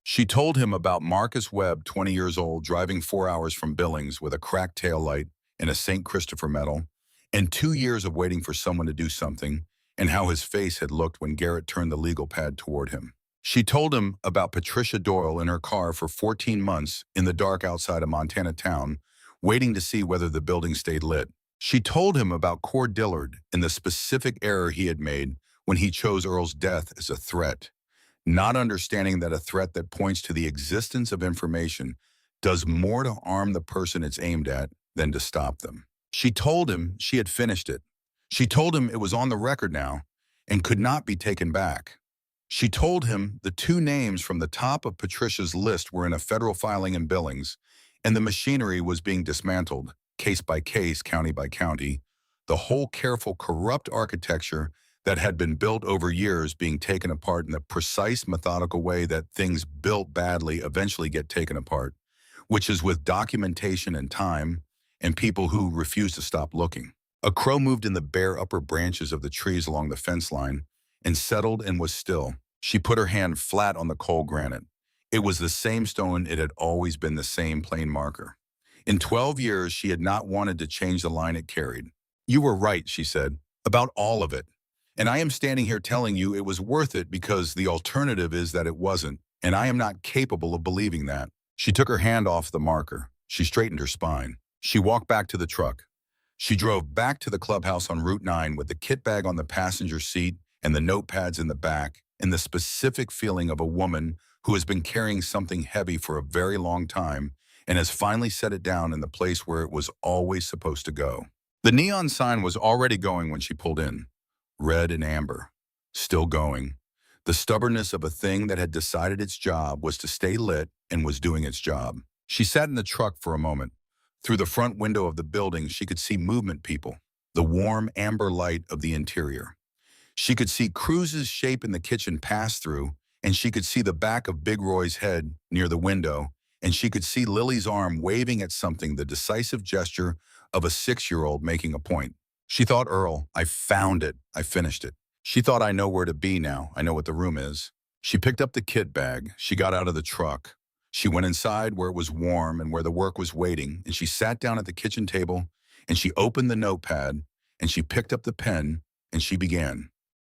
She told him about Marcus Webb, 20 years old, driving 4 hours from Billings with a cracked taillight and a St. Christopher medal, and 2 years of waiting for someone to do something, and how his face had looked when Garrett turned the legal pad toward him. She told him about Patricia Doyle in her car for 14 months in the dark outside a Montana town, waiting to see whether the building stayed lit. She told him about Cord Dillard and the specific error he had made when he chose Earl's death as a threat, not understanding that a threat that points to the existence of information does more to harm the person it's aimed at than to stop them. She told him she had finished it. She told him it was on the record now and could not be taken back. She told him the 2 names from the top of Patricia's list were in a federal filing in Billings, and the machinery was being dismantled, case by case, county by county, the whole careful, corrupt architecture that had been built over years being taken apart in the precise, methodical way that things built badly eventually get taken apart, which is with documentation and time and people who refuse to stop looking. A crow moved in the bare upper branches of the trees along the fence line and settled and was still. She put her hand flat on the cold granite. It was the same stone, it had always been the same plain marker. In 12 years, she had not wanted to change the line it carried. "You were right," she said, "about all of it. And I am standing here telling you it was worth it because the alternative is that it wasn't, and I am not capable of believing that." She took her hand off the marker. She straightened her spine. She walked back to the truck. She drove back to the clubhouse on Route 9 with the kit bag on the passenger seat and the notepads in the back, and the specific feeling of a woman who has been carrying something heavy for a very long time and has finally set it down in the place where it was always supposed to go. The neon sign was already going when she pulled in. Red and amber. Still going. The stubbornness of a thing that had decided its job was to stay lit and was doing its job. She sat in the truck for a moment. Through the front window of the building, she could see movement people, the warm amber light of the interior. She could see Cruz's shape in the kitchen pass through, and she could see the back of Big Roy's head near the window, and she could see Lily's arm waving at something, the decisive gesture of a 6-year-old making a point. She thought, "Earl, I found it. I finished it." She thought, "I know where to be now. I know what the room is." She picked up the kit bag. She got out of the truck. She went inside where it was warm and where the work was waiting, and she sat down at the kitchen table, and she opened the notepad, and she picked up the pen, and she began.